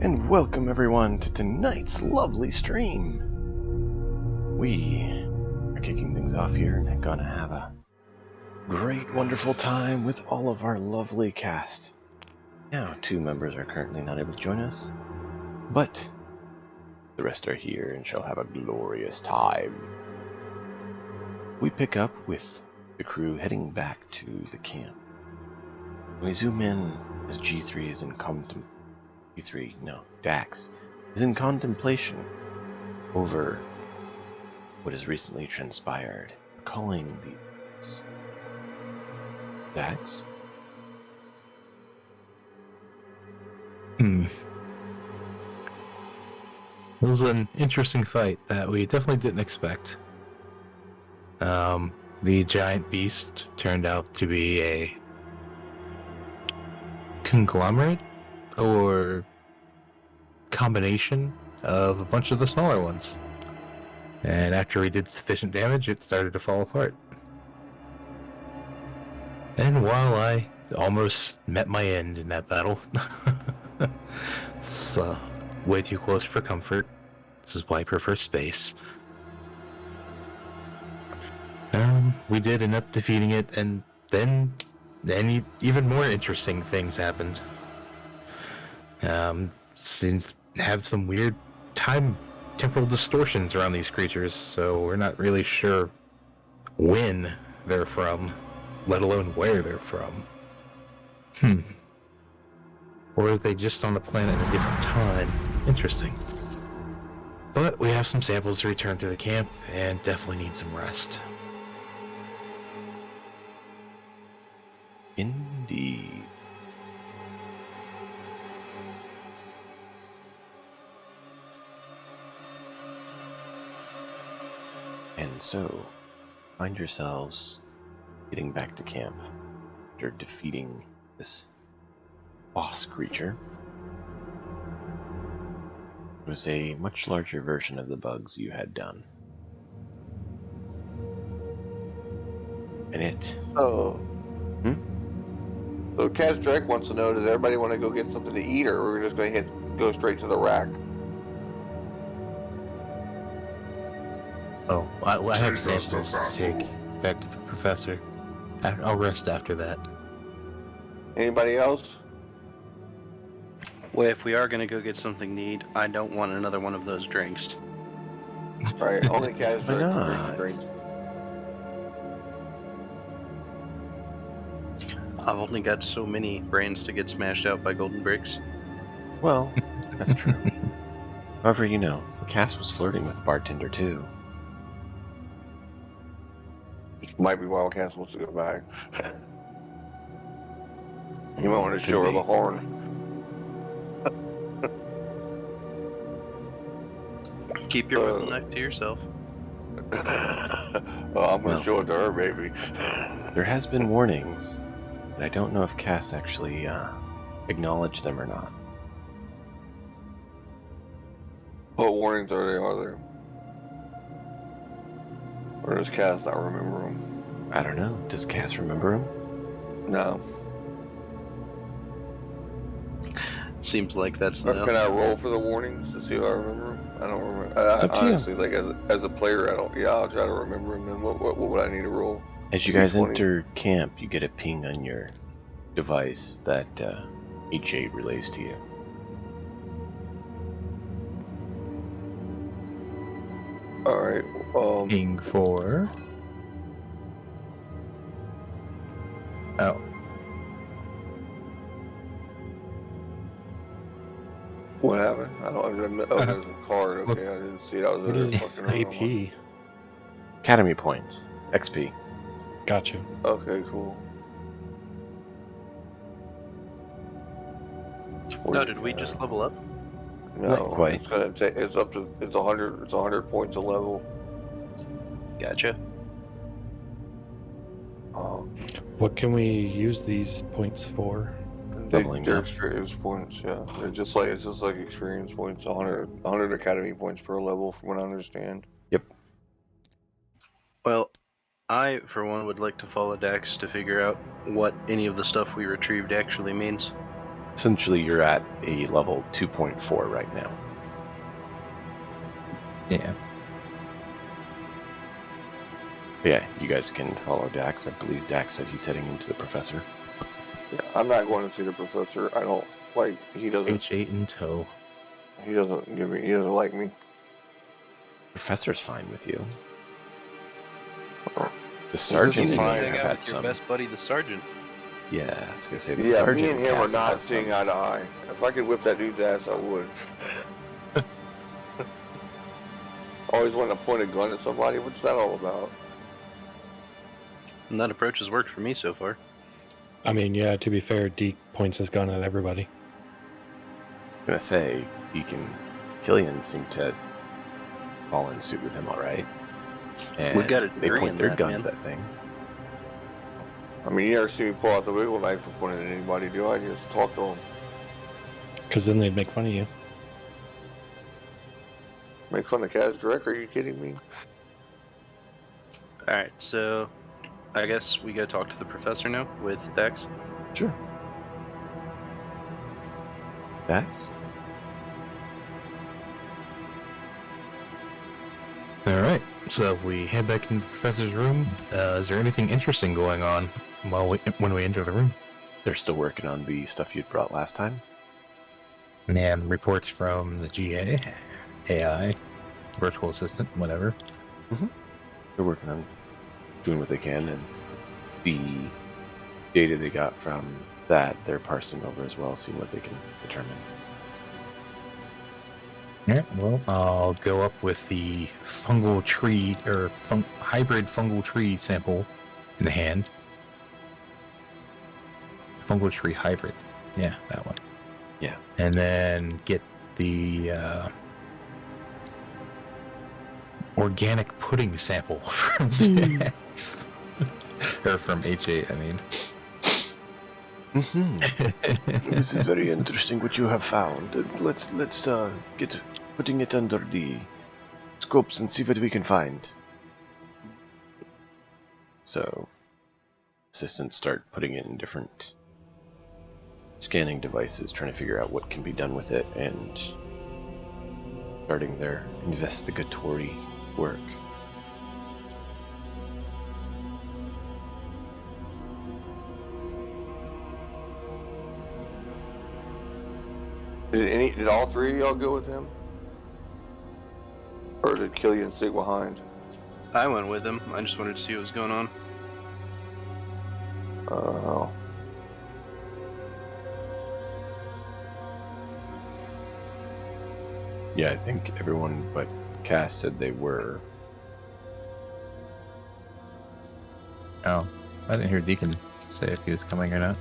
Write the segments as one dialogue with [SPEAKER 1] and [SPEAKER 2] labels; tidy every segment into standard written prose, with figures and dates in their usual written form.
[SPEAKER 1] And welcome everyone to tonight's lovely stream. We are kicking things off here and gonna have a great, wonderful time with all of our lovely cast. Now, 2 members are currently not able to join us, but the rest are here and shall have a glorious time. We pick up with the crew heading back to the camp. We zoom in as G3 is in Dax is in contemplation over what has recently transpired, recalling these. Dax?
[SPEAKER 2] It was an interesting fight that we definitely didn't expect. The giant beast turned out to be a conglomerate or combination of a bunch of the smaller ones. And after we did sufficient damage, it started to fall apart. And while I almost met my end in that battle, it's way too close for comfort. This is why I prefer space. We did end up defeating it, and then even more interesting things happened. Seems to have some weird temporal distortions around these creatures, so we're not really sure when they're from, let alone where they're from. Or are they just on the planet at a different time? Interesting. But we have some samples to return to the camp, and definitely need some rest.
[SPEAKER 1] Indeed. And so, find yourselves getting back to camp after defeating this boss creature. It was a much larger version of the bugs you had done. And it...
[SPEAKER 3] So Kaz Drake wants to know, does everybody want to go get something to eat, or we're just going to go straight to the rack?
[SPEAKER 2] Oh, I have samples to take back to the professor. I'll rest after that.
[SPEAKER 3] Anybody else?
[SPEAKER 4] Well, if we are going to go get something to eat, I don't want another one of those drinks.
[SPEAKER 3] Right, only Kaz
[SPEAKER 1] Why
[SPEAKER 3] Drake
[SPEAKER 1] not?
[SPEAKER 3] drinks.
[SPEAKER 4] I've only got so many brains to get smashed out by golden bricks.
[SPEAKER 1] Well, that's true. However, Cass was flirting with the bartender too.
[SPEAKER 3] Might be while Kaz wants to go back. You might want to show her the horn.
[SPEAKER 4] Keep your weapon knife to yourself.
[SPEAKER 3] Well, I'm going to show it to her, baby.
[SPEAKER 1] There has been warnings, but I don't know if Cass actually acknowledged them or not.
[SPEAKER 3] What warnings are there? Or does Kaz not remember them?
[SPEAKER 1] I don't know. Does Cass remember him?
[SPEAKER 3] No.
[SPEAKER 4] Seems like that's
[SPEAKER 3] Or
[SPEAKER 4] no.
[SPEAKER 3] can I roll for the warnings to see if I remember them? I don't remember. I honestly, like as a player, I don't. Yeah, I'll try to remember them. Then what would I need to roll?
[SPEAKER 1] As you guys enter camp, you get a ping on your device that H8 relays to you.
[SPEAKER 3] All right.
[SPEAKER 2] Ping for... Oh.
[SPEAKER 3] What happened? I don't. Oh, there's a card. Okay, I didn't see it. I was
[SPEAKER 5] What is
[SPEAKER 3] fucking around.
[SPEAKER 5] AP?
[SPEAKER 1] Academy points. XP.
[SPEAKER 5] Gotcha.
[SPEAKER 3] Okay, cool.
[SPEAKER 4] No, did we just level up?
[SPEAKER 3] No,
[SPEAKER 1] Not quite.
[SPEAKER 3] It's gonna take. It's up to. It's 100. It's 100 points a level.
[SPEAKER 4] Gotcha.
[SPEAKER 5] What can we use these points for?
[SPEAKER 1] Leveling
[SPEAKER 3] They're
[SPEAKER 1] up.
[SPEAKER 3] experience points. Yeah, it's just like experience points. 100 academy points per level, from what I understand.
[SPEAKER 1] Yep.
[SPEAKER 4] Well, I, for one, would like to follow Dax to figure out what any of the stuff we retrieved actually means.
[SPEAKER 1] Essentially, you're at a level 2.4 right now.
[SPEAKER 2] Yeah.
[SPEAKER 1] But yeah, you guys can follow Dax. I believe Dax said he's heading into the professor.
[SPEAKER 3] Yeah, I'm not going to see the professor. I don't like. He doesn't.
[SPEAKER 2] H8 in tow.
[SPEAKER 3] He doesn't give me. He doesn't like me.
[SPEAKER 1] Professor's fine with you. The
[SPEAKER 3] This
[SPEAKER 1] sergeant
[SPEAKER 3] isn't
[SPEAKER 1] may
[SPEAKER 3] fine.
[SPEAKER 1] have
[SPEAKER 4] Hang out
[SPEAKER 1] had
[SPEAKER 4] with your
[SPEAKER 1] some.
[SPEAKER 4] best buddy, the sergeant.
[SPEAKER 1] Yeah, I was gonna say the
[SPEAKER 3] Yeah,
[SPEAKER 1] sergeant.
[SPEAKER 3] me and him are
[SPEAKER 1] Cass have
[SPEAKER 3] not
[SPEAKER 1] had
[SPEAKER 3] seeing
[SPEAKER 1] some.
[SPEAKER 3] eye to eye. If I could whip that dude's ass, I would. Always wanting to point a gun at somebody. What's that all about?
[SPEAKER 4] And that approach has worked for me so far.
[SPEAKER 5] I mean, yeah, to be fair, Deke points his gun at everybody.
[SPEAKER 1] I'm gonna say Deacon Killian seemed to fall in suit with him, all right. And
[SPEAKER 4] We've got a
[SPEAKER 1] they
[SPEAKER 4] jury
[SPEAKER 1] point
[SPEAKER 4] in
[SPEAKER 1] their
[SPEAKER 4] that,
[SPEAKER 1] guns
[SPEAKER 4] man.
[SPEAKER 1] at things.
[SPEAKER 3] I mean, you never see me pull out the wiggle knife and point it at anybody, do I? Just talk to them.
[SPEAKER 5] Because then they'd make fun of you.
[SPEAKER 3] Make fun of Kaz Direct? Are you kidding me?
[SPEAKER 4] Alright, so I guess we go talk to the professor now with Dex.
[SPEAKER 1] Sure. Dax?
[SPEAKER 2] All right. So if we head back into the professor's room, is there anything interesting going on when we enter the room?
[SPEAKER 1] They're still working on the stuff you'd brought last time.
[SPEAKER 2] And reports from the GA, AI, virtual assistant, whatever.
[SPEAKER 1] They're working on doing what they can, and the data they got from that they're parsing over as well, seeing what they can determine.
[SPEAKER 2] Yeah, well, I'll go up with the fungal tree, or hybrid fungal tree sample in hand. Fungal tree hybrid. Yeah, that one.
[SPEAKER 1] Yeah.
[SPEAKER 2] And then get the organic pudding sample from Jax. Or from H8, I mean.
[SPEAKER 1] This is very interesting what you have found. Let's get putting it under the scopes and see what we can find. So, assistants start putting it in different scanning devices, trying to figure out what can be done with it, and starting their investigatory work.
[SPEAKER 3] Did all three of y'all go with him? Or did Killian stick behind?
[SPEAKER 4] I went with him. I just wanted to see what was going on.
[SPEAKER 3] Oh.
[SPEAKER 1] Yeah, I think everyone but Cass said they were.
[SPEAKER 2] Oh, I didn't hear Deacon say if he was coming or not.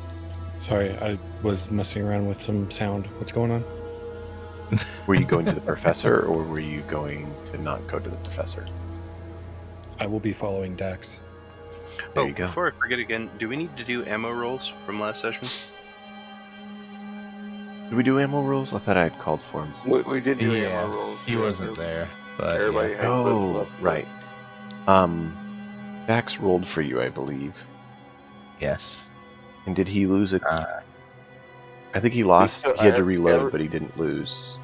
[SPEAKER 5] Sorry, I was messing around with some sound. What's going on?
[SPEAKER 1] Were you going to the professor, or were you going to not go to the professor?
[SPEAKER 5] I will be following Dax.
[SPEAKER 1] There you go.
[SPEAKER 4] Before I forget again, do we need to do ammo rolls from last session?
[SPEAKER 1] Did we do ammo rolls? I thought I had called for them.
[SPEAKER 3] We did do
[SPEAKER 2] Yeah,
[SPEAKER 3] ammo rolls.
[SPEAKER 2] he wasn't there, but
[SPEAKER 3] Everybody
[SPEAKER 2] yeah.
[SPEAKER 3] had clips
[SPEAKER 1] Oh,
[SPEAKER 3] left.
[SPEAKER 1] right. Dax rolled for you, I believe.
[SPEAKER 2] Yes.
[SPEAKER 1] And did he lose a... I think he lost.
[SPEAKER 3] still-
[SPEAKER 1] He had
[SPEAKER 3] I
[SPEAKER 1] to
[SPEAKER 3] had-
[SPEAKER 1] reload,
[SPEAKER 3] every-
[SPEAKER 1] but he didn't lose.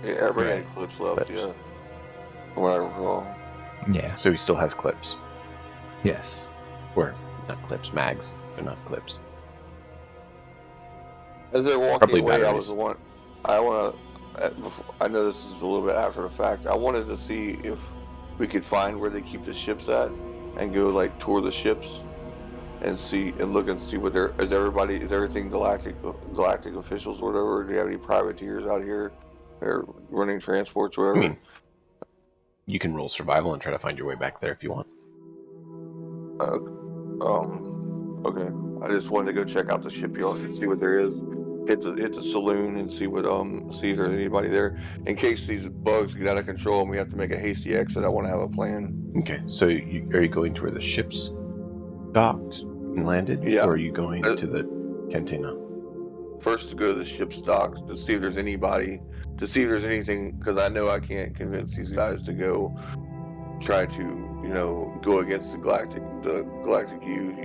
[SPEAKER 3] Yeah, everybody
[SPEAKER 2] Right.
[SPEAKER 3] had clips left,
[SPEAKER 1] Clips.
[SPEAKER 3] yeah. From what I recall.
[SPEAKER 2] Yeah.
[SPEAKER 1] So he still has clips.
[SPEAKER 2] Yes.
[SPEAKER 1] Or, not clips, mags. They're not clips.
[SPEAKER 3] As they're walking
[SPEAKER 1] Probably
[SPEAKER 3] away, I
[SPEAKER 1] batteries.
[SPEAKER 3] was the one. I want to. I know this is a little bit after the fact. I wanted to see if we could find where they keep the ships at, and go like tour the ships, and see and look and see what they're. Is everything galactic officials or whatever? Do you have any privateers out here? They're running transports, or
[SPEAKER 1] I
[SPEAKER 3] whatever.
[SPEAKER 1] mean, you can roll survival and try to find your way back there if you want.
[SPEAKER 3] Okay. I just wanted to go check out the shipyard and see what there is. Hit the saloon and see what see if there's anybody there. In case these bugs get out of control and we have to make a hasty exit, I want to have a plan.
[SPEAKER 1] Okay, so are you going to where the ship's docked and landed?
[SPEAKER 3] Yeah.
[SPEAKER 1] Or are you going to the cantina?
[SPEAKER 3] First, to go to the ship's docks to see if there's anybody, to see if there's anything, because I know I can't convince these guys to go try to go against the Galactic U.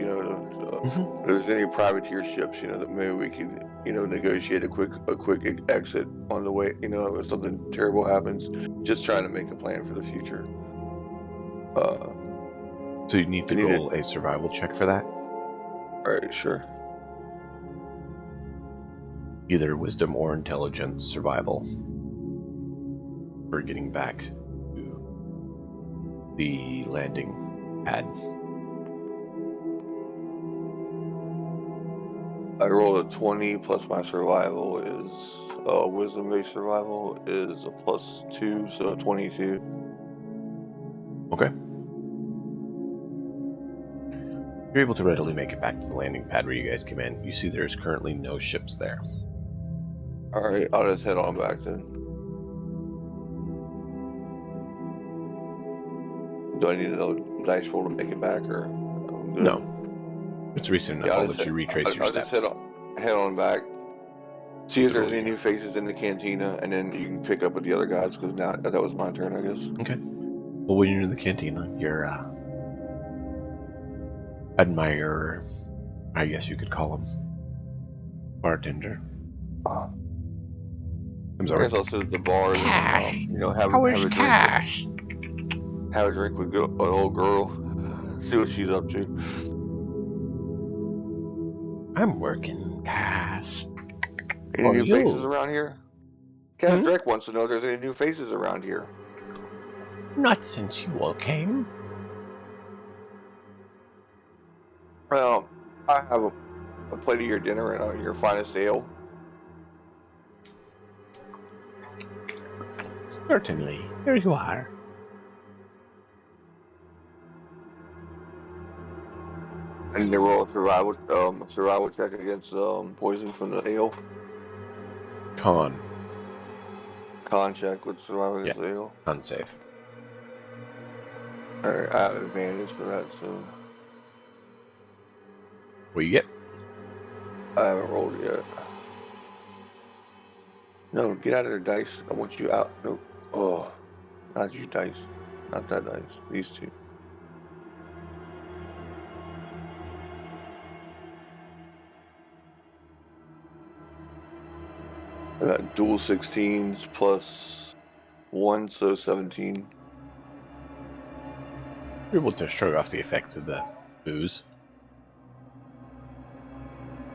[SPEAKER 3] If there's any privateer ships, that maybe we could, negotiate a quick exit on the way. If something terrible happens, just trying to make a plan for the future.
[SPEAKER 1] So you need to roll a survival check for that?
[SPEAKER 3] Alright, sure.
[SPEAKER 1] Either wisdom or intelligence survival. For getting back to the landing pad.
[SPEAKER 3] I rolled a 20 plus my survival is wisdom-based survival is a +2, so 22.
[SPEAKER 1] Okay. You're able to readily make it back to the landing pad where you guys came in. You see there's currently no ships there.
[SPEAKER 3] Alright, I'll just head on back then. Do I need another dice roll to make it back, or?
[SPEAKER 1] No. It's recent enough. I'll let you retrace your steps.
[SPEAKER 3] I'll just head on back. See if there's any new faces in the cantina, and then you can pick up with the other guys, because now that was my turn, I guess.
[SPEAKER 1] Okay. Well, when you're in the cantina, your admirer, I guess you could call him, bartender, comes over.
[SPEAKER 3] I guess I'll sit at the bar and have a drink with an old girl, see what she's up to.
[SPEAKER 1] I'm working, Cass.
[SPEAKER 3] Any new faces around here? Cass Drake wants to know if there's any new faces around here.
[SPEAKER 1] Not since you all came.
[SPEAKER 3] Well, I have a plate of your dinner and your finest ale.
[SPEAKER 1] Certainly. Here you are.
[SPEAKER 3] I need to roll a survival check against poison from the ale.
[SPEAKER 1] Con
[SPEAKER 3] check with survival against the ale.
[SPEAKER 1] unsafe.
[SPEAKER 3] Alright, I have advantage for that, so.
[SPEAKER 1] What you get?
[SPEAKER 3] I haven't rolled yet. No, get out of there, dice. I want you out. No. Oh, not you, dice. Not that dice. These two. I got dual 16s plus 1, so 17.
[SPEAKER 1] You're able to shrug off the effects of the booze.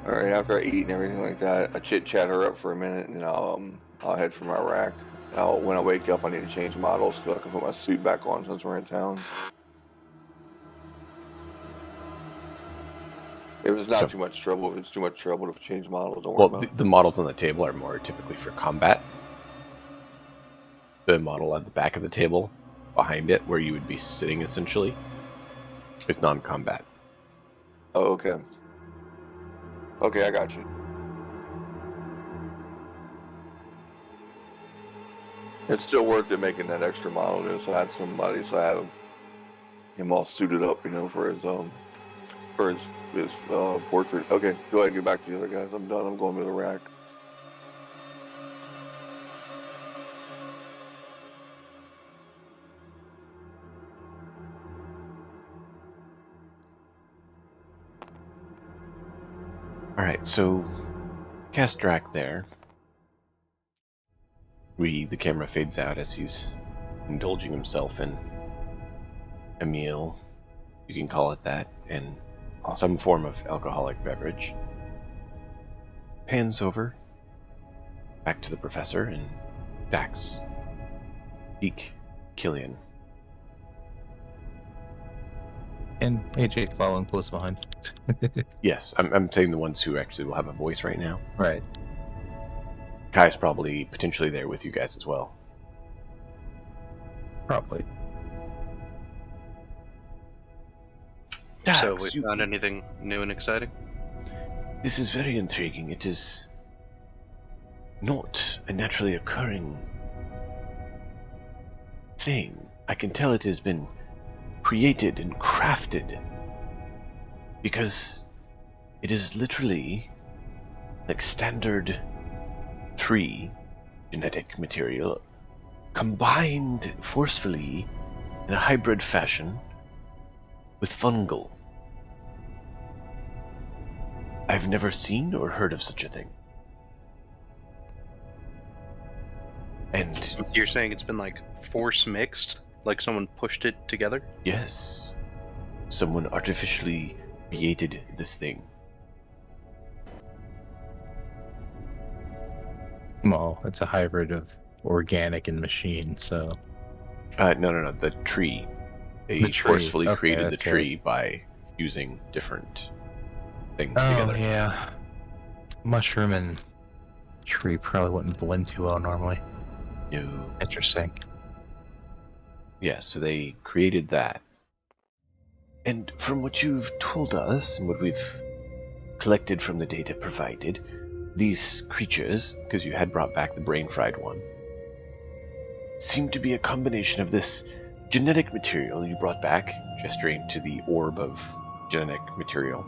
[SPEAKER 3] Alright, after I eat and everything like that, I chit-chat her up for a minute, and I'll head for my rack. When I wake up, I need to change models so I can put my suit back on since we're in town. If it's not too much trouble, if it's too much trouble to change models, don't worry about it.
[SPEAKER 1] The models on the table are more typically for combat. The model at the back of the table, behind it, where you would be sitting essentially, is non-combat.
[SPEAKER 3] Oh, okay. Okay, I got you. It's still worth it making that extra model, though, so I had somebody, so I have him all suited up, for his portrait. Okay, go ahead and get back to the other guys. I'm done. I'm going to the rack.
[SPEAKER 1] Alright, so Castrak there. The camera fades out as he's indulging himself in a meal, you can call it that, and some form of alcoholic beverage. Pans over back to the professor and Dax, Deke, Killian.
[SPEAKER 2] And AJ following close behind.
[SPEAKER 1] Yes, I'm saying the ones who actually will have a voice right now.
[SPEAKER 2] Right.
[SPEAKER 1] Kai's probably potentially there with you guys as well.
[SPEAKER 2] Probably.
[SPEAKER 1] Dax,
[SPEAKER 4] So we found anything new and exciting?
[SPEAKER 1] This is very intriguing. It is not a naturally occurring thing. I can tell it has been created and crafted because it is literally like standard tree genetic material combined forcefully in a hybrid fashion with fungal. I've never seen or heard of such a thing. And
[SPEAKER 4] You're saying it's been like force mixed? Like someone pushed it together?
[SPEAKER 1] yes, someone artificially created this thing.
[SPEAKER 2] Well, it's a hybrid of organic and machine, so...
[SPEAKER 1] No, the tree. They
[SPEAKER 2] The tree.
[SPEAKER 1] forcefully
[SPEAKER 2] Okay,
[SPEAKER 1] created the
[SPEAKER 2] that's
[SPEAKER 1] tree by fusing different things
[SPEAKER 2] Oh,
[SPEAKER 1] together.
[SPEAKER 2] yeah. Mushroom and tree probably wouldn't blend too well normally.
[SPEAKER 1] No.
[SPEAKER 2] Interesting.
[SPEAKER 1] Yeah, so they created that. And from what you've told us, and what we've collected from the data provided, these creatures, because you had brought back the brain-fried one, seem to be a combination of this genetic material you brought back, gesturing to the orb of genetic material.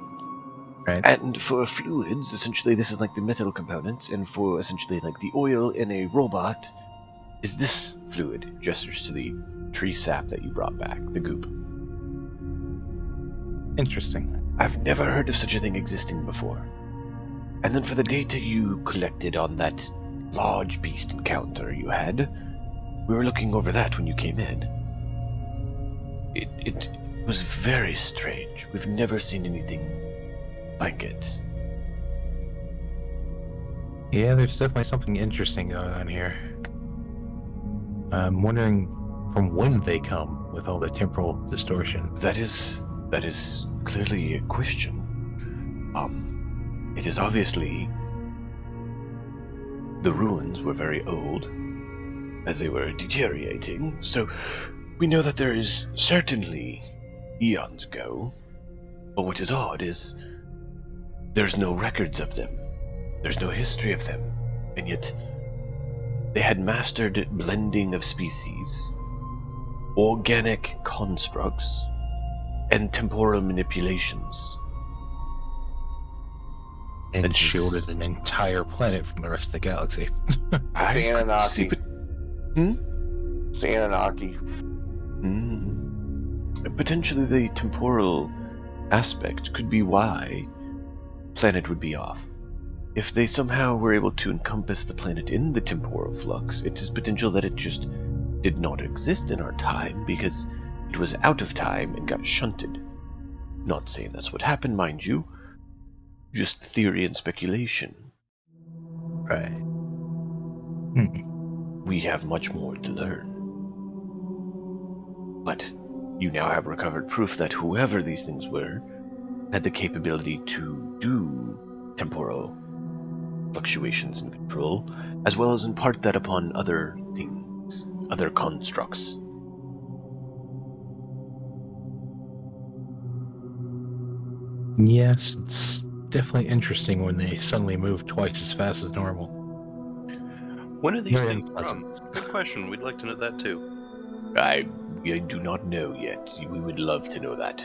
[SPEAKER 2] Right.
[SPEAKER 1] And for fluids, essentially this is like the metal components, and for essentially like the oil in a robot, is this fluid, gestures to the tree sap that you brought back, the goop.
[SPEAKER 2] Interesting.
[SPEAKER 1] I've never heard of such a thing existing before. And then for the data you collected on that large beast encounter you had, we were looking over that when you came in. It was very strange. We've never seen anything like it.
[SPEAKER 2] Yeah, there's definitely something interesting going on here. I'm wondering from when they come with all the temporal distortion.
[SPEAKER 1] That is clearly a question. It is obviously the ruins were very old, as they were deteriorating, so we know that there is certainly eons ago. But what is odd is there's no records of them. There's no history of them. And yet they had mastered blending of species, organic constructs, and temporal manipulations.
[SPEAKER 2] And
[SPEAKER 1] It's-
[SPEAKER 2] shielded an entire planet from the rest of the galaxy.
[SPEAKER 1] I could
[SPEAKER 3] Anunnaki.
[SPEAKER 1] see
[SPEAKER 3] It's the Anunnaki.
[SPEAKER 1] Potentially the temporal aspect could be why planet would be off. If they somehow were able to encompass the planet in the temporal flux, it is potential that it just did not exist in our time because it was out of time and got shunted. Not saying that's what happened, mind you. Just theory and speculation.
[SPEAKER 2] Right.
[SPEAKER 1] We have much more to learn. But you now have recovered proof that whoever these things were had the capability to do temporal fluctuations and control, as well as impart that upon other things, other constructs.
[SPEAKER 2] Yes, it's definitely interesting when they suddenly move twice as fast as normal.
[SPEAKER 4] When are these
[SPEAKER 2] Very
[SPEAKER 4] things
[SPEAKER 2] unpleasant.
[SPEAKER 4] from? Good question. We'd like to know that too.
[SPEAKER 1] I do not know yet. We would love to know that.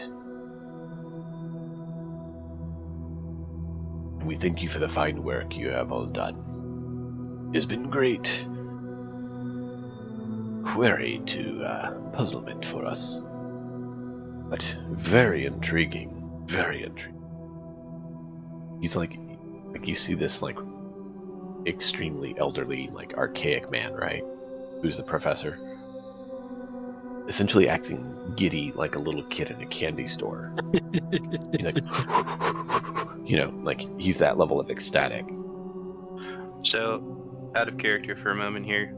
[SPEAKER 1] And we thank you for the fine work you have all done. It has been great query to puzzlement for us. But very intriguing. Very intriguing. He's like you see this like extremely elderly, like archaic man, right? Who's the professor? Essentially acting giddy like a little kid in a candy store. He's like, like he's that level of ecstatic.
[SPEAKER 4] So, out of character for a moment here,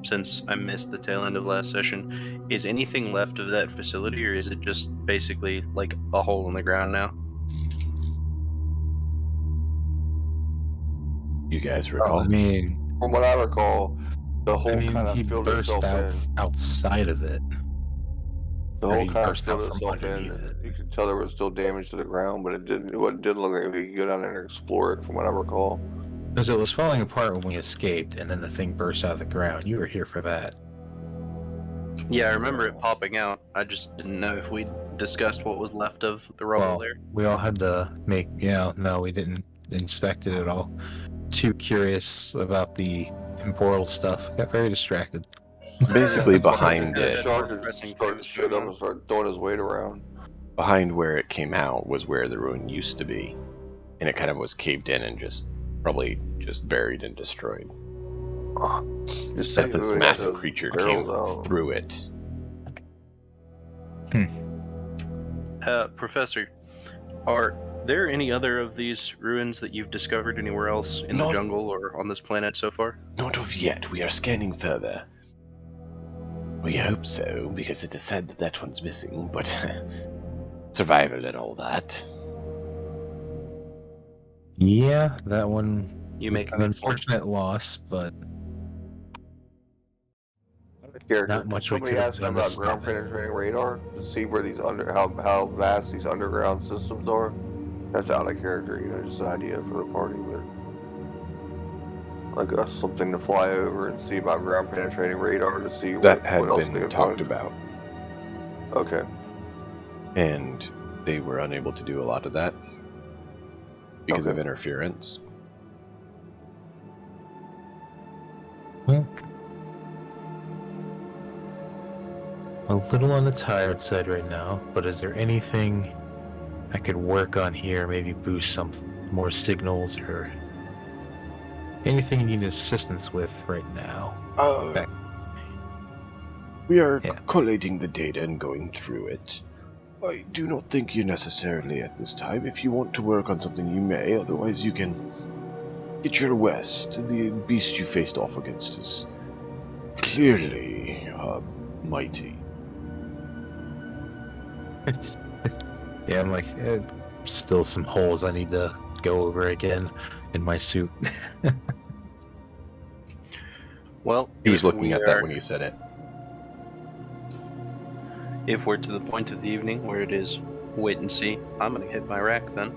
[SPEAKER 4] since I missed the tail end of last session, is anything left of that facility, or is it just basically like a hole in the ground now?
[SPEAKER 1] You guys recall?
[SPEAKER 2] I mean,
[SPEAKER 3] From what I recall, the whole kind
[SPEAKER 2] he
[SPEAKER 3] of filled
[SPEAKER 2] burst
[SPEAKER 3] itself
[SPEAKER 2] out
[SPEAKER 3] in.
[SPEAKER 2] outside of it.
[SPEAKER 3] The
[SPEAKER 2] or
[SPEAKER 3] whole
[SPEAKER 2] he
[SPEAKER 3] kind of
[SPEAKER 2] burst out
[SPEAKER 3] filled
[SPEAKER 2] from
[SPEAKER 3] itself in.
[SPEAKER 2] underneath it.
[SPEAKER 3] You could tell there was still damage to the ground, but it didn't look like we could go down there and explore it, from what I recall.
[SPEAKER 2] Because it was falling apart when we escaped, and then the thing burst out of the ground. You were here for that.
[SPEAKER 4] Yeah, I remember it popping out. I just didn't know if we discussed what was left of the rubble
[SPEAKER 2] Well,
[SPEAKER 4] there.
[SPEAKER 2] we all had to make... Yeah, no, we didn't inspect it at all. Too curious about the temporal stuff. Got very distracted.
[SPEAKER 1] Basically
[SPEAKER 3] That's why
[SPEAKER 1] behind
[SPEAKER 3] the
[SPEAKER 1] it.
[SPEAKER 3] sergeant
[SPEAKER 4] Pressing
[SPEAKER 3] started
[SPEAKER 4] things
[SPEAKER 3] showed up
[SPEAKER 4] going
[SPEAKER 3] and started throwing his weight around.
[SPEAKER 1] behind where it came out was where the ruin used to be, and it kind of was caved in and probably just buried and destroyed.
[SPEAKER 3] Just
[SPEAKER 1] As
[SPEAKER 3] saying,
[SPEAKER 1] this
[SPEAKER 3] we had
[SPEAKER 1] massive
[SPEAKER 3] those
[SPEAKER 1] creature
[SPEAKER 3] barrels
[SPEAKER 1] came
[SPEAKER 3] out.
[SPEAKER 1] through it.
[SPEAKER 4] Professor, are there any other of these ruins that you've discovered anywhere else in the
[SPEAKER 1] Not-
[SPEAKER 4] jungle or on this planet so far?
[SPEAKER 1] Not of yet. We are scanning further. We hope so, because it is said that that one's missing, but survival and all that.
[SPEAKER 2] Yeah, that one
[SPEAKER 4] You
[SPEAKER 2] was
[SPEAKER 4] make
[SPEAKER 2] an unfortunate loss, but
[SPEAKER 3] Character.
[SPEAKER 2] not much we
[SPEAKER 3] Somebody
[SPEAKER 2] could have
[SPEAKER 3] asked
[SPEAKER 2] done to
[SPEAKER 3] about
[SPEAKER 2] stop
[SPEAKER 3] ground
[SPEAKER 2] it.
[SPEAKER 3] penetrating radar to see where these how vast these underground systems are. That's out of character, just an idea for the party, but like something to fly over and see about ground penetrating radar to see
[SPEAKER 1] That
[SPEAKER 3] what
[SPEAKER 1] had
[SPEAKER 3] else they
[SPEAKER 1] been
[SPEAKER 3] can
[SPEAKER 1] talked
[SPEAKER 3] find.
[SPEAKER 1] about,
[SPEAKER 3] Okay.
[SPEAKER 1] and they were unable to do a lot of that because of
[SPEAKER 3] Okay.
[SPEAKER 1] interference.
[SPEAKER 2] Well, a little on the tired side right now, but is there anything I could work on here? Maybe boost some more signals or anything you need assistance with right now? Back.
[SPEAKER 1] We are
[SPEAKER 2] Yeah.
[SPEAKER 1] collating the data and going through it. I do not think you necessarily at this time. If you want to work on something, you may. Otherwise, you can get your west. The beast you faced off against is clearly mighty.
[SPEAKER 2] Yeah, I'm like, still some holes I need to go over again in my suit.
[SPEAKER 4] Well,
[SPEAKER 1] He was
[SPEAKER 4] if
[SPEAKER 1] looking
[SPEAKER 4] we
[SPEAKER 1] at that
[SPEAKER 4] are-
[SPEAKER 1] when you said it.
[SPEAKER 4] If we're to the point of the evening where it is wait and see, I'm gonna hit my rack then.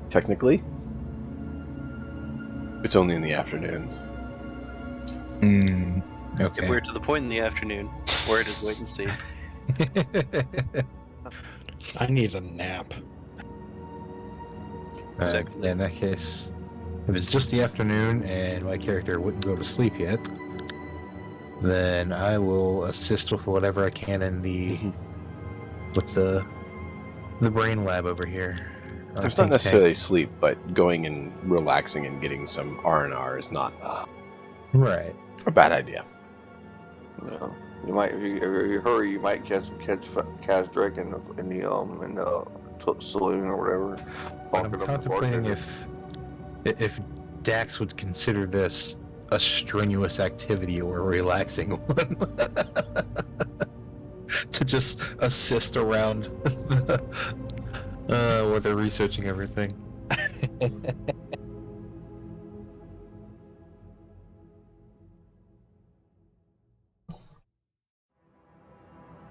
[SPEAKER 1] Technically, it's only in the afternoon.
[SPEAKER 2] Okay.
[SPEAKER 4] If we're to the point in the afternoon where it is wait and see,
[SPEAKER 5] I need a nap.
[SPEAKER 2] In that case, if it's just the afternoon and my character wouldn't go to sleep yet, then I will assist with whatever I can in with the brain lab over here. Our
[SPEAKER 1] It's not
[SPEAKER 2] think
[SPEAKER 1] necessarily
[SPEAKER 2] tank.
[SPEAKER 1] sleep, but going and relaxing and getting some R&R is not
[SPEAKER 2] Right.
[SPEAKER 1] a bad idea.
[SPEAKER 3] Yeah. You might, if you hurry, you might catch Drake in the saloon or whatever.
[SPEAKER 2] But I'm
[SPEAKER 3] talking to the
[SPEAKER 2] contemplating
[SPEAKER 3] bartender.
[SPEAKER 2] if Dax would consider this a strenuous activity or a relaxing one. To just assist around where they're researching everything.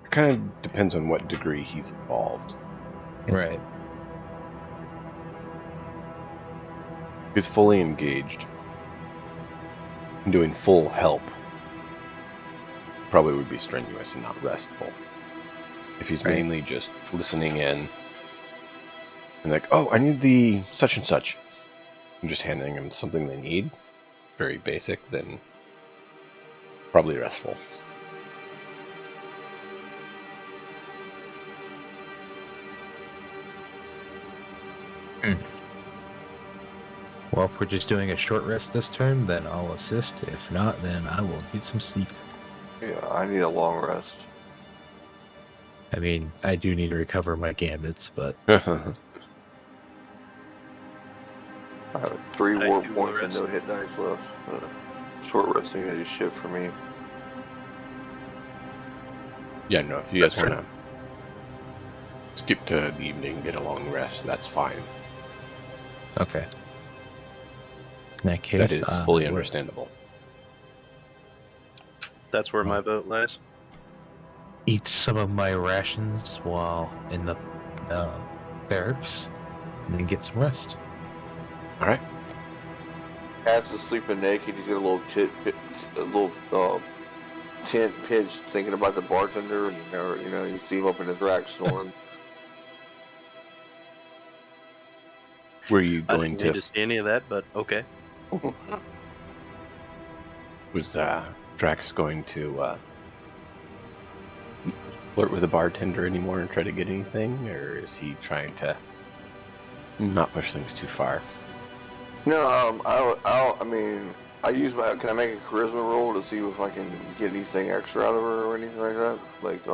[SPEAKER 1] It kind of depends on what degree he's involved.
[SPEAKER 2] Right.
[SPEAKER 1] If he's fully engaged and doing full help, probably would be strenuous and not restful. If he's
[SPEAKER 2] Right.
[SPEAKER 1] mainly just listening in and like, oh, I need the such and such, and just handing them something they need, very basic, then probably restful.
[SPEAKER 2] Well, if we're just doing a short rest this turn, then I'll assist. If not, then I will get some sleep.
[SPEAKER 3] Yeah, I need a long rest.
[SPEAKER 2] I mean, I do need to recover my gambits, but
[SPEAKER 3] I have 3
[SPEAKER 4] I
[SPEAKER 3] warp
[SPEAKER 4] do
[SPEAKER 3] points and
[SPEAKER 4] rest.
[SPEAKER 3] no hit dice left. Short resting is shit for me.
[SPEAKER 1] Yeah, no, if you guys
[SPEAKER 2] That's
[SPEAKER 1] want to skip to the evening, get a long rest, that's fine.
[SPEAKER 2] okay. In that case,
[SPEAKER 1] That is fully
[SPEAKER 2] we'll
[SPEAKER 1] understandable.
[SPEAKER 4] that's where my vote lies.
[SPEAKER 2] eat some of my rations while in the barracks, and then get some rest.
[SPEAKER 1] All right.
[SPEAKER 3] Cass is sleeping naked. He's got a little tent pitch, thinking about the bartender. You see him up in his rack snoring.
[SPEAKER 1] Were you
[SPEAKER 4] I
[SPEAKER 1] going
[SPEAKER 4] didn't need
[SPEAKER 1] to?
[SPEAKER 4] to see any of that, but okay.
[SPEAKER 1] Was Drax going to flirt with the bartender anymore and try to get anything, or is he trying to not push things too far?
[SPEAKER 3] No, I mean, I use my. Can I make a charisma roll to see if I can get anything extra out of her or anything like that? Like,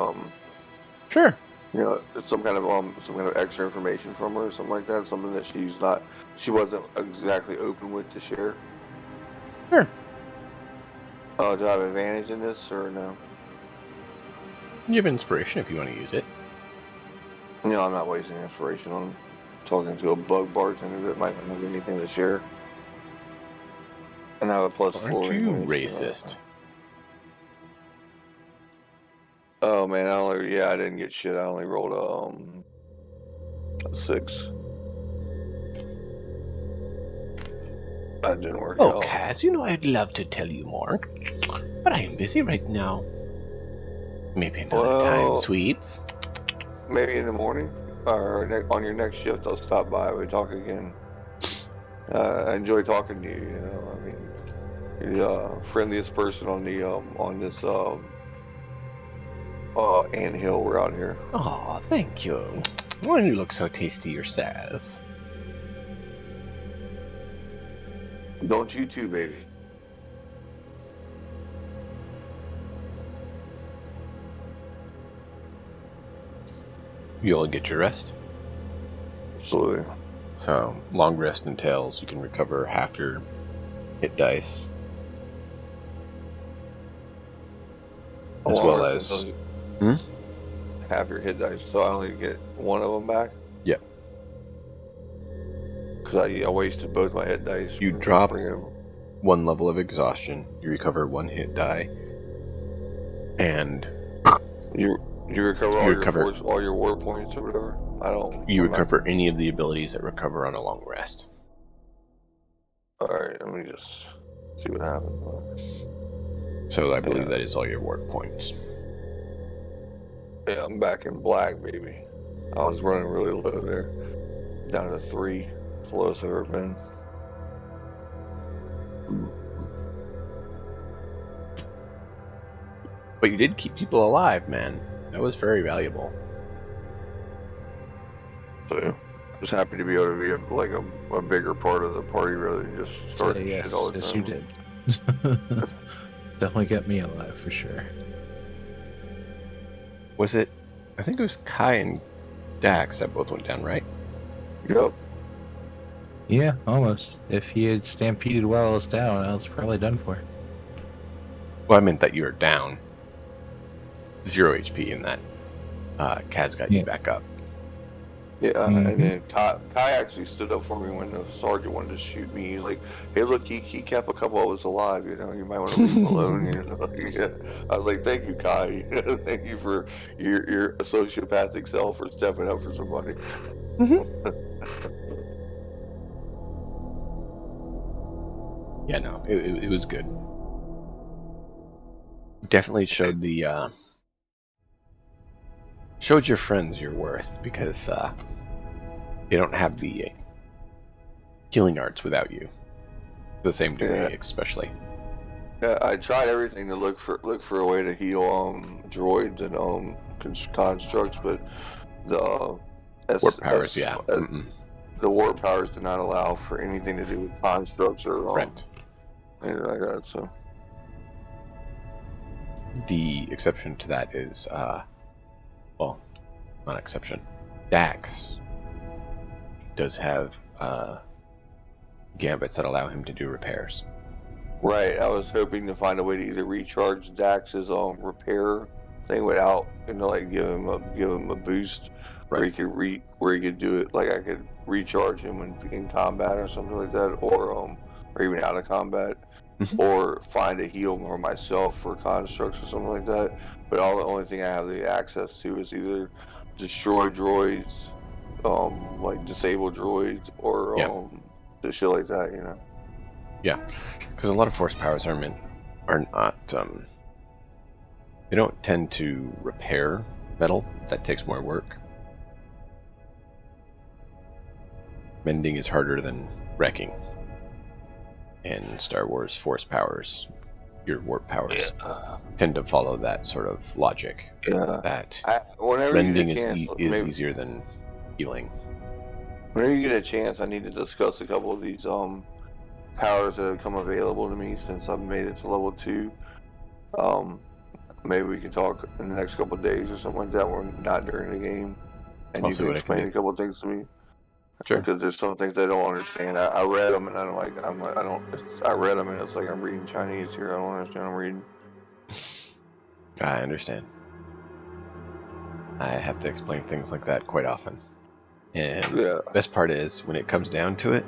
[SPEAKER 1] Sure.
[SPEAKER 3] you know, it's some kind of extra information from her or something like that. Something that she wasn't exactly open with to share.
[SPEAKER 1] Sure.
[SPEAKER 3] Do I have advantage in this or no?
[SPEAKER 1] You have inspiration if you want to use it.
[SPEAKER 3] No, I'm not wasting inspiration on talking to a bug bartender that might not have anything to share. And I have a plus
[SPEAKER 1] Aren't
[SPEAKER 3] 4
[SPEAKER 1] you
[SPEAKER 3] anyway,
[SPEAKER 1] racist?
[SPEAKER 3] So. Oh man, I didn't get shit. I only rolled a 6. That didn't work
[SPEAKER 1] Oh,
[SPEAKER 3] out.
[SPEAKER 1] Kaz, you know I'd love to tell you more, but I am busy right now. Maybe another time, sweets.
[SPEAKER 3] Maybe in the morning or on your next shift, I'll stop by. We talk again. I enjoy talking to you. You know, I mean, you're the friendliest person on this anthill we're out here.
[SPEAKER 1] Oh, thank you. Well, you look so tasty yourself.
[SPEAKER 3] Don't you too, baby?
[SPEAKER 1] You'll get your rest.
[SPEAKER 3] Absolutely.
[SPEAKER 1] So, long rest entails you can recover half your hit dice. As well as...
[SPEAKER 3] half your hit dice, so I only get one of them back?
[SPEAKER 1] Yep.
[SPEAKER 3] Because I wasted both my hit dice.
[SPEAKER 1] You drop one level of exhaustion, you recover one hit die, and...
[SPEAKER 3] You recover all your war points or whatever?
[SPEAKER 1] You recover any of the abilities that recover on a long rest.
[SPEAKER 3] Alright, let me just see what happens.
[SPEAKER 1] So I believe that is all your war points.
[SPEAKER 3] Yeah, I'm back in black, baby. I was running really low there. Down to 3. It's the lowest I've ever been.
[SPEAKER 1] But you did keep people alive, man. That was very valuable.
[SPEAKER 3] So yeah, just happy to be able to be a bigger part of the party rather than just starting shit all the time.
[SPEAKER 2] Yes, you did. Definitely got me alive for sure.
[SPEAKER 1] Was it? I think it was Kai and Dax that both went down, right?
[SPEAKER 3] Yep.
[SPEAKER 2] Yeah, almost. If he had stampeded while I was down, I was probably done for.
[SPEAKER 1] Well, I meant that you were down 0 HP and that Kaz got you back up.
[SPEAKER 3] Yeah, and then Kai actually stood up for me when the sergeant wanted to shoot me. He's like, "Hey, look, he kept a couple of us alive. You know, you might want to leave him alone." You know, yeah. I was like, "Thank you, Kai. Thank you for your sociopathic self for stepping up for somebody."
[SPEAKER 1] Yeah, no, it was good. Definitely showed the showed your friends your worth, because they don't have the healing arts without you. The same degree, especially.
[SPEAKER 3] Yeah, I tried everything to look for a way to heal droids and constructs, but the
[SPEAKER 1] warp powers,
[SPEAKER 3] the warp powers do not allow for anything to do with constructs or anything like that. So
[SPEAKER 1] the exception to that is, well, not exception. Dax does have gambits that allow him to do repairs.
[SPEAKER 3] Right, I was hoping to find a way to either recharge Dax's repair thing without, like give him a boost, where he could do it. Like I could recharge him in combat or something like that, or even out of combat, or find a heal for myself for constructs or something like that. But the only thing I have the access to is either destroy droids, like disable droids, or just shit like that,
[SPEAKER 1] Yeah, because a lot of force powers are not. They don't tend to repair metal. That takes more work. Mending is harder than wrecking in Star Wars force powers. your warp powers
[SPEAKER 3] Yeah.
[SPEAKER 1] tend to follow that sort of logic.
[SPEAKER 3] Yeah.
[SPEAKER 1] That
[SPEAKER 3] Whenever you
[SPEAKER 1] rending
[SPEAKER 3] get a
[SPEAKER 1] is
[SPEAKER 3] chance,
[SPEAKER 1] is
[SPEAKER 3] maybe
[SPEAKER 1] easier than healing.
[SPEAKER 3] whenever you get a chance, I need to discuss a couple of these powers that have come available to me since I've made it to level 2. Maybe we can talk in the next couple of days or something like that. We're not during the game, and
[SPEAKER 1] I'll
[SPEAKER 3] you
[SPEAKER 1] see
[SPEAKER 3] can
[SPEAKER 1] what I can
[SPEAKER 3] explain
[SPEAKER 1] do.
[SPEAKER 3] a couple of things to me.
[SPEAKER 1] Sure.
[SPEAKER 3] Because there's some things I don't understand. I read them and I read them and it's like I'm reading Chinese here. I don't understand what I'm reading.
[SPEAKER 1] I understand. I have to explain things like that quite often. And
[SPEAKER 3] Yeah.
[SPEAKER 1] the best part is, when it comes down to it,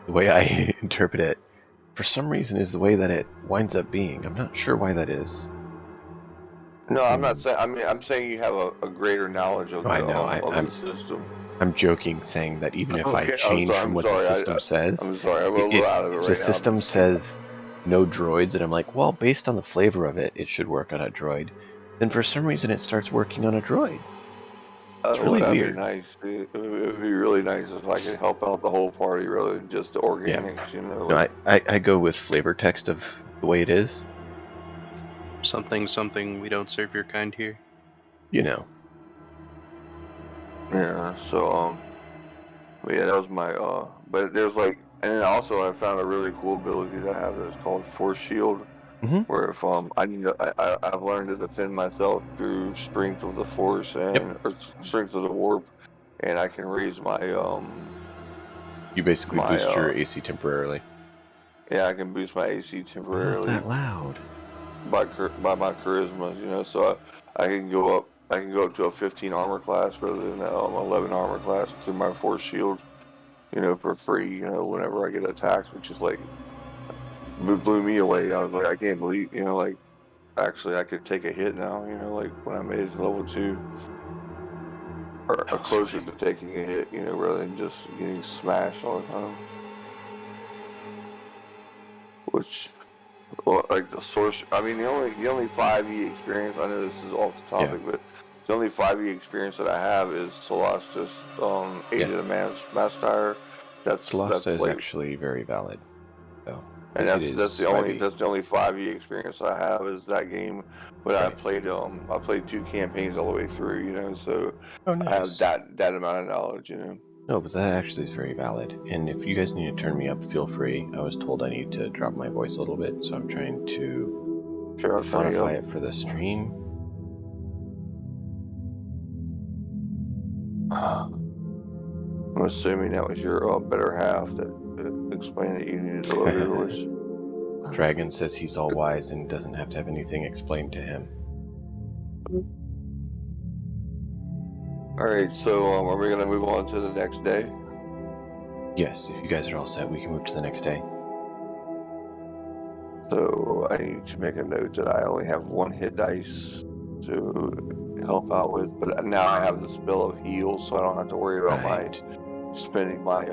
[SPEAKER 1] the way I interpret it, for some reason, is the way that it winds up being. I'm not sure why that is.
[SPEAKER 3] No, I'm not saying. I mean, I'm saying you have a greater knowledge of
[SPEAKER 1] I
[SPEAKER 3] the
[SPEAKER 1] know.
[SPEAKER 3] the system.
[SPEAKER 1] I'm joking, saying that even if I
[SPEAKER 3] Okay,
[SPEAKER 1] change from what the system says,
[SPEAKER 3] I'm sorry. I'm a little out of it
[SPEAKER 1] if
[SPEAKER 3] right
[SPEAKER 1] the
[SPEAKER 3] now.
[SPEAKER 1] system says no droids, and I'm like, well, based on the flavor of it, it should work on a droid, then for some reason it starts working on a droid. It's really
[SPEAKER 3] that'd
[SPEAKER 1] weird.
[SPEAKER 3] be nice. It would be really nice if I could help out the whole party rather than just the organics. You know.
[SPEAKER 1] No, I go with flavor text of the way it is.
[SPEAKER 4] Something, we don't serve your kind here.
[SPEAKER 1] You know.
[SPEAKER 3] Yeah. So but yeah, that was my but there's like, and then also I found a really cool ability that I have that's called Force Shield, where if I've learned to defend myself through strength of the Force or strength of the Warp, and I can raise my
[SPEAKER 1] You basically
[SPEAKER 3] my
[SPEAKER 1] boost your AC temporarily.
[SPEAKER 3] yeah, I can boost my AC
[SPEAKER 1] Not
[SPEAKER 3] temporarily
[SPEAKER 1] that loud.
[SPEAKER 3] by my charisma, you know, so I can go up. I can go up to a 15 armor class rather than 11 armor class through my Force Shield, you know, for free, you know, whenever I get attacks, which is like, blew me away. I was like, I can't believe, you know, like, actually I could take a hit now, you know, like when I made it to level 2, or closer to taking a hit, you know, rather than just getting smashed all the time. Which, well, like the source, I mean, the only 5e experience, I know this is off the topic, but the only 5e experience that I have is Celestis, Age of the Mastire.
[SPEAKER 1] Celesta is
[SPEAKER 3] like,
[SPEAKER 1] actually very valid, though.
[SPEAKER 3] and
[SPEAKER 1] It
[SPEAKER 3] that's
[SPEAKER 1] is
[SPEAKER 3] the only
[SPEAKER 1] 5e.
[SPEAKER 3] 5e experience I have is that game. But I played 2 campaigns all the way through, you know, so
[SPEAKER 1] Oh,
[SPEAKER 3] I have
[SPEAKER 1] nice.
[SPEAKER 3] that amount of knowledge, you know.
[SPEAKER 1] No, but that actually is very valid. And if you guys need to turn me up, feel free. I was told I need to drop my voice a little bit, so I'm trying to modify it for the stream.
[SPEAKER 3] I'm assuming that was your better half that explained that you needed to lower your voice.
[SPEAKER 1] Dragon says he's all wise and doesn't have to have anything explained to him.
[SPEAKER 3] Alright, so are we going to move on to the next day?
[SPEAKER 1] Yes, if you guys are all set, we can move to the next day.
[SPEAKER 3] So I need to make a note that I only have 1 hit dice to help out with, but now I have the spell of heal, so I don't have to worry about spending my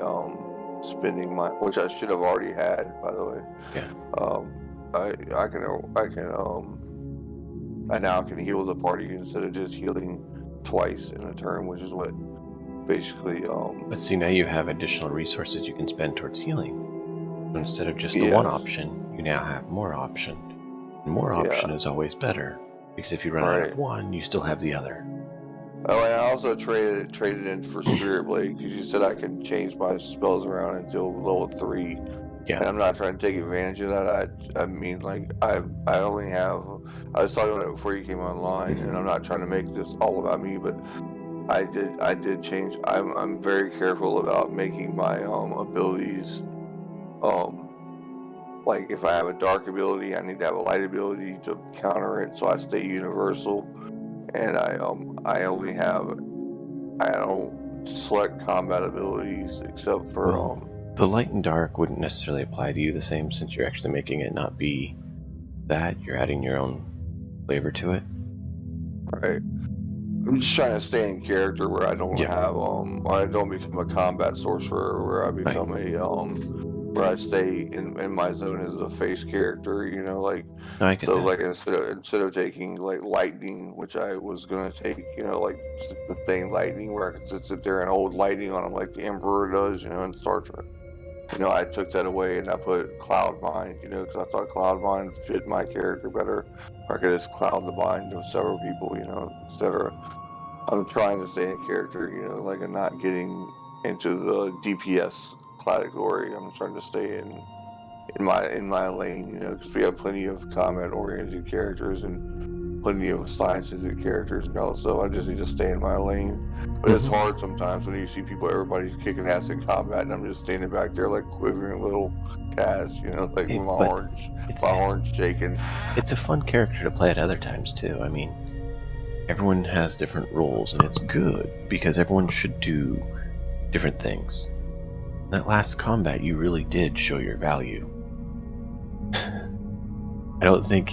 [SPEAKER 3] which I should have already had, by the way.
[SPEAKER 1] Yeah.
[SPEAKER 3] I now can heal the party instead of just healing twice in a turn, which is what basically
[SPEAKER 1] But see, now you have additional resources you can spend towards healing. So instead of just the one option, you now have more option. And more option is always better, because if you run out of one, you still have the other.
[SPEAKER 3] Oh, and I also traded in for Spirit Blade, because you said I can change my spells around until level 3.
[SPEAKER 1] Yeah.
[SPEAKER 3] And I'm not trying to take advantage of that. I mean, like, I only have, I was talking about it before you came online, and I'm not trying to make this all about me, but I did change. I'm very careful about making my abilities, like if I have a dark ability, I need to have a light ability to counter it, so I stay universal. And I don't select combat abilities except for
[SPEAKER 1] the light and dark wouldn't necessarily apply to you the same, since you're actually making it not be that. You're adding your own flavor to it.
[SPEAKER 3] Right. I'm just trying to stay in character where I don't have or I don't become a combat sorcerer, where I become where I stay in my zone as a face character, you know, like like instead of taking like lightning, which I was gonna take, you know, like sustained lightning, where I could sit there and hold lightning on them like the Emperor does, you know, in Star Trek. I took that away and I put cloud mind, because I thought cloud mind fit my character better. I could just cloud the mind of several people, etc. I'm trying to stay in character, like I'm not getting into the DPS category. I'm trying to stay in my lane, because we have plenty of combat oriented characters and plenty of scientific characters and all. So I just need to stay in my lane. But it's hard sometimes when you see everybody's kicking ass in combat, and I'm just standing back there like quivering little cats, like with my horns shaking.
[SPEAKER 1] It's a fun character to play at other times too. I mean, everyone has different roles, and it's good because everyone should do different things. That last combat, you really did show your value. I don't think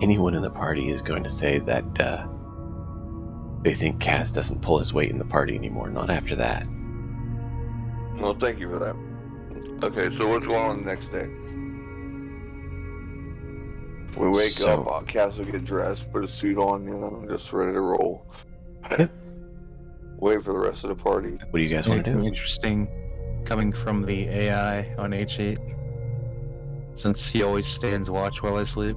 [SPEAKER 1] anyone in the party is going to say that they think Kaz doesn't pull his weight in the party anymore. Not after that.
[SPEAKER 3] Well, thank you for that. Okay, so what's going on the next day? We wake up, Kaz will get dressed, put a suit on, just ready to roll.
[SPEAKER 1] Yep.
[SPEAKER 3] Wait for the rest of the party.
[SPEAKER 1] What do you guys want to do?
[SPEAKER 2] Interesting coming from the AI on H8, since he always stands watch while I sleep.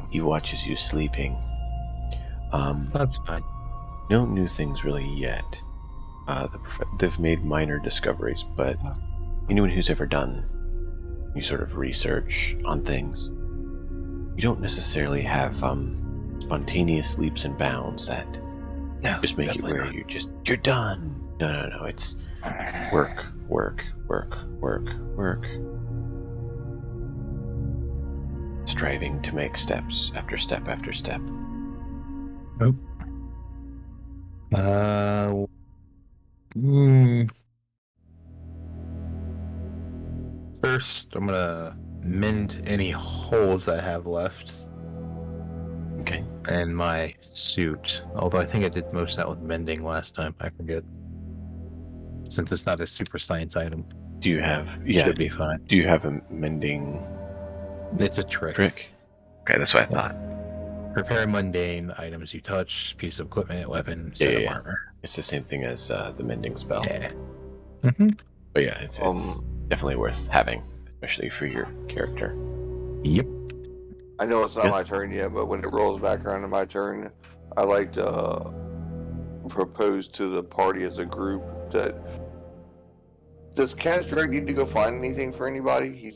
[SPEAKER 1] He watches you sleeping.
[SPEAKER 2] That's fine.
[SPEAKER 1] No new things really yet. They've made minor discoveries, but anyone who's ever done any sort of research on things, you don't necessarily have spontaneous leaps and bounds that just make it where you're done. No. It's work. Striving to make steps after step after step.
[SPEAKER 2] Nope. First, I'm gonna mend any holes I have left.
[SPEAKER 1] Okay.
[SPEAKER 2] And my suit. Although I think I did most of that with mending last time. I forget. Since it's not a super science item.
[SPEAKER 1] Do you have...
[SPEAKER 2] Should be fine.
[SPEAKER 1] Do you have a mending...
[SPEAKER 2] It's a trick.
[SPEAKER 1] Okay, that's what I thought.
[SPEAKER 2] Repair mundane items you touch, piece of equipment, weapon, set of armor.
[SPEAKER 1] It's the same thing as the mending spell.
[SPEAKER 2] Yeah.
[SPEAKER 1] But yeah, it's definitely worth having, especially for your character.
[SPEAKER 2] Yep.
[SPEAKER 3] I know it's not my turn yet, but when it rolls back around to my turn, I like to propose to the party as a group that... Does Catstrike need to go find anything for anybody? He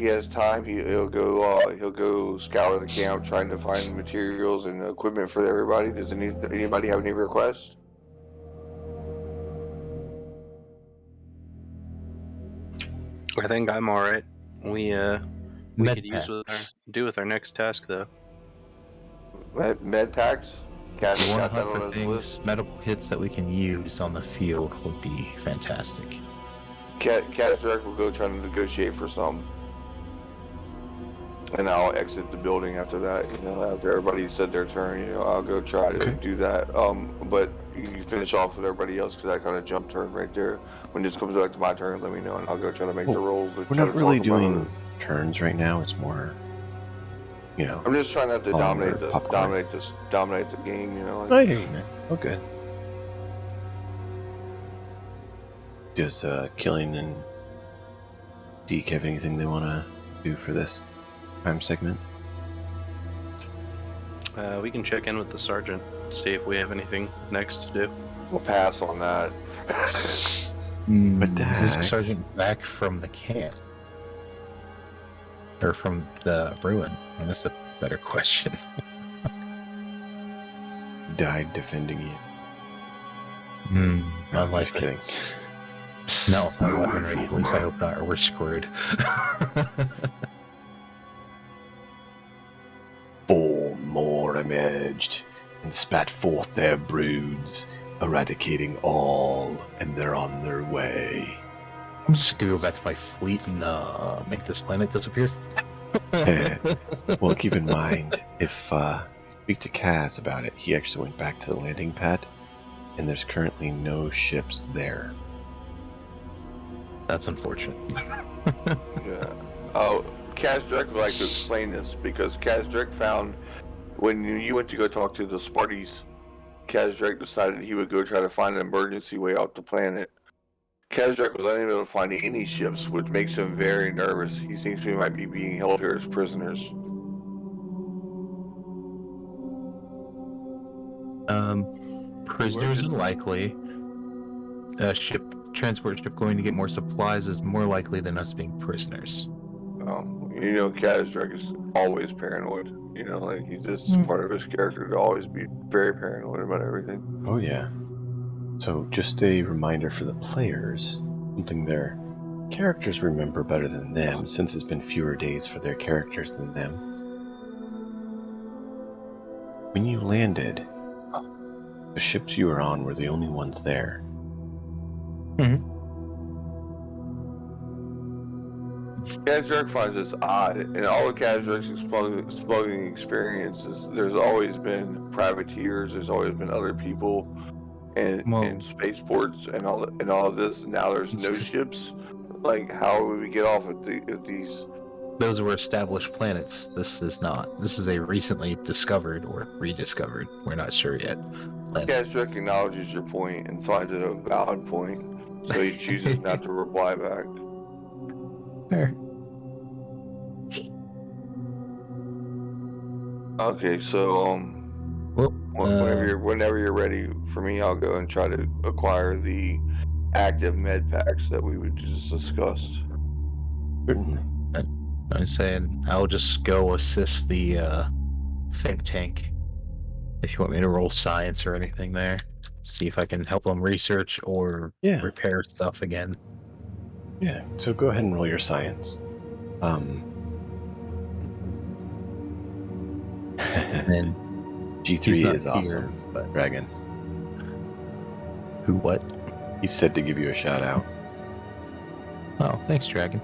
[SPEAKER 3] has time. He'll go scour the camp trying to find materials and equipment for everybody. Does anybody have any requests?
[SPEAKER 4] I think I'm all right. We
[SPEAKER 2] Med
[SPEAKER 4] could
[SPEAKER 2] packs.
[SPEAKER 4] do with our next task though.
[SPEAKER 3] Med packs. Cass
[SPEAKER 2] You want
[SPEAKER 3] got
[SPEAKER 2] to
[SPEAKER 3] that
[SPEAKER 2] hunt
[SPEAKER 3] on
[SPEAKER 2] for
[SPEAKER 3] his
[SPEAKER 2] things,
[SPEAKER 3] list.
[SPEAKER 2] medical kits that we can use on the field would be fantastic.
[SPEAKER 3] Catstrike will go try to negotiate for some. And I'll exit the building after that. After everybody said their turn, I'll go try to do that. But you finish off with everybody else because I kind of jump turn right there. When this comes back to my turn, let me know, and I'll go try to make the rolls.
[SPEAKER 1] We're not really doing turns right now. It's more,
[SPEAKER 3] I'm just trying not to dominate the game.
[SPEAKER 1] I hear you, man. Okay. Does Killing and Deke have anything they want to do for this time segment?
[SPEAKER 4] We can check in with the sergeant, see if we have anything next to do.
[SPEAKER 3] We'll pass on that.
[SPEAKER 1] But
[SPEAKER 2] Is the sergeant back from the camp? Or from the ruin? That's a better question.
[SPEAKER 1] Died defending you.
[SPEAKER 2] I'm
[SPEAKER 1] just kidding.
[SPEAKER 2] No, not weaponry. At least I hope not, or we're screwed.
[SPEAKER 1] 4 more emerged and spat forth their broods, eradicating all, and they're on their way.
[SPEAKER 2] I'm just gonna go back to my fleet and make this planet disappear.
[SPEAKER 1] Well, keep in mind, if speak to Kaz about it, he actually went back to the landing pad, and there's currently no ships there.
[SPEAKER 2] That's unfortunate.
[SPEAKER 3] Yeah. Oh, Catstrike would like to explain this because Catstrike found when you went to go talk to the Sparties, Catstrike decided he would go try to find an emergency way off the planet. Kazrak was unable to find any ships, which makes him very nervous. He thinks we might be being held here as prisoners.
[SPEAKER 2] Prisoners unlikely. A transport ship going to get more supplies is more likely than us being prisoners.
[SPEAKER 3] You know, Kazrak is always paranoid. You know, like he's just part of his character to always be very paranoid about everything.
[SPEAKER 1] Oh yeah. So just a reminder for the players, something their characters remember better than them, since it's been fewer days for their characters than them. When you landed, the ships you were on were the only ones there.
[SPEAKER 3] Kazrak finds this odd. In all of Kazrak's exploding experiences, there's always been privateers, there's always been other people, and spaceports and all of this. Now there's no ships. Like, how would we get off at these?
[SPEAKER 2] Those were established planets. This is not. This is a recently discovered or rediscovered, we're not sure yet, planet.
[SPEAKER 3] Kazrak acknowledges your point and finds it a valid point, so he chooses not to reply back.
[SPEAKER 2] Fair.
[SPEAKER 3] Okay, so
[SPEAKER 2] Well,
[SPEAKER 3] whenever you're ready for me, I'll go and try to acquire the active med packs that we just discussed.
[SPEAKER 1] Certainly.
[SPEAKER 2] I'm saying I'll just go assist the think tank. If you want me to roll science or anything there, see if I can help them research or repair stuff again.
[SPEAKER 1] Yeah, so go ahead and roll your science.
[SPEAKER 2] And
[SPEAKER 1] G3 is awesome,
[SPEAKER 2] here, but
[SPEAKER 1] Dragon.
[SPEAKER 2] Who, what?
[SPEAKER 1] He said to give you a shout out.
[SPEAKER 2] Oh, thanks, Dragon.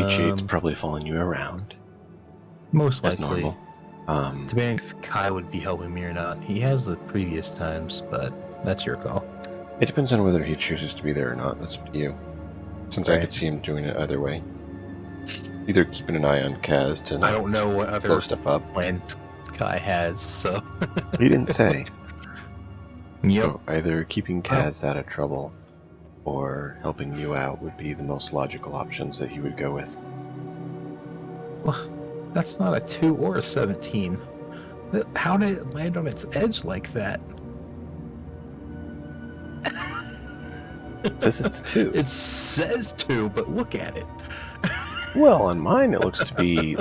[SPEAKER 1] Shade's probably following you around.
[SPEAKER 2] Most
[SPEAKER 1] That's
[SPEAKER 2] likely.
[SPEAKER 1] normal.
[SPEAKER 2] Depending if Kai would be helping me or not. He has the previous times, but that's your call.
[SPEAKER 1] It depends on whether he chooses to be there or not. That's up to you. Since I could see him doing it either way. Either keeping an eye on Kaz to
[SPEAKER 2] I don't know what other
[SPEAKER 1] blow stuff up.
[SPEAKER 2] plans Kai has, so...
[SPEAKER 1] He didn't say.
[SPEAKER 2] Yep.
[SPEAKER 1] So either keeping Kaz out of trouble or helping you out would be the most logical options that he would go with.
[SPEAKER 2] Well, that's not a 2 or a 17. How did it land on its edge like that?
[SPEAKER 1] It says it's 2.
[SPEAKER 2] It says 2, but look at it.
[SPEAKER 1] Well, on mine it looks to be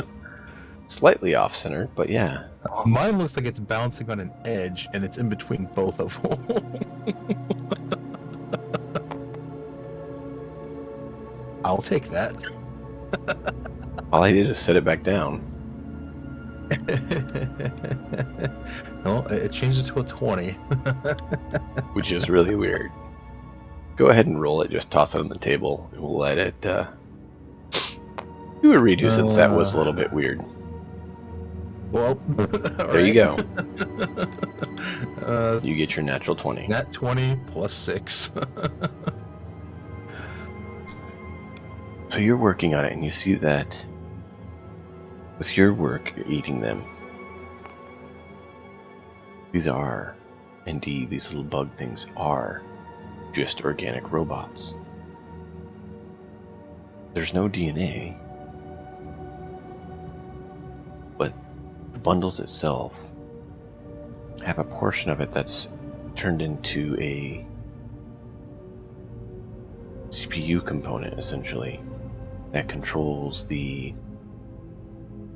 [SPEAKER 1] slightly off-center, but yeah.
[SPEAKER 2] Mine looks like it's bouncing on an edge, and it's in between both of them. I'll take that.
[SPEAKER 1] All I did is set it back down.
[SPEAKER 2] Well, it changed it to a 20.
[SPEAKER 1] Which is really weird. Go ahead and roll it, just toss it on the table, and we'll let it do a redo since that was a little bit weird.
[SPEAKER 2] Well,
[SPEAKER 1] there you go. You get your natural 20.
[SPEAKER 2] Nat 20 plus 6.
[SPEAKER 1] So you're working on it, and you see that with your work, you're eating them. These are, indeed, these little bug things are just organic robots. There's no DNA, but the bundles itself have a portion of it that's turned into a CPU component, essentially, that controls the,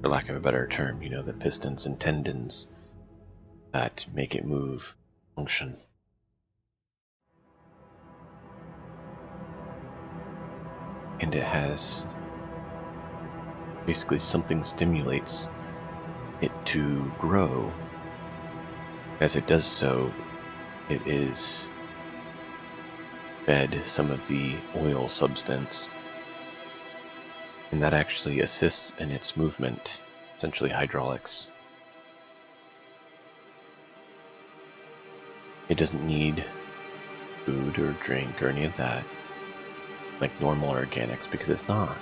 [SPEAKER 1] for lack of a better term, the pistons and tendons that make it move, function. And it has basically something stimulates it to grow. As it does so, it is fed some of the oil substance, and that actually assists in its movement, essentially hydraulics. It doesn't need food or drink or any of that, like normal organics, because it's not.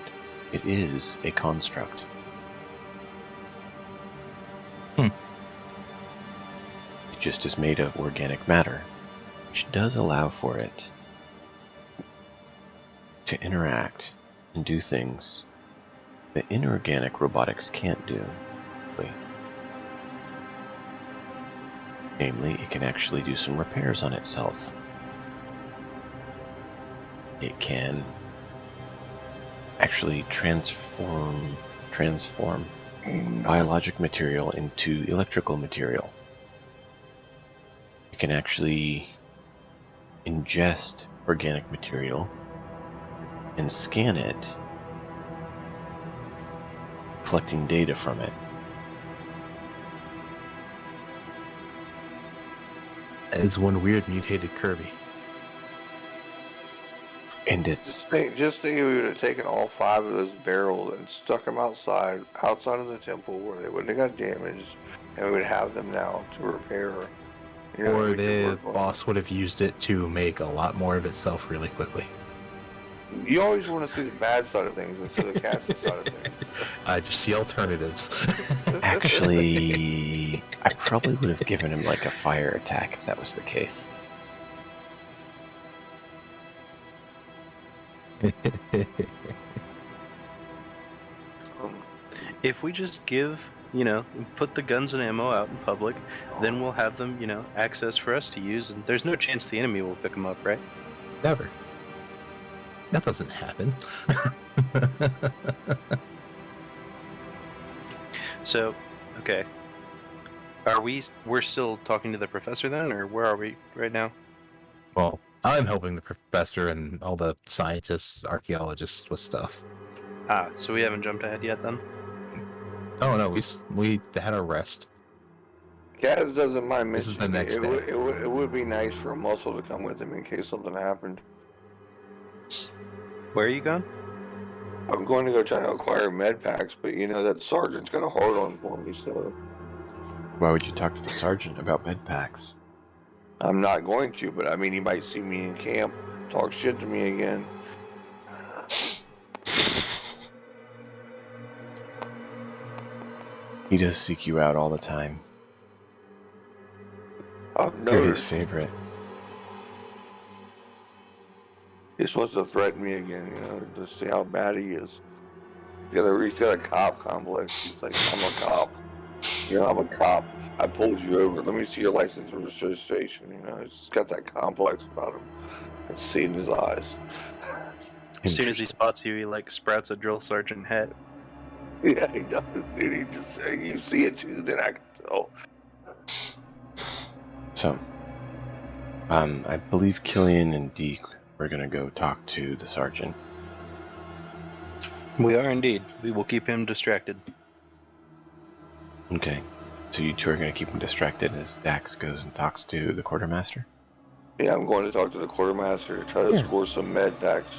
[SPEAKER 1] It is a construct. It just is made of organic matter, which does allow for it to interact and do things that inorganic robotics can't do. Namely, it can actually do some repairs on itself. It can actually transform biologic material into electrical material. It can actually ingest organic material and scan it, collecting data from it.
[SPEAKER 2] As one weird mutated Kirby.
[SPEAKER 1] And it's
[SPEAKER 3] Just think if we would have taken all 5 of those barrels and stuck them outside of the temple where they wouldn't have got damaged, and we would have them now to repair.
[SPEAKER 2] Or the boss would have used it to make a lot more of itself really quickly.
[SPEAKER 3] You always want to see the bad side of things instead of the casting side of things.
[SPEAKER 2] I just see alternatives.
[SPEAKER 1] actually, I probably would have given him like a fire attack if that was the case.
[SPEAKER 4] If we just give, put the guns and ammo out in public, then we'll have them, access for us to use, and there's no chance the enemy will pick them up, right?
[SPEAKER 2] Never. That doesn't happen.
[SPEAKER 4] So, okay. We're still talking to the professor then, or where are we right now?
[SPEAKER 2] Well, I'm helping the professor and all the scientists, archaeologists with stuff.
[SPEAKER 4] So we haven't jumped ahead yet then?
[SPEAKER 2] Oh no, we had a rest.
[SPEAKER 3] Kaz doesn't mind
[SPEAKER 2] This is
[SPEAKER 3] mentioning
[SPEAKER 2] the next
[SPEAKER 3] it.
[SPEAKER 2] day.
[SPEAKER 3] It would be nice for a muscle to come with him in case something happened.
[SPEAKER 4] Where are you going?
[SPEAKER 3] I'm going to go try to acquire med packs, but that sergeant's got a hard on for me, so
[SPEAKER 1] Why would you talk to the sergeant about med packs?
[SPEAKER 3] I'm not going to. But I mean, he might see me in camp, talk shit to me again.
[SPEAKER 1] He does seek you out all the time.
[SPEAKER 3] I've
[SPEAKER 1] You're his
[SPEAKER 3] noticed.
[SPEAKER 1] favorite.
[SPEAKER 3] He just wants to threaten me again, to see how bad he is. He's got a cop complex. He's like, I'm a cop. I'm a cop. I pulled you over. Let me see your license and registration. He's got that complex about him. I can see it in his eyes.
[SPEAKER 4] As soon as he spots you, he sprouts a drill sergeant hat.
[SPEAKER 3] Yeah, he does. Dude, he just, you see it too, then I can tell.
[SPEAKER 1] So, I believe Killian and Deke are going to go talk to the sergeant.
[SPEAKER 4] We are indeed. We will keep him distracted.
[SPEAKER 1] Okay. So you two are going to keep him distracted as Dax goes and talks to the quartermaster?
[SPEAKER 3] Yeah, I'm going to talk to the quartermaster to try to score some med packs.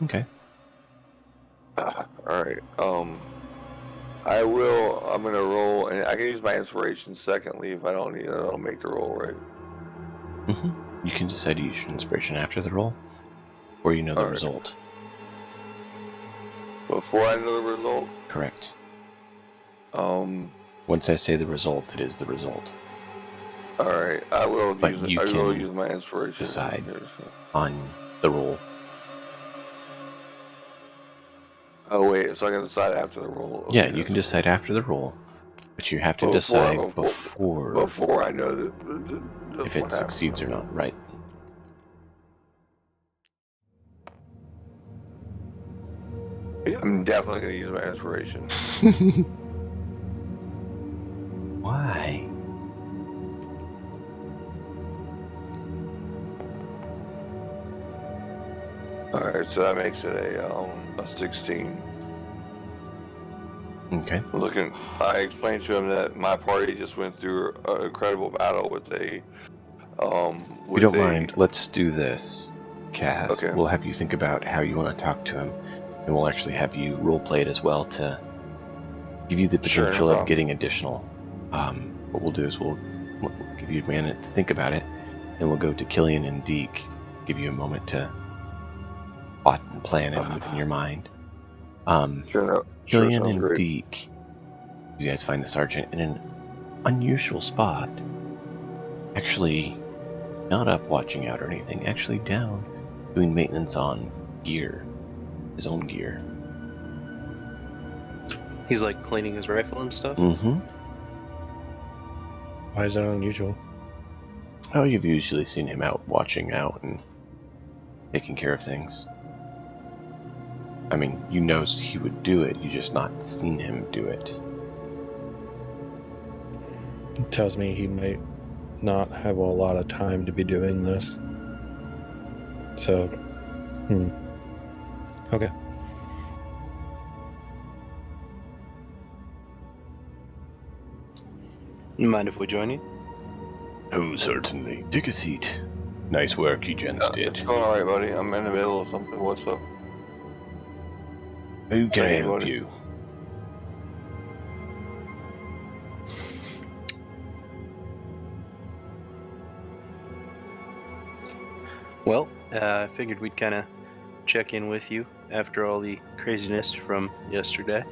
[SPEAKER 1] Okay.
[SPEAKER 3] Alright, I'm going to roll, and I can use my inspiration secondly if I don't need it. I'll make the roll, right?
[SPEAKER 1] You can decide to use your inspiration after the roll, or the
[SPEAKER 3] Alright.
[SPEAKER 1] result.
[SPEAKER 3] Before I know the result?
[SPEAKER 1] Correct.
[SPEAKER 3] Um,
[SPEAKER 1] Once I say the result, it is the result.
[SPEAKER 3] Alright, I will
[SPEAKER 1] But
[SPEAKER 3] use
[SPEAKER 1] you
[SPEAKER 3] I will
[SPEAKER 1] can
[SPEAKER 3] use my inspiration.
[SPEAKER 1] decide. On the roll.
[SPEAKER 3] Oh wait, so I can decide after the roll.
[SPEAKER 1] Yeah,
[SPEAKER 3] Okay,
[SPEAKER 1] you can
[SPEAKER 3] that's
[SPEAKER 1] decide after the roll, but you have to
[SPEAKER 3] Before-
[SPEAKER 1] decide
[SPEAKER 3] before-
[SPEAKER 1] before
[SPEAKER 3] before I know that
[SPEAKER 1] if it succeeds or not, right?
[SPEAKER 3] Yeah, I'm definitely going to use my inspiration.
[SPEAKER 1] Why?
[SPEAKER 3] Alright, so that makes it a 16.
[SPEAKER 1] Okay.
[SPEAKER 3] I explained to him that my party just went through an incredible battle with a
[SPEAKER 1] If you don't mind, let's do this, Cass.
[SPEAKER 3] Okay.
[SPEAKER 1] We'll have you think about how you want to talk to him, and we'll actually have you roleplay it as well to give you the
[SPEAKER 3] Sure, no
[SPEAKER 1] potential of
[SPEAKER 3] problem.
[SPEAKER 1] getting additional. What we'll do is we'll give you a minute to think about it, and we'll go to Killian and Deke, give you a moment to plot and plan it within your mind.
[SPEAKER 3] Sure,
[SPEAKER 1] Killian
[SPEAKER 3] sounds
[SPEAKER 1] and
[SPEAKER 3] great.
[SPEAKER 1] Deke, you guys find the sergeant in an unusual spot. Actually, not up watching out or anything. Actually down doing maintenance on gear. His own gear.
[SPEAKER 4] He's like cleaning his rifle and stuff.
[SPEAKER 1] Mm-hmm.
[SPEAKER 5] Why is that unusual?
[SPEAKER 1] Oh, you've usually seen him out watching out and taking care of things. I mean, you know he would do it, you just not seen him do it.
[SPEAKER 5] It tells me he might not have a lot of time to be doing this. So, okay.
[SPEAKER 4] Mind if we join you?
[SPEAKER 1] Oh, certainly. Take a seat. Nice work you gents
[SPEAKER 3] It's
[SPEAKER 1] did.
[SPEAKER 3] going alright, buddy. I'm in the middle of something. What's up?
[SPEAKER 1] Who can I
[SPEAKER 3] Hey,
[SPEAKER 1] help
[SPEAKER 3] buddy.
[SPEAKER 1] you?
[SPEAKER 4] Well, I figured we'd kind of check in with you after all the craziness from yesterday.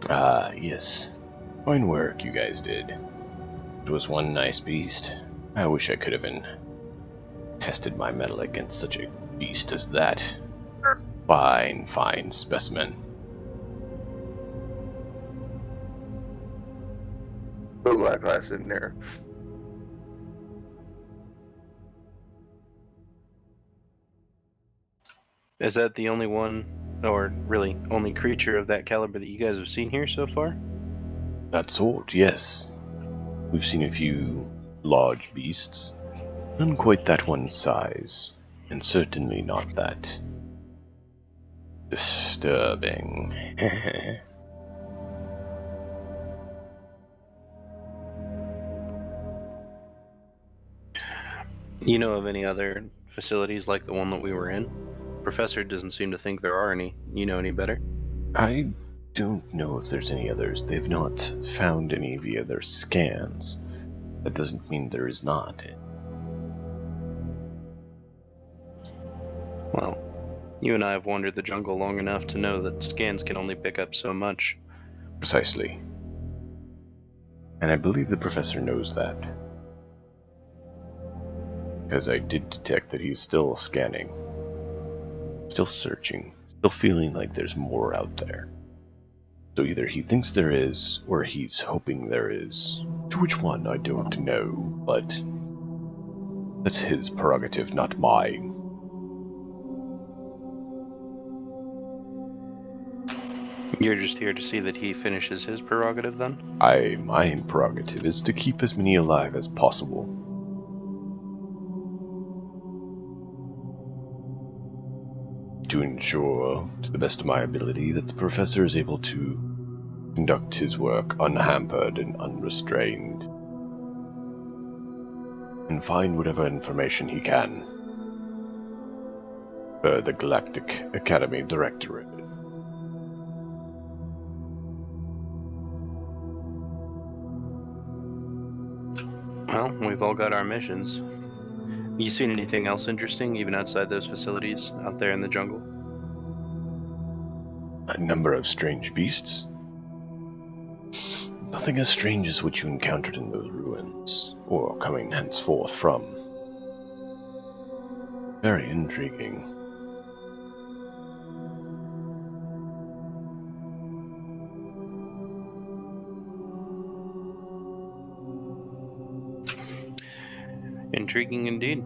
[SPEAKER 1] Ah, yes. Fine work you guys did. It was one nice beast. I wish I could have tested my mettle against such a beast as that. Fine specimen.
[SPEAKER 3] Put my glass in there.
[SPEAKER 4] Is that the only one, or really only creature of that caliber that you guys have seen here so far?
[SPEAKER 1] That sort, yes. We've seen a few large beasts. None quite that one size, and certainly not that disturbing.
[SPEAKER 4] You know of any other facilities like the one that we were in? Professor doesn't seem to think there are any. You know any better?
[SPEAKER 1] I don't know if there's any others. They've not found any via their scans. That doesn't mean there is not.
[SPEAKER 4] Well, you and I have wandered the jungle long enough to know that scans can only pick up so much.
[SPEAKER 1] Precisely. And I believe the professor knows that. Because I did detect that he's still scanning. Still searching. Still feeling like there's more out there. So either he thinks there is, or he's hoping there is. To which one, I don't know, but that's his prerogative, not mine.
[SPEAKER 4] You're just here to see that he finishes his prerogative, then?
[SPEAKER 1] My prerogative is to keep as many alive as possible. To ensure, to the best of my ability, that the professor is able to conduct his work unhampered and unrestrained, and find whatever information he can for the Galactic Academy Directorate.
[SPEAKER 4] Well, we've all got our missions. You seen anything else interesting, even outside those facilities, out there in the jungle?
[SPEAKER 1] A number of strange beasts. Nothing as strange as what you encountered in those ruins, or coming henceforth from. Very intriguing.
[SPEAKER 4] Intriguing indeed.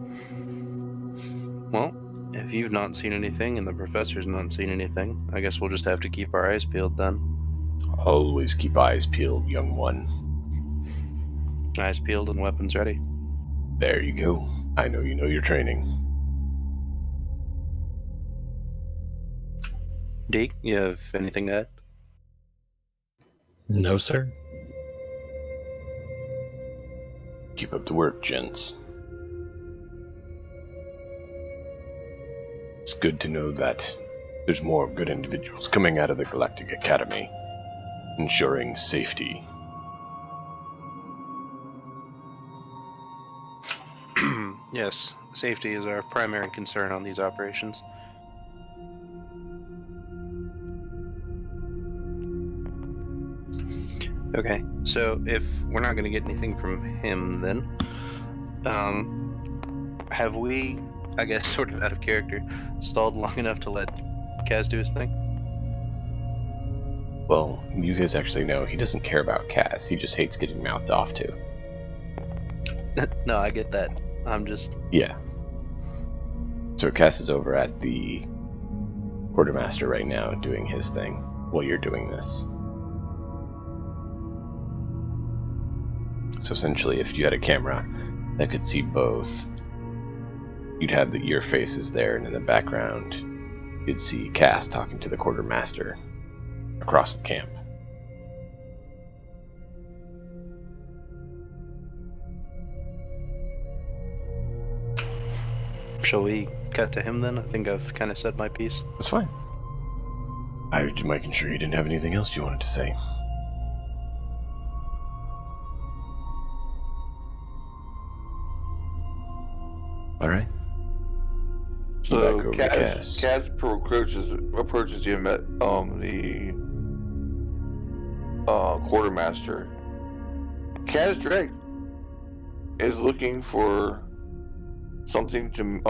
[SPEAKER 4] Well, if you've not seen anything and the professor's not seen anything, I guess we'll just have to keep our eyes peeled then.
[SPEAKER 1] Always keep eyes peeled, young one.
[SPEAKER 4] Eyes peeled and weapons ready.
[SPEAKER 1] There you go. I know you know your training.
[SPEAKER 4] Deke, you have anything to add?
[SPEAKER 5] No, sir.
[SPEAKER 1] Keep up the work, gents. It's good to know that there's more good individuals coming out of the Galactic Academy, ensuring safety.
[SPEAKER 4] Yes, safety is our primary concern on these operations. Okay, so if we're not going to get anything from him, then have we, I guess, sort of out of character, stalled long enough to let Kaz do his thing?
[SPEAKER 1] Well, you guys actually know he doesn't care about Cass. He just hates getting mouthed off to.
[SPEAKER 4] No, I get that. I'm just...
[SPEAKER 1] Yeah. So Cass is over at the quartermaster right now doing his thing while you're doing this. So essentially, if you had a camera that could see both, you'd have your faces there, and in the background, you'd see Cass talking to the quartermaster across the camp.
[SPEAKER 4] Shall we cut to him then? I think I've kind of said my piece.
[SPEAKER 1] That's fine. I was making sure you didn't have anything else you wanted to say. All right.
[SPEAKER 3] So
[SPEAKER 1] Back over to Cass.
[SPEAKER 3] Kaz approaches you at the quartermaster. Kaz Drake is looking for something to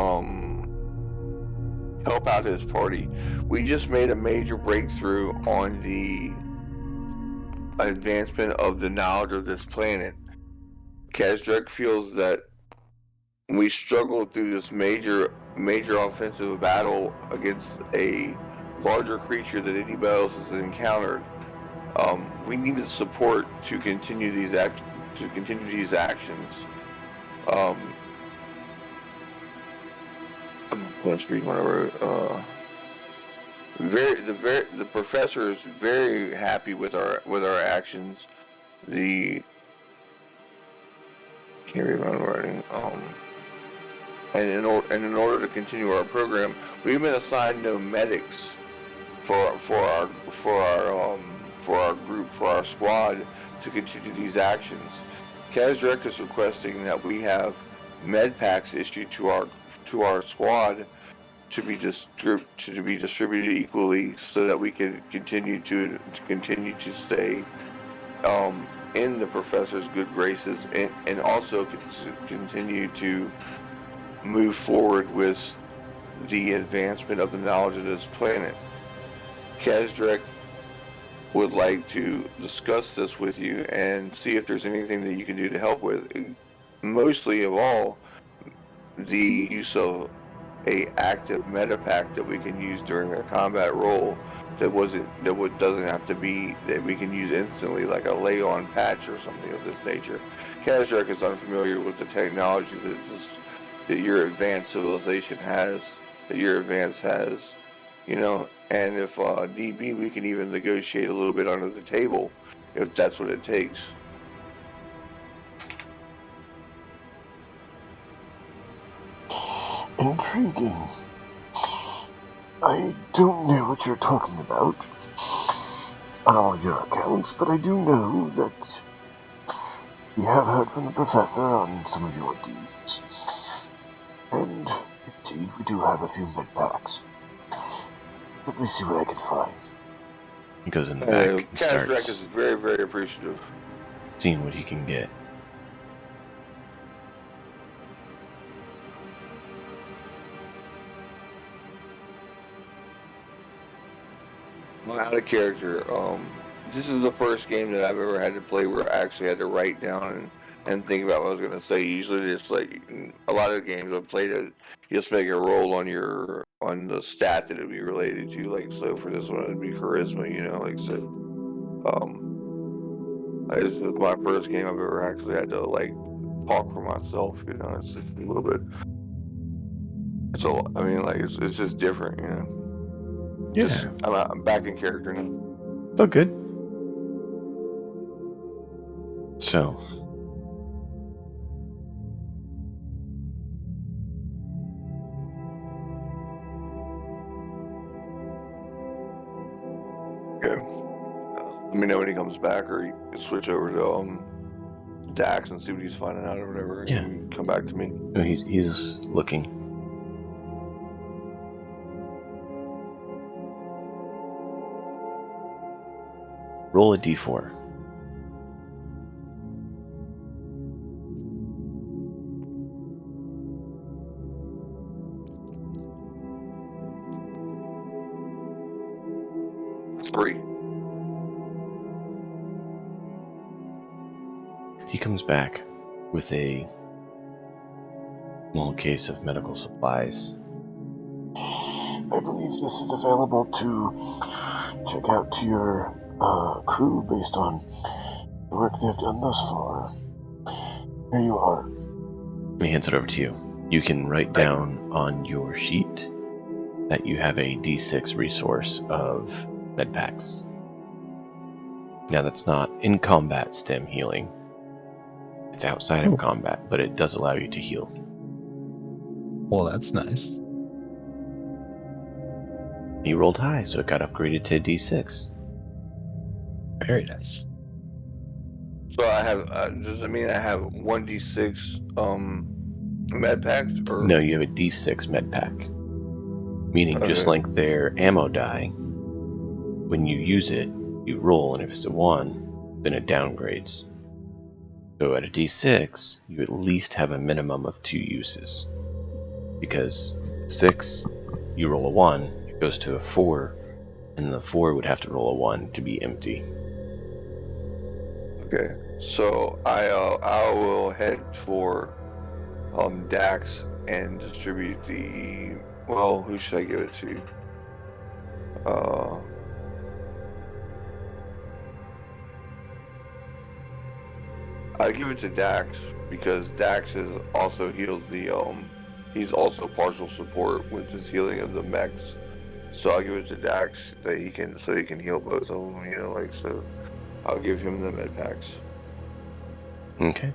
[SPEAKER 3] help out his party. We just made a major breakthrough on the advancement of the knowledge of this planet. Kaz Drake feels that we struggled through this major offensive battle against a larger creature that anybody else has encountered. We needed support to continue these actions. Let's read what I wrote. The professor is very happy with our actions. Can't read my writing. And in order to continue our program, we've been assigned no medics for our group, for our squad, to continue these actions. Kaz is requesting that we have med packs issued to our squad to be distributed equally, so that we can continue to stay in the professor's good graces, and also continue to move forward with the advancement of the knowledge of this planet. Kaz would like to discuss this with you and see if there's anything that you can do to help with. Mostly of all, the use of a active metapack that we can use during a combat role doesn't have to be that we can use instantly, like a lay-on patch or something of this nature. Kaz is unfamiliar with the technology that your advanced civilization has, and if need be, we can even negotiate a little bit under the table, if that's what it takes.
[SPEAKER 6] Intriguing. I don't know what you're talking about on all your accounts, but I do know that we have heard from the professor on some of your deeds. And indeed, we do have a few med packs. Let me see what I can find.
[SPEAKER 1] He goes in the back and
[SPEAKER 3] Kaz is
[SPEAKER 1] starts
[SPEAKER 3] very, very appreciative.
[SPEAKER 1] seeing what he can get.
[SPEAKER 3] Out of character. This is the first game that I've ever had to play where I actually had to write down and think about what I was going to say. Usually, it's like a lot of games I've played, you just make a roll on the stat that it'd be related to. Like, so for this one, it'd be charisma. Like, so. This is my first game I've ever actually had to talk for myself. It's just a little bit. It's just different.
[SPEAKER 1] Yeah.
[SPEAKER 3] I'm back in character now.
[SPEAKER 1] It's all good. So,
[SPEAKER 3] Okay. Let me know when he comes back, or you can switch over to Dax and see what he's finding out or whatever, and
[SPEAKER 1] Yeah.
[SPEAKER 3] then come back to me.
[SPEAKER 1] no, he's looking. Roll a d4.
[SPEAKER 3] 3.
[SPEAKER 1] He comes back with a small case of medical supplies.
[SPEAKER 6] I believe this is available to check out to your crew based on the work they've done thus far. Here you are.
[SPEAKER 1] He hands it over to you. You can write down on your sheet that you have a D6 resource of med packs. Now that's not in combat stem healing. It's outside of combat, but it does allow you to heal.
[SPEAKER 2] Well, that's nice.
[SPEAKER 1] He rolled high, so it got upgraded to D6.
[SPEAKER 2] Very nice.
[SPEAKER 3] So I have, does it mean I have 1d6 med packs? Or?
[SPEAKER 1] No, you have a D6 med pack. Meaning, just like their ammo die, when you use it, you roll, and if it's a 1, then it downgrades. So at a D6, you at least have a minimum of 2 uses. Because 6, you roll a 1, it goes to a 4, and the 4 would have to roll a 1 to be empty.
[SPEAKER 3] Okay, so I will head for Dax and distribute the. Well, who should I give it to? I give it to Dax because Dax also heals the he's also partial support with his healing of the mechs. So I'll give it to Dax that he can heal both of them, so I'll give him the med packs.
[SPEAKER 1] Okay.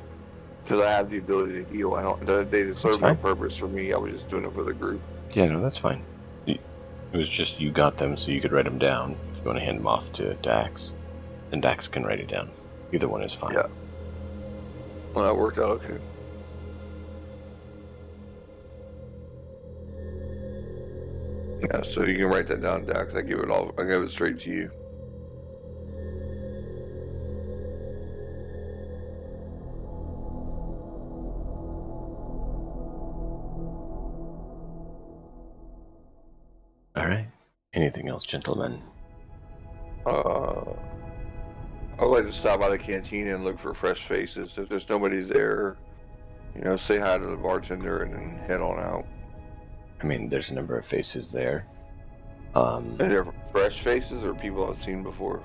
[SPEAKER 3] Because I have the ability to heal. They serve no purpose for me. I was just doing it for the group.
[SPEAKER 1] Yeah, no, that's fine. It was just you got them so you could write them down. If you want to hand them off to Dax, then Dax can write it down. Either one is fine.
[SPEAKER 3] Yeah. Well, that worked out okay. Yeah, so you can write that down, Dax. I give it straight to you.
[SPEAKER 1] Alright. Anything else, gentlemen?
[SPEAKER 3] I'd like to stop by the cantina and look for fresh faces. If there's nobody there, say hi to the bartender and then head on out.
[SPEAKER 1] I mean, there's a number of faces there.
[SPEAKER 3] Are there fresh faces or people I've seen before?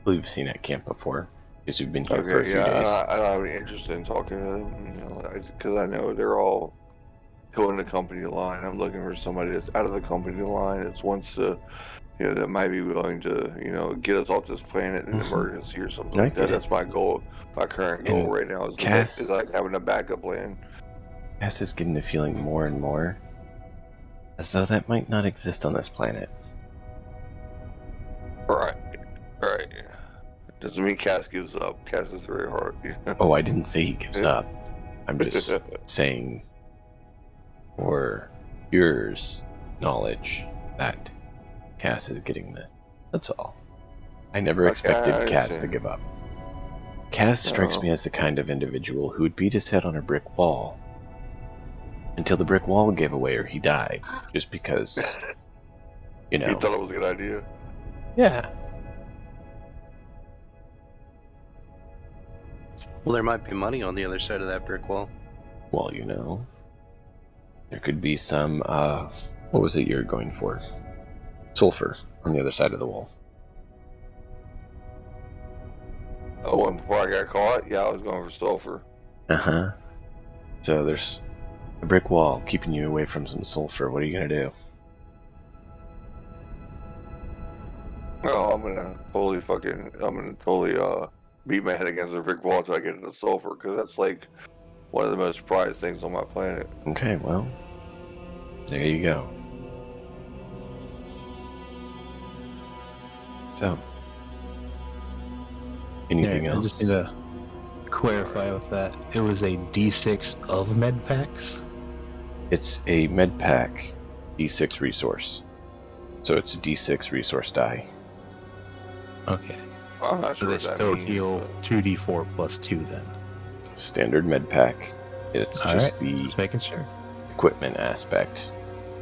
[SPEAKER 1] We've seen at camp before, because we've been here for a few days.
[SPEAKER 3] I don't have any interest in talking to them, because I know they're all going the company line. I'm looking for somebody that's out of the company line that wants to, that might be willing to, get us off this planet in an emergency or something like that. That's my goal. My current goal right now is like having a backup plan.
[SPEAKER 1] Cass is getting the feeling more and more as though that might not exist on this planet.
[SPEAKER 3] Right. Doesn't mean Cass gives up. Cass is very hard.
[SPEAKER 1] Oh, I didn't say he gives up. I'm just saying, for yours knowledge, that Cass is getting this. That's all. I never expected Cass to give up. Cass strikes me as the kind of individual who would beat his head on a brick wall until the brick wall gave away or he died, just because,
[SPEAKER 3] He thought it was a good idea?
[SPEAKER 1] Yeah.
[SPEAKER 4] Well, there might be money on the other side of that brick wall.
[SPEAKER 1] Well, there could be some, what was it you're going for? Sulfur on the other side of the wall.
[SPEAKER 3] Oh, and before I got caught? Yeah, I was going for sulfur.
[SPEAKER 1] Uh-huh. So there's a brick wall keeping you away from some sulfur. What are you going to do?
[SPEAKER 3] Oh, I'm gonna totally beat my head against the brick wall until I get into sulfur, because that's like one of the most prized things on my planet.
[SPEAKER 1] Okay, well, there you go. So, anything else?
[SPEAKER 2] I just need to clarify with that. It was a D6 of med packs?
[SPEAKER 1] It's a med pack D6 resource. So it's a D6 resource die.
[SPEAKER 2] Okay.
[SPEAKER 3] I'm not
[SPEAKER 2] So
[SPEAKER 3] sure
[SPEAKER 2] they
[SPEAKER 3] what that
[SPEAKER 2] still
[SPEAKER 3] means,
[SPEAKER 2] heal 2d4 plus 2 then.
[SPEAKER 1] Standard med pack. It's
[SPEAKER 2] All
[SPEAKER 1] just
[SPEAKER 2] right,
[SPEAKER 1] the
[SPEAKER 2] just making sure.
[SPEAKER 1] equipment aspect.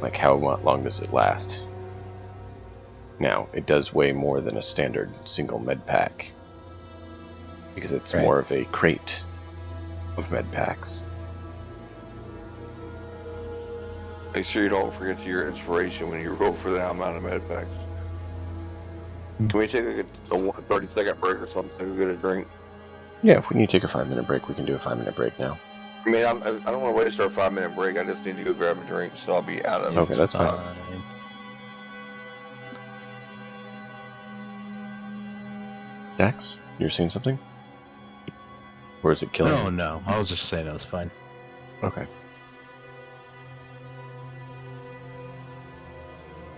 [SPEAKER 1] Like how long does it last? Now, it does weigh more than a standard single med pack, because it's
[SPEAKER 2] Right.
[SPEAKER 1] more of a crate of med packs.
[SPEAKER 3] Make sure you don't forget your inspiration when you roll for that amount of med packs. Can we take a 30-second break or something to get a drink?
[SPEAKER 1] Yeah, if we need to take a 5-minute break, we can do a 5-minute break now.
[SPEAKER 3] I mean, I don't want to waste our 5-minute break. I just need to go grab a drink, so I'll be out of.
[SPEAKER 1] Okay, that's fine. Dax, you're saying something? Or is it killing
[SPEAKER 2] No,
[SPEAKER 1] you?
[SPEAKER 2] no. I was just saying that was fine.
[SPEAKER 1] Okay.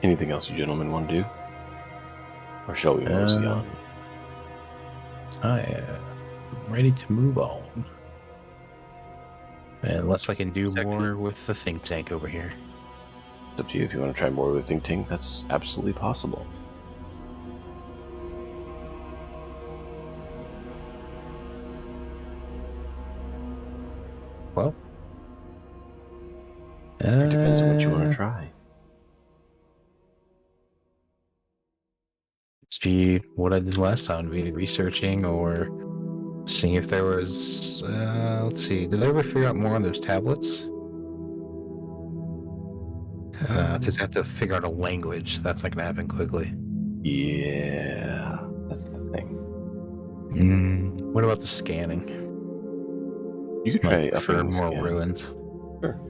[SPEAKER 1] Anything else you gentlemen want to do? Or shall we mosey on?
[SPEAKER 2] I am ready to move on. Unless I can do more with the think tank over here.
[SPEAKER 1] It's up to you. If you want to try more with Think Tank, that's absolutely possible.
[SPEAKER 2] Well,
[SPEAKER 1] It depends on what you want to try.
[SPEAKER 2] It's be what I did last time, be researching or seeing if there was. Let's see. Did I ever figure out more on those tablets? Because I have to figure out a language. That's not going to happen quickly.
[SPEAKER 1] Yeah, that's the thing.
[SPEAKER 2] What about the scanning?
[SPEAKER 1] You could try
[SPEAKER 2] Like, for
[SPEAKER 1] upping the
[SPEAKER 2] more
[SPEAKER 1] scan.
[SPEAKER 2] ruins.
[SPEAKER 1] Sure.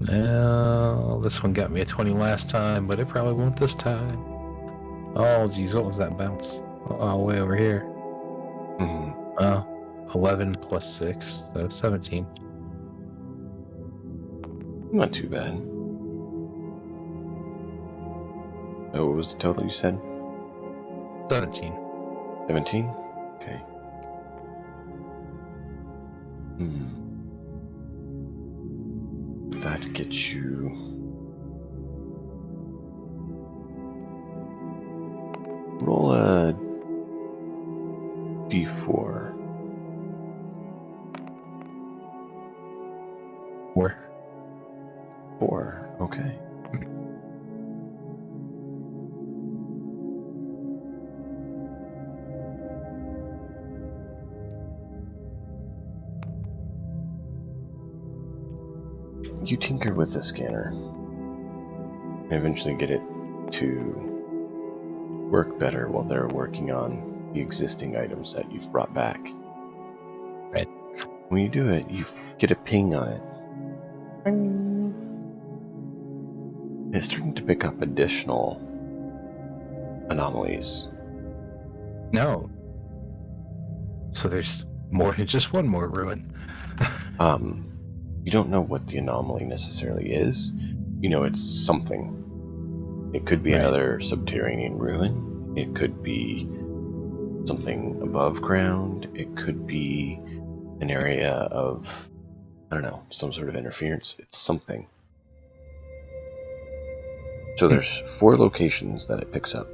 [SPEAKER 2] Well, this one got me a 20 last time, but it probably won't this time. Oh, geez, what was that bounce? Oh, way over here.
[SPEAKER 1] Mm-hmm.
[SPEAKER 2] 11 plus 6, so 17.
[SPEAKER 1] Not too bad. Oh, what was the total you said?
[SPEAKER 2] 17.
[SPEAKER 1] 17? Okay. That gets you... Roll a d4.
[SPEAKER 2] 4.
[SPEAKER 1] 4, okay. You tinker with the scanner and eventually get it to work better while they're working on the existing items that you've brought back.
[SPEAKER 2] Right.
[SPEAKER 1] When you do it, you get a ping on it. It's starting to pick up additional anomalies.
[SPEAKER 2] No. So there's more than just one more ruin.
[SPEAKER 1] You don't know what the anomaly necessarily is. You know it's something. It could be
[SPEAKER 2] Right.
[SPEAKER 1] another subterranean ruin. It could be something above ground. It could be an area of, I don't know, some sort of interference. It's something. So there's 4 locations that it picks up.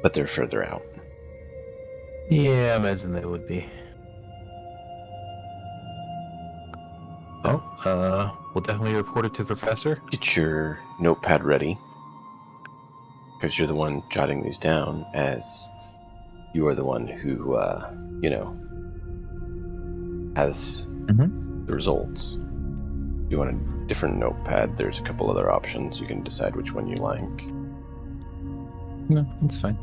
[SPEAKER 1] But they're further out.
[SPEAKER 2] Yeah, I imagine they would be. We'll definitely report it to the professor.
[SPEAKER 1] Get your notepad ready, because you're the one jotting these down, as you are the one who, has the results. If you want a different notepad, there's a couple other options. You can decide which one you like.
[SPEAKER 2] No, it's fine.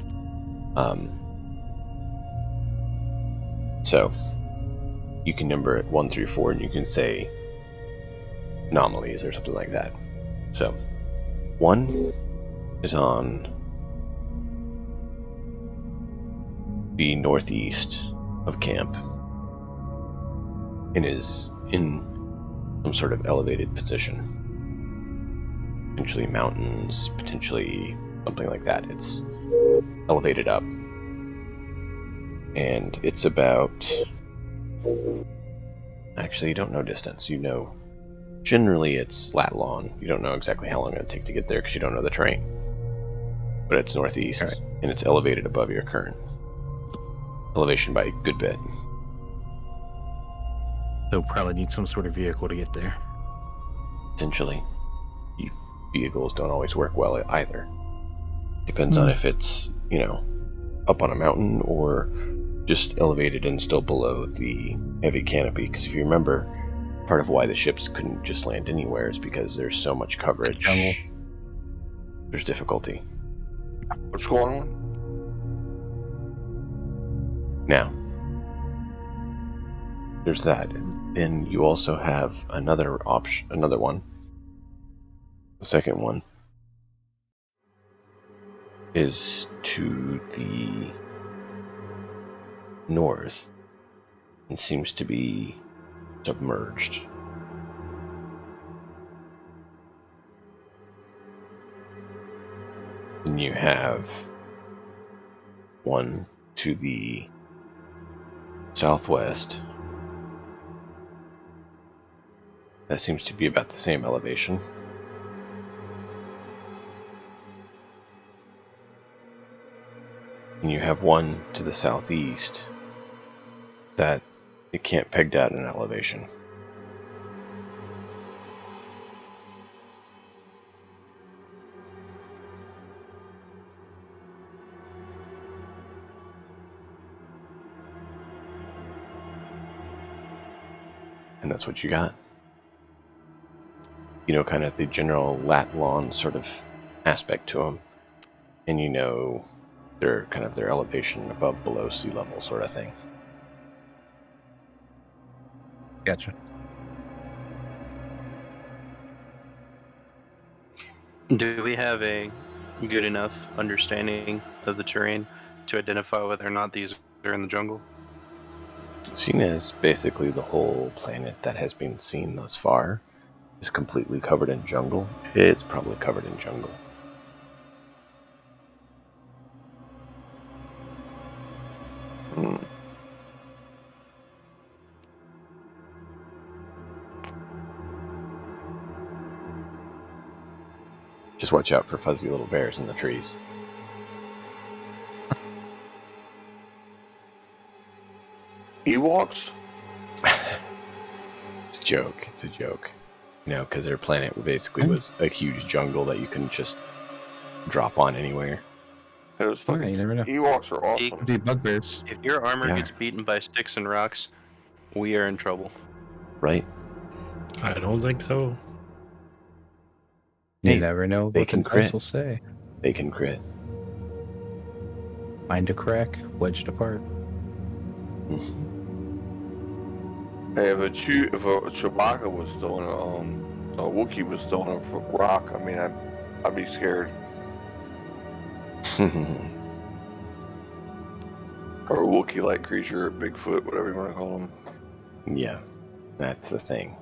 [SPEAKER 1] So, you can number it 1 through 4, and you can say anomalies or something like that. So, 1 is on the northeast of camp and is in some sort of elevated position. Potentially mountains, potentially something like that. It's elevated up. And it's about... Actually, you don't know distance. You know, generally it's lat long. You don't know exactly how long it'll take to get there because you don't know the terrain. But it's northeast,
[SPEAKER 2] Right.
[SPEAKER 1] and it's elevated above your current elevation by a good bit.
[SPEAKER 2] They'll probably need some sort of vehicle to get there.
[SPEAKER 1] Essentially, vehicles don't always work well either. Depends on if it's, up on a mountain or just elevated and still below the heavy canopy. Because if you remember, part of why the ships couldn't just land anywhere is because there's so much coverage.
[SPEAKER 2] Jungle.
[SPEAKER 1] There's difficulty.
[SPEAKER 3] What's going on?
[SPEAKER 1] Now, there's that. Then you also have another option, another one. The second one is to the north and seems to be submerged. And you have one to the southwest. That seems to be about the same elevation. And you have one to the southeast that it can't peg down an elevation. And that's what you got. Kind of the general lat long sort of aspect to them. And they're kind of their elevation above below sea level sort of thing.
[SPEAKER 2] Gotcha.
[SPEAKER 4] Do we have a good enough understanding of the terrain to identify whether or not these are in the jungle?
[SPEAKER 1] Seen as basically the whole planet that has been seen thus far is completely covered in jungle. It's probably covered in jungle. Just watch out for fuzzy little bears in the trees.
[SPEAKER 3] Ewoks?
[SPEAKER 1] It's a joke. It's a joke. Because their planet basically was a huge jungle that you couldn't just drop on anywhere.
[SPEAKER 3] It was fucking.
[SPEAKER 2] You never know.
[SPEAKER 3] Ewoks are awesome.
[SPEAKER 2] Could be bugbears.
[SPEAKER 4] If your armor
[SPEAKER 1] Yeah.
[SPEAKER 4] gets beaten by sticks and rocks, we are in trouble.
[SPEAKER 1] Right?
[SPEAKER 5] I don't think so.
[SPEAKER 2] You
[SPEAKER 1] Hey,
[SPEAKER 2] never know
[SPEAKER 1] they
[SPEAKER 2] what the
[SPEAKER 1] can
[SPEAKER 2] dice
[SPEAKER 1] crit.
[SPEAKER 2] will say.
[SPEAKER 1] They can crit.
[SPEAKER 2] Find a crack, wedged apart.
[SPEAKER 3] Hey, if a Chewbacca was still in a Wookiee was still in a rock, I mean, I'd be scared. Or a Wookiee-like creature, or Bigfoot, whatever you want to call him.
[SPEAKER 1] Yeah, that's the thing.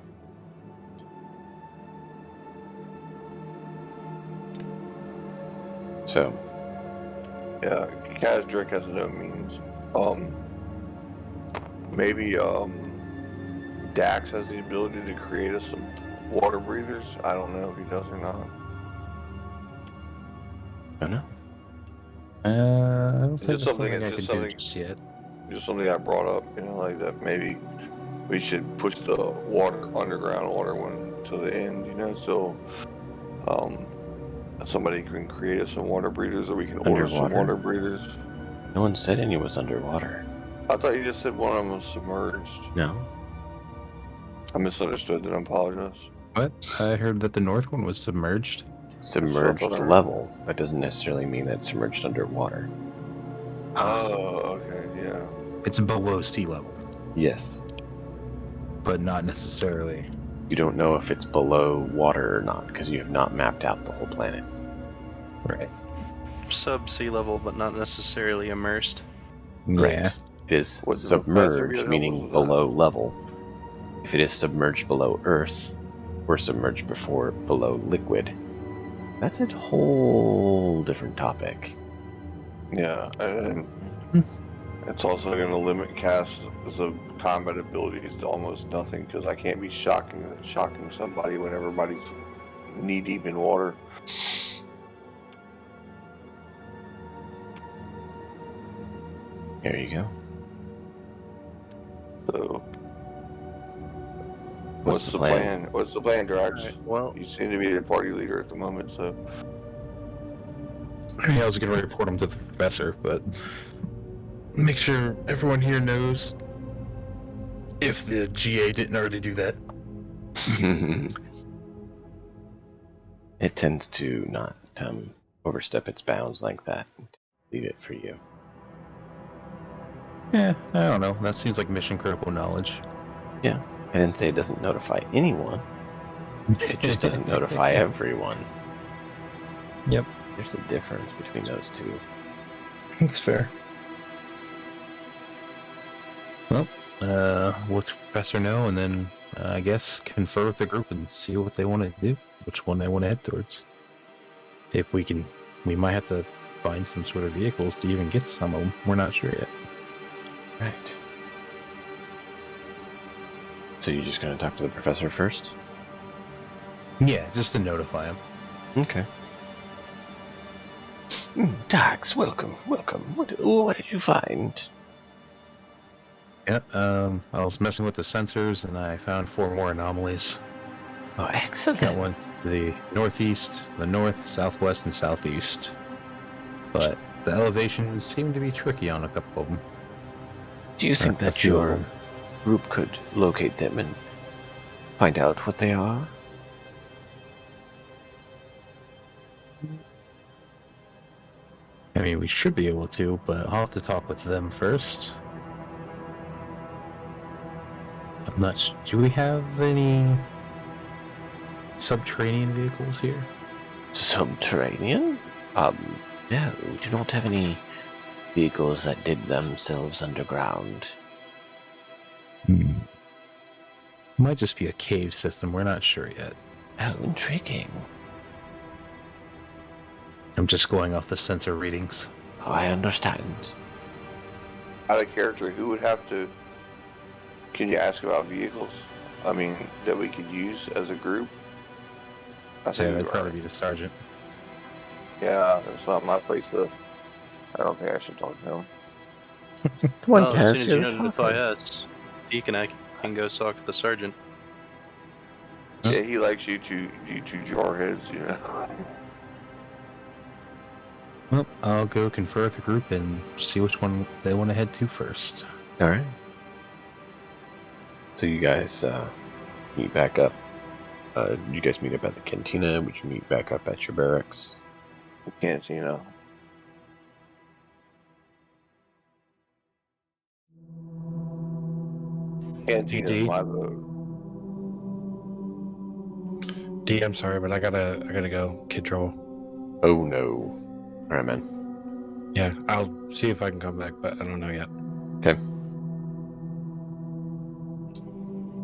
[SPEAKER 1] So,
[SPEAKER 3] Yeah, Kazdrick has no means. Maybe Dax has the ability to create us some water breathers. I don't know if he does or not.
[SPEAKER 1] I don't know.
[SPEAKER 2] I don't think
[SPEAKER 3] Just
[SPEAKER 2] that's
[SPEAKER 3] something-
[SPEAKER 2] something I
[SPEAKER 3] just
[SPEAKER 2] can do
[SPEAKER 3] something-
[SPEAKER 2] just yet.
[SPEAKER 3] Just something I brought up, like that. Maybe we should push the underground water one to the end, so somebody can create us some water breathers, or we can order some
[SPEAKER 1] Underwater?
[SPEAKER 3] water breathers.
[SPEAKER 1] No one said any was underwater.
[SPEAKER 3] I thought you just said one of them was submerged.
[SPEAKER 1] No.
[SPEAKER 3] I misunderstood. Then I apologize.
[SPEAKER 2] What? I heard that the north one was submerged.
[SPEAKER 1] Submerged
[SPEAKER 3] what I heard.
[SPEAKER 1] level. That doesn't necessarily mean that it's submerged underwater.
[SPEAKER 3] Oh, okay, yeah.
[SPEAKER 2] It's below sea level,
[SPEAKER 1] Yes.
[SPEAKER 2] but not necessarily.
[SPEAKER 1] You don't know if it's below water or not because you have not mapped out the whole planet.
[SPEAKER 2] Right.
[SPEAKER 4] Sub-sea level, but not necessarily immersed.
[SPEAKER 2] Yeah.
[SPEAKER 1] It is
[SPEAKER 3] What does the professor get
[SPEAKER 1] submerged,
[SPEAKER 3] help us
[SPEAKER 1] meaning
[SPEAKER 3] with
[SPEAKER 1] below level. If it is submerged below Earth, or submerged below liquid, that's a whole different topic.
[SPEAKER 3] Yeah, and it's also going to limit cast the combat abilities to almost nothing because I can't be shocking somebody when everybody's knee deep in water.
[SPEAKER 1] There you go.
[SPEAKER 3] So What's the plan? What's the plan, Drax?
[SPEAKER 4] Alright, well,
[SPEAKER 3] You seem to be the party leader at the moment, so.
[SPEAKER 2] I was going to report him to the professor, but make sure everyone here knows if the GA didn't already do that.
[SPEAKER 1] It tends to not overstep its bounds like that. Leave it for you.
[SPEAKER 2] Yeah, I don't know. That seems like mission critical knowledge.
[SPEAKER 1] Yeah, I didn't say it doesn't notify anyone. It just doesn't notify everyone.
[SPEAKER 2] Yep.
[SPEAKER 1] There's a difference between those two.
[SPEAKER 2] That's fair. Well, we'll let the professor know, and then I guess confer with the group and see what they want to do, which one they want to head towards. If we can, we might have to find some sort of vehicles to even get to some of them. We're not sure yet.
[SPEAKER 1] Right. So you're just going to talk to the professor first?
[SPEAKER 2] Yeah, just to notify him.
[SPEAKER 1] Okay. Dax, welcome. What did you find?
[SPEAKER 2] Yeah, I was messing with the sensors, and I found 4 more anomalies.
[SPEAKER 1] Oh, excellent.
[SPEAKER 2] Got one to the northeast, the north, southwest, and southeast. But the elevations seem to be tricky on a couple of them.
[SPEAKER 1] Do you think
[SPEAKER 2] A
[SPEAKER 1] that
[SPEAKER 2] few of
[SPEAKER 1] your
[SPEAKER 2] them.
[SPEAKER 1] group could locate them and find out what they are?
[SPEAKER 2] I mean, we should be able to, but I'll have to talk with them first. I'm not sure. Do we have any subterranean vehicles here?
[SPEAKER 1] Subterranean? No, we do not have any vehicles that dig themselves underground.
[SPEAKER 2] Might just be a cave system. We're not sure yet.
[SPEAKER 1] Oh, intriguing.
[SPEAKER 2] I'm just going off the sensor readings.
[SPEAKER 1] Oh, I understand.
[SPEAKER 3] Out of character, who would have to... Can you ask about vehicles? I mean, that we could use as a group?
[SPEAKER 2] So yeah,
[SPEAKER 3] we
[SPEAKER 2] that'd
[SPEAKER 3] were-
[SPEAKER 2] probably be the sergeant.
[SPEAKER 3] Yeah, it's not my place to... I don't think I should talk to him.
[SPEAKER 1] Come on,
[SPEAKER 4] well,
[SPEAKER 1] Taz,
[SPEAKER 4] as soon as you
[SPEAKER 1] you're the
[SPEAKER 4] notify
[SPEAKER 1] talker.
[SPEAKER 4] us, Deke and I can go talk to the sergeant.
[SPEAKER 2] Huh?
[SPEAKER 3] Yeah, he likes you two jarheads, you know.
[SPEAKER 2] Well, I'll go confer with the group and see which one they want to head to first.
[SPEAKER 1] All right. So you guys meet back up. You guys meet up at the cantina. Would you meet back up at your barracks?
[SPEAKER 3] Cantina. Cantina's
[SPEAKER 5] D.
[SPEAKER 3] my vote.
[SPEAKER 5] D, I'm sorry, but I gotta go. Kid trouble.
[SPEAKER 1] Oh no. All right, man.
[SPEAKER 5] Yeah, I'll see if I can come back, but I don't know yet.
[SPEAKER 1] Okay.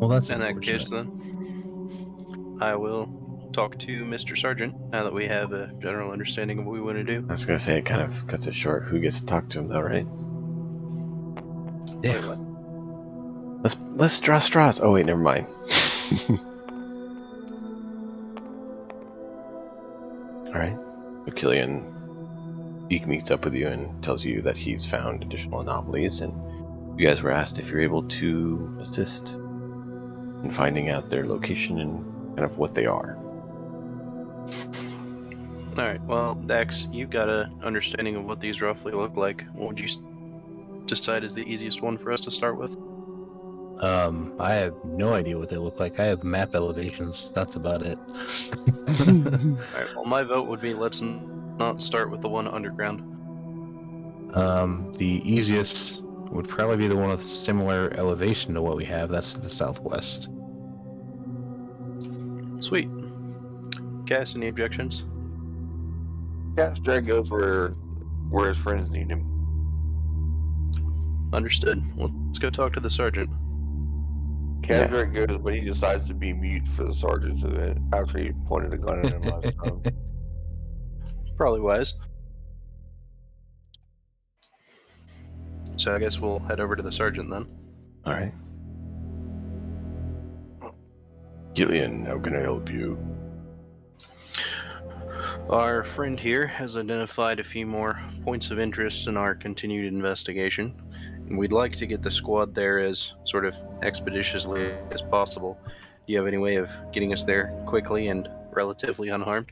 [SPEAKER 2] Well, that's
[SPEAKER 4] In that
[SPEAKER 2] unfortunate.
[SPEAKER 4] case, then, I will talk to Mr. Sergeant now that we have a general understanding of what we want to do.
[SPEAKER 1] I was gonna say it kind of cuts it short. Who gets to talk to him though, right?
[SPEAKER 2] Yeah.
[SPEAKER 1] Let's draw straws. Oh wait, never mind. All right. So Killian, Deke meets up with you and tells you that he's found additional anomalies, and you guys were asked if you're able to assist in finding out their location and kind of what they are.
[SPEAKER 4] Alright, well, Dax, you've got an understanding of what these roughly look like. What would you decide is the easiest one for us to start with?
[SPEAKER 2] I have no idea what they look like. I have map elevations. That's about it.
[SPEAKER 4] Alright, well, my vote would be let's not start with the one underground.
[SPEAKER 2] The easiest would probably be the one with similar elevation to what we have. That's to the southwest.
[SPEAKER 4] Sweet. Cass, any objections?
[SPEAKER 3] Yeah, Drake goes where his friends need him.
[SPEAKER 4] Understood. Well, let's go talk to the sergeant.
[SPEAKER 3] Drake goes, but he decides to be mute for the sergeant so that after he pointed a gun at him last time.
[SPEAKER 4] Probably wise. So I guess we'll head over to the sergeant then.
[SPEAKER 1] All right. Killian, how can I help you?
[SPEAKER 4] Our friend here has identified a few more points of interest in our continued investigation, and we'd like to get the squad there as sort of expeditiously as possible. you have any way of getting us there quickly and relatively unharmed?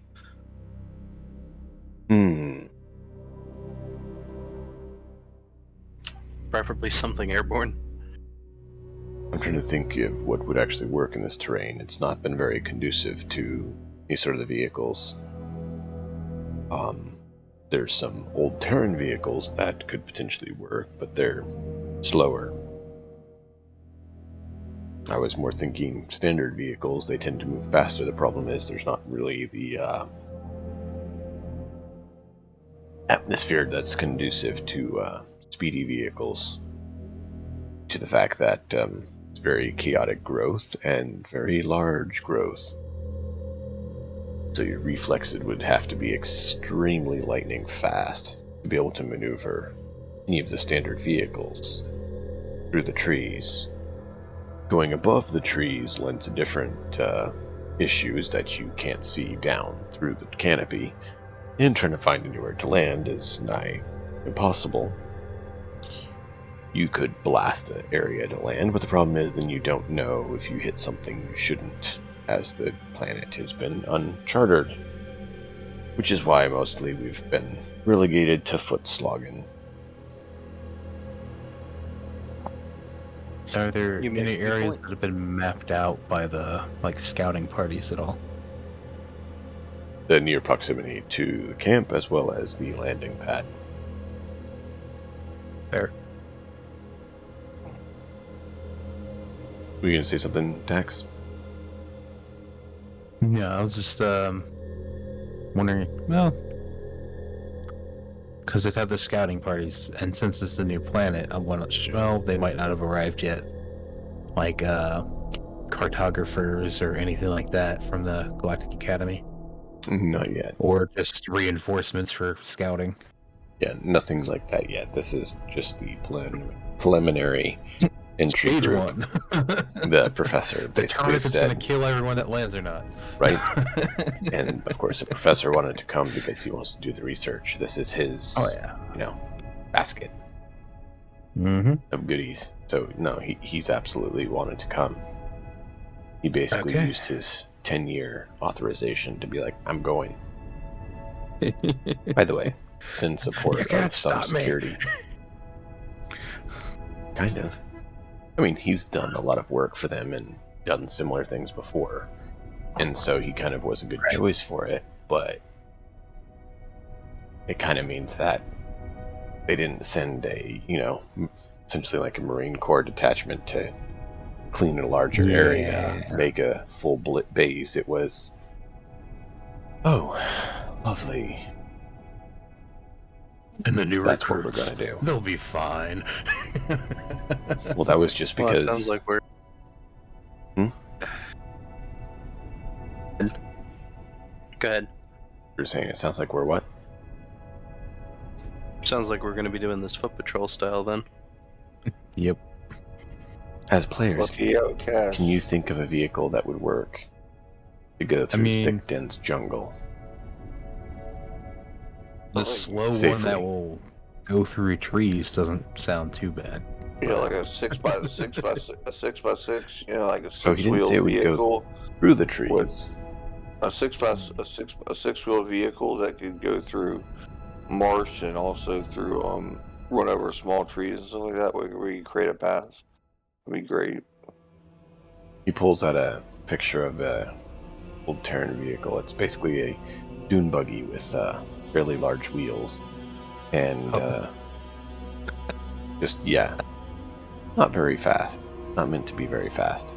[SPEAKER 4] Preferably something airborne.
[SPEAKER 1] I'm trying to think of what would actually work in this terrain. It's not been very conducive to any sort of the vehicles. There's some old Terran vehicles that could potentially work, but they're slower. I was more thinking standard vehicles. They tend to move faster. The problem is there's not really the atmosphere that's conducive to speedy vehicles, to the fact that it's very chaotic growth and very large growth. So your reflexes would have to be extremely lightning fast to be able to maneuver any of the standard vehicles through the trees. Going above the trees lends to different issues that you can't see down through the canopy, and trying to find anywhere to land is nigh impossible. You could blast an area to land, but the problem is then you don't know if you hit something you shouldn't, as the planet has been uncharted, which is why mostly we've been relegated to foot slogging.
[SPEAKER 2] Are there
[SPEAKER 4] You made
[SPEAKER 2] any
[SPEAKER 4] a good
[SPEAKER 2] areas
[SPEAKER 4] point.
[SPEAKER 2] that have been mapped out by the scouting parties at all?
[SPEAKER 1] The near proximity to the camp as well as the landing pad.
[SPEAKER 2] Fair.
[SPEAKER 1] Were you going to say something, Dax?
[SPEAKER 2] No, I was just wondering, well, because they've had the scouting parties, and since it's the new planet, I want to, well, they might not have arrived yet, like cartographers or anything like that from the Galactic Academy,
[SPEAKER 1] Not yet.
[SPEAKER 2] or just reinforcements for scouting.
[SPEAKER 1] Yeah, nothing like that yet. This is just the preliminary entry
[SPEAKER 2] Stage
[SPEAKER 1] group.
[SPEAKER 2] one.
[SPEAKER 1] The professor
[SPEAKER 2] Determine
[SPEAKER 1] basically
[SPEAKER 2] if it's
[SPEAKER 1] said,
[SPEAKER 2] going to kill everyone that lands or not.
[SPEAKER 1] right? And of course, the professor wanted to come because he wants to do the research. This is his,
[SPEAKER 2] Oh yeah.
[SPEAKER 1] Basket
[SPEAKER 2] Mm-hmm.
[SPEAKER 1] of goodies. So no, he's absolutely wanted to come. He basically
[SPEAKER 2] Okay.
[SPEAKER 1] used his 10-year authorization to be like, I'm going. By the way, it's in support
[SPEAKER 2] You can't
[SPEAKER 1] of some
[SPEAKER 2] stop me.
[SPEAKER 1] security. Kind of. I mean, he's done a lot of work for them and done similar things before. And so he kind of was a good choice for it, but it kind of means that they didn't send a, essentially like a Marine Corps detachment to clean a larger area, make a full base. It was, oh, lovely.
[SPEAKER 2] And the new
[SPEAKER 1] That's what we're
[SPEAKER 2] recruits,
[SPEAKER 1] gonna do.
[SPEAKER 2] they'll be fine.
[SPEAKER 1] Well, that was just
[SPEAKER 4] Well,
[SPEAKER 1] because.
[SPEAKER 4] it sounds like we're. Go ahead.
[SPEAKER 1] You're saying it sounds like we're what?
[SPEAKER 4] Sounds like we're going to be doing this foot patrol style then.
[SPEAKER 2] Yep.
[SPEAKER 1] As players,
[SPEAKER 3] Lucky outcast.
[SPEAKER 1] can you think of a vehicle that would work to go through thick, dense jungle?
[SPEAKER 2] The slow one
[SPEAKER 1] Safely.
[SPEAKER 2] that will go through trees doesn't sound too bad.
[SPEAKER 3] Yeah, like a 6x6 by 6x6. Like a
[SPEAKER 1] Oh, he didn't say it
[SPEAKER 3] six-wheel
[SPEAKER 1] would go
[SPEAKER 3] vehicle.
[SPEAKER 1] through the trees.
[SPEAKER 3] A six-wheel vehicle that could go through marsh and also through run over small trees and stuff like that. Where you create a path. That'd be great.
[SPEAKER 1] He pulls out a picture of a old Terran vehicle. It's basically a dune buggy with fairly large wheels, and not very fast. Not meant to be very fast.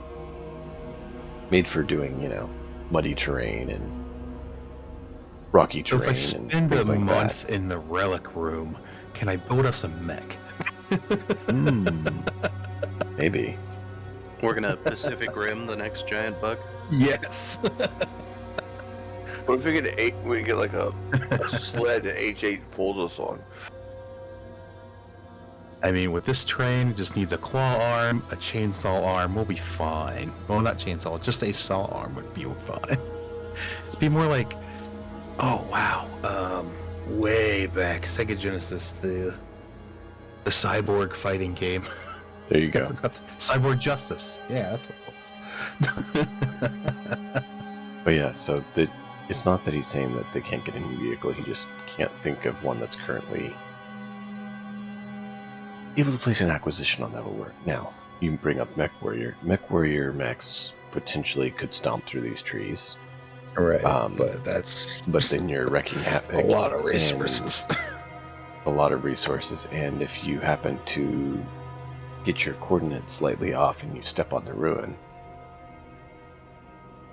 [SPEAKER 1] Made for doing, muddy terrain and rocky
[SPEAKER 2] So
[SPEAKER 1] terrain
[SPEAKER 2] if I
[SPEAKER 1] and
[SPEAKER 2] spend
[SPEAKER 1] things
[SPEAKER 2] a
[SPEAKER 1] like
[SPEAKER 2] month in the relic room, can I build us a mech?
[SPEAKER 1] that. Maybe.
[SPEAKER 4] We're going to Pacific Rim the next giant bug.
[SPEAKER 2] Yes.
[SPEAKER 3] What if we get like a sled that H8 pulls us on?
[SPEAKER 2] I mean, with this train, it just needs a claw arm, a chainsaw arm. We'll be fine. Well, not chainsaw, just a saw arm would be fine. It'd be more like, oh wow, way back, Sega Genesis, the cyborg fighting game.
[SPEAKER 1] There you go.
[SPEAKER 2] Cyborg Justice. Yeah, that's what it was.
[SPEAKER 1] But yeah, so it's not that he's saying that they can't get a new vehicle, he just can't think of one that's currently able to place an acquisition on that will work. Now, you can bring up Mech Warrior. Mech Warrior mechs potentially could stomp through these trees.
[SPEAKER 2] Right,
[SPEAKER 1] But then you're wrecking Hatpick.
[SPEAKER 2] a lot of resources.
[SPEAKER 1] A lot of resources, and if you happen to get your coordinates slightly off and you step on the ruin.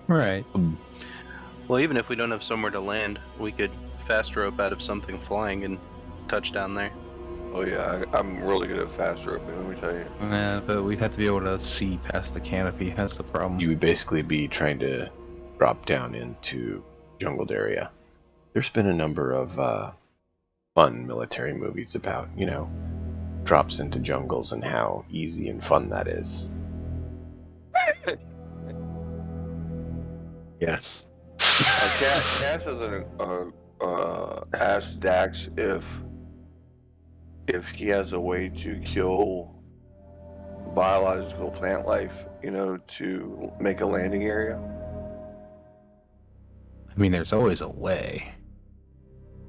[SPEAKER 2] Right.
[SPEAKER 4] Well, even if we don't have somewhere to land, we could fast rope out of something flying and touch down there.
[SPEAKER 3] Oh yeah, I'm really good at fast roping, let me tell you.
[SPEAKER 2] Yeah, but we'd have to be able to see past the canopy. That's the problem.
[SPEAKER 1] You would basically be trying to drop down into jungled area. There's been a number of fun military movies about, drops into jungles and how easy and fun that is.
[SPEAKER 2] Yes.
[SPEAKER 3] Cass has asked Dax if he has a way to kill biological plant life, to make a landing area.
[SPEAKER 2] I mean, there's always a way.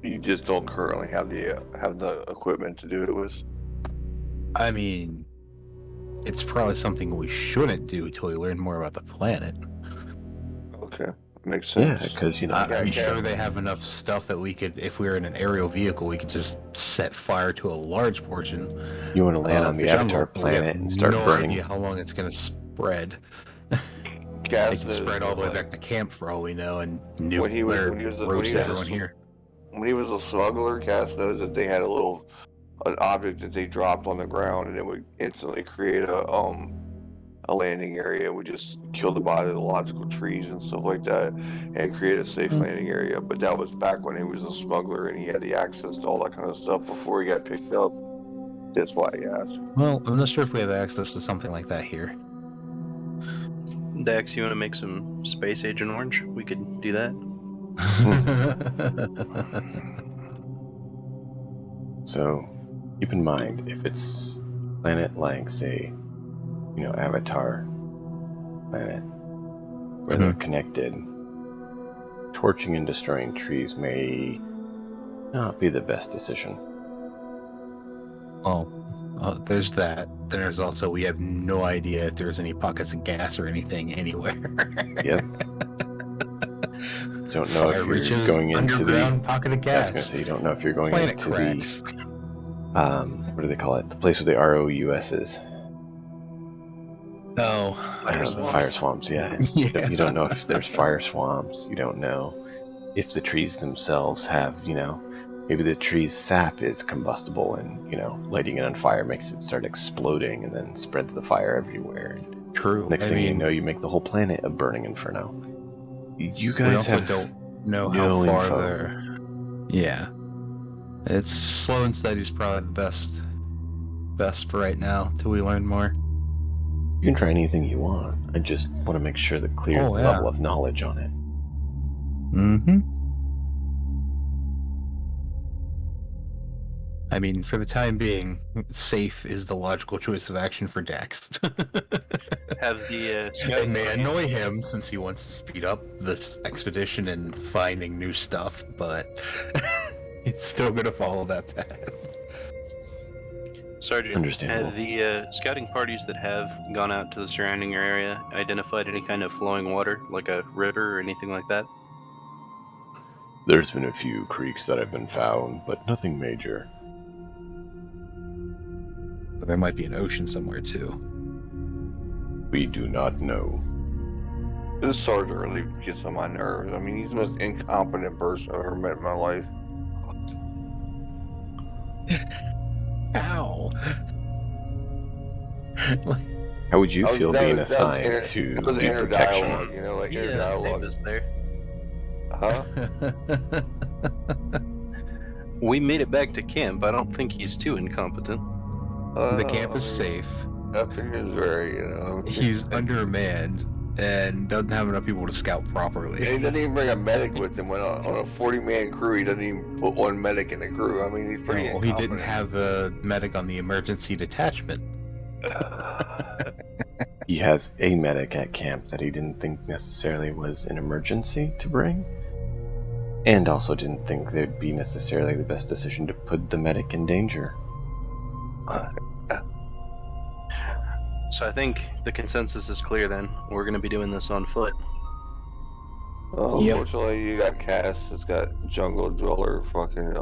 [SPEAKER 3] You just don't currently have the equipment to do it with.
[SPEAKER 2] I mean, it's probably something we shouldn't do until we learn more about the planet.
[SPEAKER 3] Okay, makes sense.
[SPEAKER 1] Yeah, because
[SPEAKER 2] I'm sure they have enough stuff that we could, if we were in an aerial vehicle, we could just set fire to a large portion.
[SPEAKER 1] You want to land on the Avatar planet and start burning.
[SPEAKER 2] No idea how long it's going to spread.
[SPEAKER 3] Cass
[SPEAKER 2] It can spread all the way back to camp for all we know, and roast everyone here.
[SPEAKER 3] When he was a smuggler, Cass knows that they had an object that they dropped on the ground, and it would instantly create a landing area. It would just kill the biological trees and stuff like that, and create a safe landing area. But that was back when he was a smuggler and he had the access to all that kind of stuff before he got picked up. That's why he asked.
[SPEAKER 2] Well, I'm not sure if we have access to something like that here.
[SPEAKER 4] Dax, you want to make some Space Agent Orange? We could do that.
[SPEAKER 1] So, keep in mind, if it's planet like, say, Avatar planet, where they're connected, torching and destroying trees may not be the best decision.
[SPEAKER 2] Well, there's that. Then there's also, we have no idea if there's any pockets of gas or anything anywhere.
[SPEAKER 1] Yep. Don't know if you're going into the
[SPEAKER 2] pocket of gas.
[SPEAKER 1] I was going to say, you don't know if you're going
[SPEAKER 2] Planet
[SPEAKER 1] into
[SPEAKER 2] cracks.
[SPEAKER 1] what do they call it? The place where the ROUS is.
[SPEAKER 2] Oh,
[SPEAKER 1] fire swamps, yeah.
[SPEAKER 2] Yeah.
[SPEAKER 1] You don't know if there's fire swamps. You don't know if the trees themselves have, maybe the tree's sap is combustible and, lighting it on fire makes it start exploding and then spreads the fire everywhere.
[SPEAKER 2] True.
[SPEAKER 1] Next thing you know, you make the whole planet a burning inferno. You guys
[SPEAKER 2] we also
[SPEAKER 1] have
[SPEAKER 2] don't know
[SPEAKER 1] no
[SPEAKER 2] how far
[SPEAKER 1] info.
[SPEAKER 2] they're... Yeah. It's slow and steady is probably the best for right now, till we learn more.
[SPEAKER 1] You can try anything you want. I just want to make sure the clear level of knowledge on it.
[SPEAKER 2] Mm-hmm. I mean, for the time being, safe is the logical choice of action for Dax.
[SPEAKER 4] Have the
[SPEAKER 2] It
[SPEAKER 4] scouting
[SPEAKER 2] may
[SPEAKER 4] party-
[SPEAKER 2] annoy him since he wants to speed up this expedition and finding new stuff, but it's still going to follow that path.
[SPEAKER 4] Sergeant,
[SPEAKER 1] Understandable.
[SPEAKER 4] have the scouting parties that have gone out to the surrounding area identified any kind of flowing water, like a river or anything like that?
[SPEAKER 1] There's been a few creeks that have been found, but nothing major.
[SPEAKER 2] There might be an ocean somewhere, too.
[SPEAKER 1] We do not know.
[SPEAKER 3] This sergeant really gets on my nerves. I mean, he's the most incompetent person I've ever met in my life.
[SPEAKER 2] Ow!
[SPEAKER 1] How would you feel being
[SPEAKER 3] that was
[SPEAKER 1] assigned to
[SPEAKER 3] That was
[SPEAKER 1] the
[SPEAKER 3] inner
[SPEAKER 1] protection?
[SPEAKER 3] dialogue, inner
[SPEAKER 4] Dave
[SPEAKER 3] dialogue.
[SPEAKER 4] was there.
[SPEAKER 3] Huh?
[SPEAKER 4] We made it back to camp. I don't think he's too incompetent.
[SPEAKER 2] The camp is safe.
[SPEAKER 3] Epping is very,
[SPEAKER 2] He's undermanned and doesn't have enough people to scout
[SPEAKER 3] And he
[SPEAKER 2] properly.
[SPEAKER 3] doesn't even bring a medic with him. On a 40-man crew, he doesn't even put one medic in the crew. I mean, he's pretty
[SPEAKER 2] Well, he
[SPEAKER 3] incompetent.
[SPEAKER 2] didn't have a medic on the emergency detachment.
[SPEAKER 1] he has a medic at camp that he didn't think necessarily was an emergency to bring, and also didn't think that'd be necessarily the best decision to put the medic in danger.
[SPEAKER 4] So I think the consensus is clear then. We're going to be doing this on foot.
[SPEAKER 2] Yep.
[SPEAKER 3] Unfortunately, you got Cass. It's got Jungle Dweller. Fucking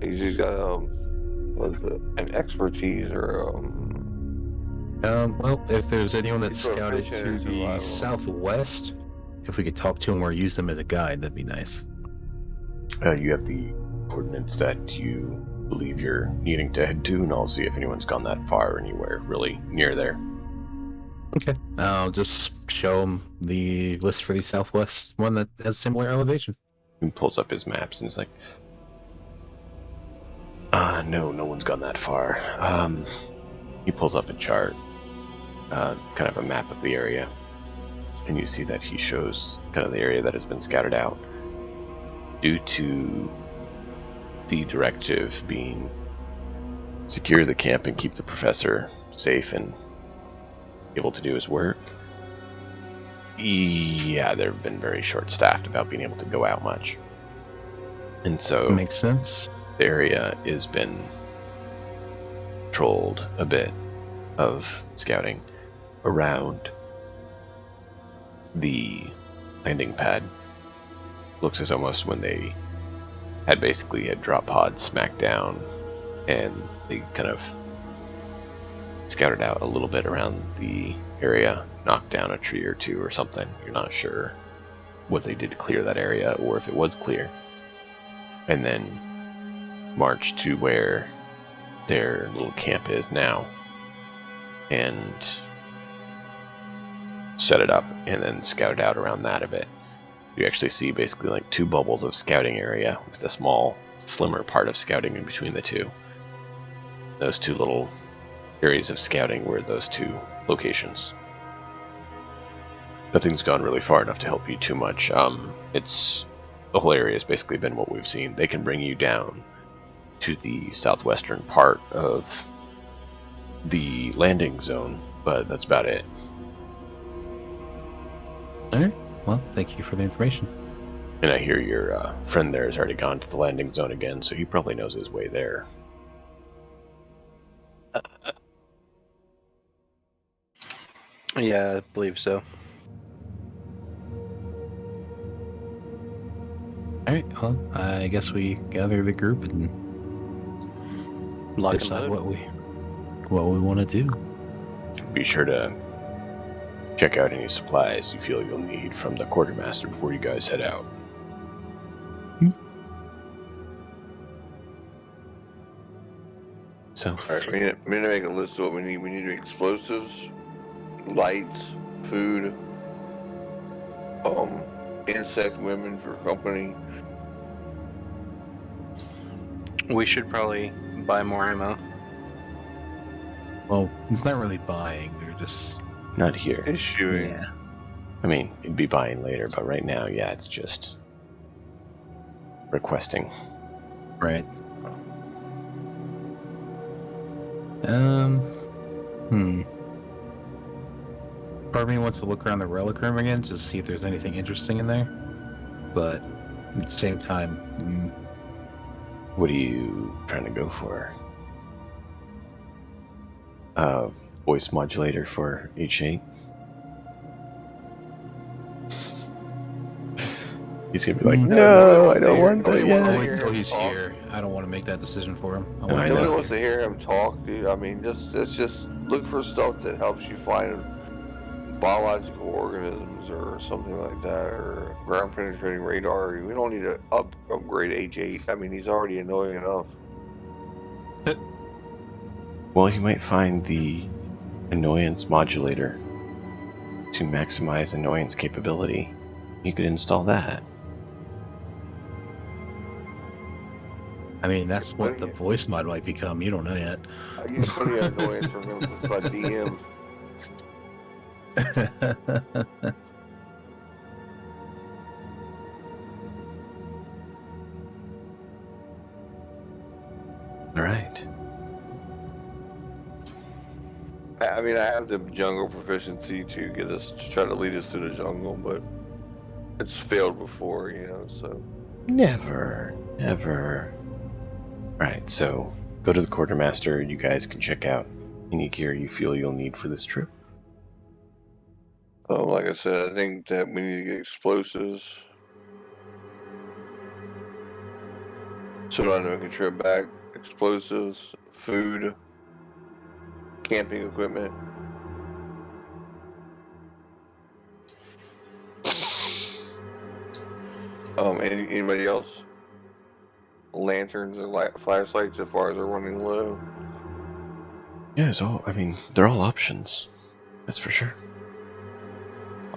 [SPEAKER 3] he's got what is it? An expertise or
[SPEAKER 2] Well, if there's anyone that's
[SPEAKER 3] He's
[SPEAKER 2] scouted
[SPEAKER 3] proficient
[SPEAKER 2] to
[SPEAKER 3] in
[SPEAKER 2] the
[SPEAKER 3] survival.
[SPEAKER 2] southwest, if we could talk to him or use them as a guide, that'd be nice.
[SPEAKER 1] You have the coordinates that you believe you're needing to head to, and I'll see if anyone's gone that far anywhere really near there.
[SPEAKER 2] Okay. I'll just show him the list for the southwest one that has similar elevation.
[SPEAKER 1] He pulls up his maps and is like, no one's gone that far. He pulls up a chart, kind of a map of the area, and you see that he shows kind of the area that has been scouted out. Due to the directive being secure the camp and keep the professor safe and able to do his work, yeah, they've been very short-staffed about being able to go out much. And so
[SPEAKER 2] Makes sense.
[SPEAKER 1] the area has been controlled a bit of scouting around the landing pad. Looks as almost when they had basically had drop pods smacked down and they kind of scouted out a little bit around the area, knocked down a tree or two or something. You're not sure what they did to clear that area or if it was clear. And then marched to where their little camp is now and set it up and then scouted out around that a bit. You actually see basically like two bubbles of scouting area with a small, slimmer part of scouting in between the two. Those two little areas of scouting were those two locations. Nothing's gone really far enough to help you too much. It's the whole area has basically been what we've seen. They can bring you down to the southwestern part of the landing zone, but that's about it.
[SPEAKER 2] All right. Well, thank you for the information.
[SPEAKER 1] And I hear your friend there has already gone to the landing zone again, so he probably knows his way there.
[SPEAKER 4] Yeah, I believe so.
[SPEAKER 2] All right. Well, I guess we gather the group and
[SPEAKER 4] Lock and
[SPEAKER 2] decide
[SPEAKER 4] load.
[SPEAKER 2] what we want to do.
[SPEAKER 1] Be sure to check out any supplies you feel you'll need from the quartermaster before you guys head out. So,
[SPEAKER 3] Alright, we need to make a list of what we need. We need explosives, lights, food, insect women for company.
[SPEAKER 4] We should probably buy more ammo.
[SPEAKER 2] Well, it's not really buying. They're just
[SPEAKER 1] not here.
[SPEAKER 3] And shooting.
[SPEAKER 2] yeah.
[SPEAKER 1] I mean, it'd be buying later, but right now, yeah, it's just requesting.
[SPEAKER 2] Right. Part of me wants to look around the relic room again just to see if there's anything interesting in there. But at the same time,
[SPEAKER 1] What are you trying to go for? Voice modulator for H8? He's gonna be like, no, I don't want that
[SPEAKER 2] I'll wait
[SPEAKER 1] yet.
[SPEAKER 2] until he's here. I don't want to make that decision for him. I
[SPEAKER 1] No, I
[SPEAKER 2] want
[SPEAKER 1] know.
[SPEAKER 3] Nobody wants to hear him talk, dude. I mean, just look for stuff that helps you find biological organisms or something like that, or ground penetrating radar. We don't need to upgrade H8. I mean, he's already annoying enough.
[SPEAKER 1] Well, he might find the annoyance modulator to maximize annoyance capability. You could install that.
[SPEAKER 2] I mean, that's what the voice mod might become. You don't know yet.
[SPEAKER 3] I get plenty of annoyance from him by DM.
[SPEAKER 1] All right.
[SPEAKER 3] I mean, I have the jungle proficiency to get us to try to lead us through the jungle, but it's failed before, you know. So
[SPEAKER 1] Never. Right, so go to the quartermaster. You guys can check out any gear you feel you'll need for this trip.
[SPEAKER 3] like I said, I think that we need to get explosives so that I can trip back. Explosives, food, camping equipment. Anybody else? Lanterns and flashlights as far as they're running low.
[SPEAKER 1] Yeah, they're all options. That's for sure.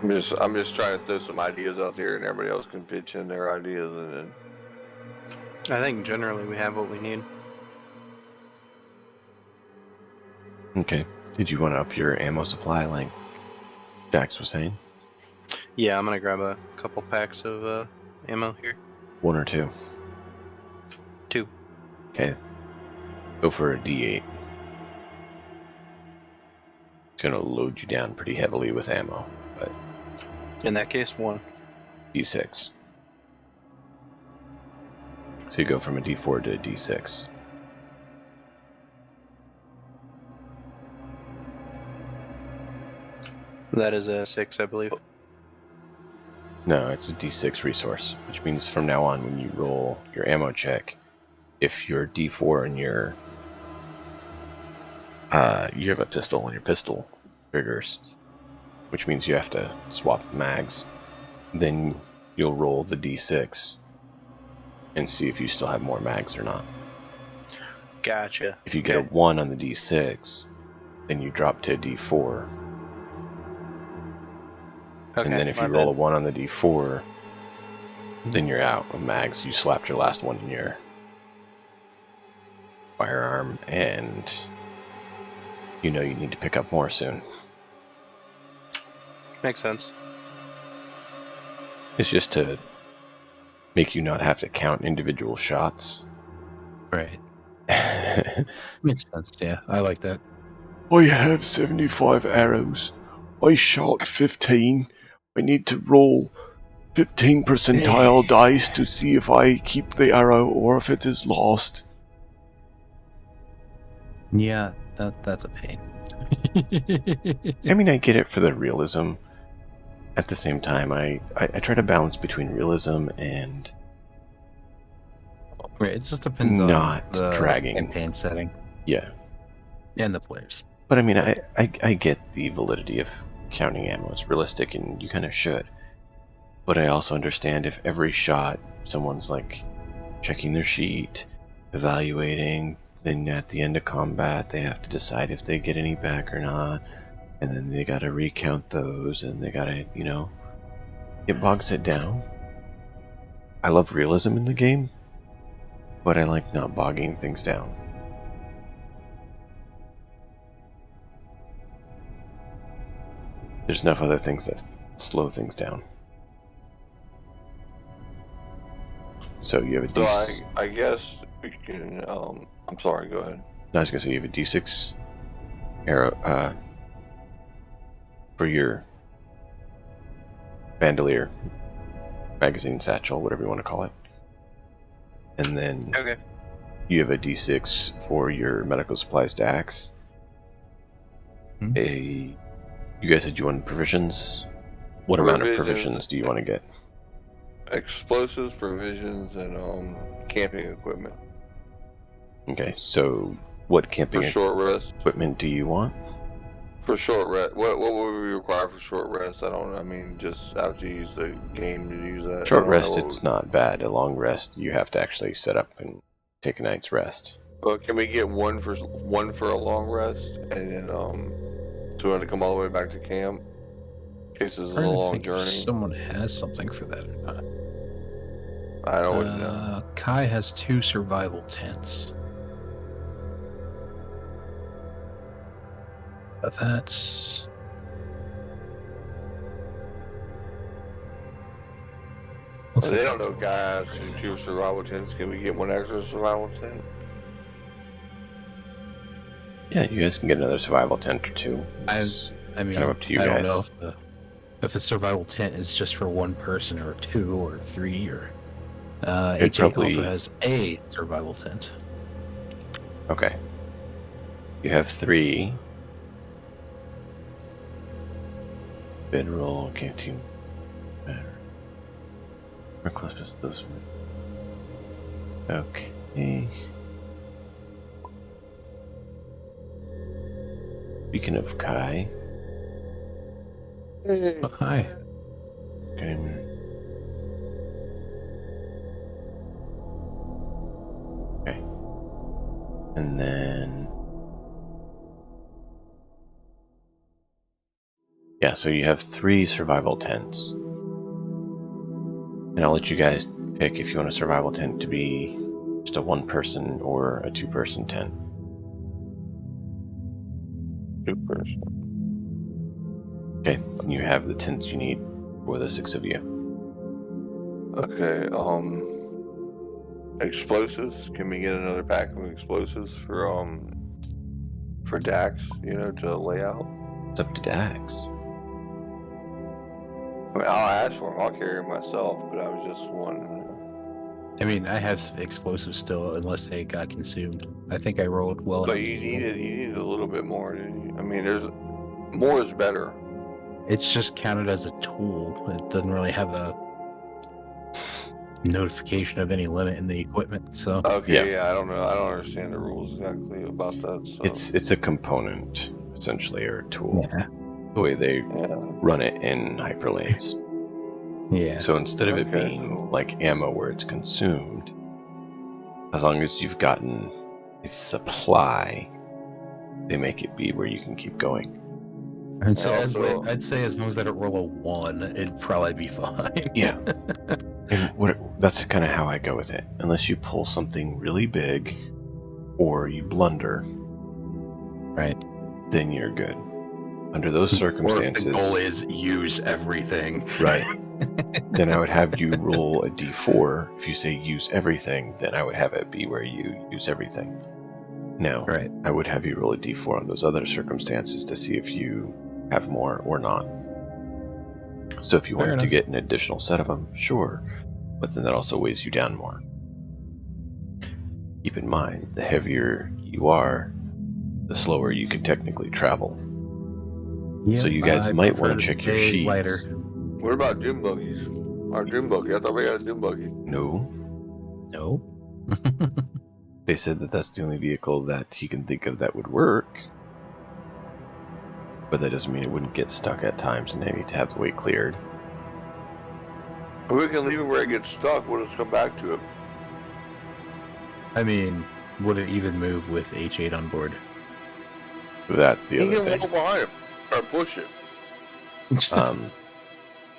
[SPEAKER 3] I'm just trying to throw some ideas out there, and everybody else can pitch in their ideas, and then.
[SPEAKER 4] I think generally we have what we need.
[SPEAKER 1] Okay. Did you want to up your ammo supply like Dax was saying?
[SPEAKER 4] Yeah, I'm gonna grab a couple packs of ammo here.
[SPEAKER 1] 1 or 2?
[SPEAKER 4] 2.
[SPEAKER 1] Okay. Go for a D8. It's going to load you down pretty heavily with ammo, but
[SPEAKER 4] In that case, 1.
[SPEAKER 1] D6. So you go from a D4 to a D6.
[SPEAKER 4] That is a 6, I believe.
[SPEAKER 1] No, it's a D6 resource, which means from now on when you roll your ammo check, if your D4 and your you have a pistol and your pistol triggers, which means you have to swap mags, then you'll roll the D6 and see if you still have more mags or not.
[SPEAKER 4] Gotcha.
[SPEAKER 1] If you get a 1 on the D6, then you drop to a D4.
[SPEAKER 4] Okay,
[SPEAKER 1] And then if you roll a 1 on the D4, then you're out of mags. You slapped your last one in your firearm, and you know you need to pick up more soon.
[SPEAKER 4] Makes sense.
[SPEAKER 1] It's just to make you not have to count individual shots.
[SPEAKER 2] Right. Makes sense, yeah. I like that.
[SPEAKER 6] I have 75 arrows. I shot 15. I need to roll 15 percentile dice to see if I keep the arrow or if it is lost.
[SPEAKER 2] Yeah, that's a pain.
[SPEAKER 1] I mean, I get it for the realism. At the same time, I try to balance between realism and
[SPEAKER 2] Right, it just depends
[SPEAKER 1] not
[SPEAKER 2] on the
[SPEAKER 1] dragging.
[SPEAKER 2] campaign setting.
[SPEAKER 1] Yeah.
[SPEAKER 2] And the players.
[SPEAKER 1] But I mean, I get the validity of counting ammo. It's realistic and you kind of should. But I also understand if every shot someone's like checking their sheet, evaluating, then at the end of combat they have to decide if they get any back or not, and then they gotta recount those, and they gotta, it bogs it down. I love realism in the game, but I like not bogging things down. There's enough other things that slow things down. So you have a D6.
[SPEAKER 3] I guess we can. I'm sorry. Go ahead.
[SPEAKER 1] I was gonna say you have a D6 arrow for your bandolier, magazine, satchel, whatever you want to call it, and then you have a D6 for your medical supplies to axe. You guys said you wanted provisions. What amount of provisions do you want to get?
[SPEAKER 3] Explosives, provisions, and camping equipment.
[SPEAKER 1] Okay, so what camping
[SPEAKER 3] for short rest
[SPEAKER 1] equipment do you want?
[SPEAKER 3] For short rest, what would we require for short rest? I don't know. I mean, just after you use the game to use that.
[SPEAKER 1] Short rest, it's not bad. A long rest, you have to actually set up and take a night's rest.
[SPEAKER 3] Well, can we get one for a long rest, and then so we have to come all the way back to camp? In case this is a long journey.
[SPEAKER 2] If someone has something for that or not.
[SPEAKER 3] I don't know.
[SPEAKER 2] Kai has 2 survival tents. But that's...
[SPEAKER 3] Well, they don't know guys who 2 survival tents. Can we get 1 extra survival tent?
[SPEAKER 1] Yeah, you guys can get another survival tent or two.
[SPEAKER 2] I
[SPEAKER 1] It's
[SPEAKER 2] mean,
[SPEAKER 1] kind of up to you
[SPEAKER 2] I
[SPEAKER 1] guys.
[SPEAKER 2] don't know if a survival tent is just for one person or two or three or.
[SPEAKER 1] It'd
[SPEAKER 2] H8
[SPEAKER 1] probably-
[SPEAKER 2] also has a survival tent.
[SPEAKER 1] Okay. You have 3. Bedroll, canteen, better. Request this one. Okay. Speaking of Kai,
[SPEAKER 2] Oh, hi.
[SPEAKER 1] okay. Okay. And then yeah, so you have 3 survival tents. And I'll let you guys pick if you want a survival tent to be just a 1-person or a 2-person tent.
[SPEAKER 3] 2-person.
[SPEAKER 1] Okay, then you have the tents you need for the 6 of you.
[SPEAKER 3] Okay, explosives. Can we get another pack of explosives for Dax, to lay out?
[SPEAKER 1] It's up to Dax.
[SPEAKER 3] I mean, I'll ask for them. I'll carry them myself, but I was just wondering.
[SPEAKER 2] I mean, I have explosives still, unless they got consumed. I think I rolled well
[SPEAKER 3] But
[SPEAKER 2] enough.
[SPEAKER 3] you needed a little bit more, didn't you? I mean, more is better.
[SPEAKER 2] It's just counted as a tool. It doesn't really have a notification of any limit in the equipment. So
[SPEAKER 3] Okay, yeah, I don't know. I don't understand the rules exactly about that. So
[SPEAKER 1] It's a component, essentially, or a tool.
[SPEAKER 2] yeah,
[SPEAKER 1] The way they
[SPEAKER 3] yeah.
[SPEAKER 1] run it in hyperlanes.
[SPEAKER 2] yeah.
[SPEAKER 1] So instead of it
[SPEAKER 3] Okay,
[SPEAKER 1] being
[SPEAKER 3] cool.
[SPEAKER 1] like ammo where it's consumed, as long as you've gotten a supply, they make it be where you can keep going.
[SPEAKER 2] I'd say,
[SPEAKER 3] Also-
[SPEAKER 2] I'd say as long as I don't roll a 1, it'd probably be fine.
[SPEAKER 1] Yeah. And that's kind of how I go with it. Unless you pull something really big or you blunder,
[SPEAKER 2] Right.
[SPEAKER 1] then you're good. Under those
[SPEAKER 2] Or if
[SPEAKER 1] circumstances,
[SPEAKER 2] the goal is use everything.
[SPEAKER 1] right, then I would have you roll a d4. If you say use everything, then I would have it be where you use everything. Now,
[SPEAKER 2] Right.
[SPEAKER 1] I would have you roll a d4 on those other circumstances to see if you have more or not. So if you
[SPEAKER 2] Fair
[SPEAKER 1] wanted to
[SPEAKER 2] enough.
[SPEAKER 1] get an additional set of them, sure, but then that also weighs you down more. Keep in mind, the heavier you are, the slower you can technically travel. So you guys might want to check your sheets.
[SPEAKER 2] Lighter.
[SPEAKER 3] What about doom buggies? Our doom buggy. I thought we had a doom buggy.
[SPEAKER 1] No,
[SPEAKER 2] No.
[SPEAKER 1] they said that that's the only vehicle that he can think of that would work. But that doesn't mean it wouldn't get stuck at times and they need to have the way cleared.
[SPEAKER 3] We can leave it where it gets stuck. We'll just come back to it.
[SPEAKER 2] I mean, would it even move with H8 on board?
[SPEAKER 1] That's the
[SPEAKER 3] You
[SPEAKER 1] other
[SPEAKER 3] can
[SPEAKER 1] thing.
[SPEAKER 3] walk behind it or push it.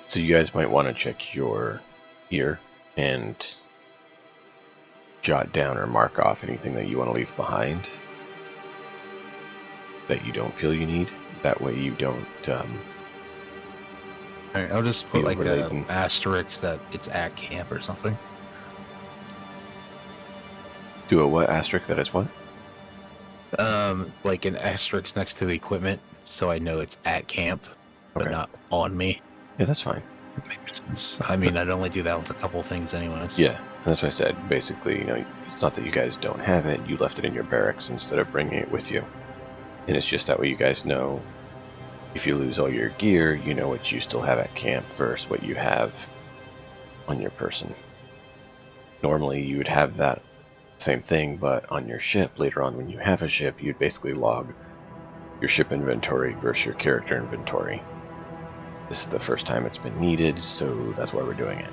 [SPEAKER 1] So you guys might want to check your gear and jot down or mark off anything that you want to leave behind that you don't feel you need. That way you don't
[SPEAKER 2] Alright, I'll just put
[SPEAKER 1] Be
[SPEAKER 2] like
[SPEAKER 1] overladen.
[SPEAKER 2] an asterisk that it's at camp or something.
[SPEAKER 1] do a what asterisk that is what?
[SPEAKER 2] Like an asterisk next to the equipment, so I know it's at camp, but
[SPEAKER 1] Okay.
[SPEAKER 2] not on me.
[SPEAKER 1] Yeah, that's fine.
[SPEAKER 2] It makes sense. I mean, I'd only do that with a couple things anyways.
[SPEAKER 1] Yeah, that's what I said. Basically, it's not that you guys don't have it. You left it in your barracks instead of bringing it with you. And it's just that way you guys know if you lose all your gear, you know what you still have at camp versus what you have on your person. Normally, you would have that same thing, but on your ship, later on when you have a ship, you'd basically log your ship inventory versus your character inventory. This is the first time it's been needed, so that's why we're doing it.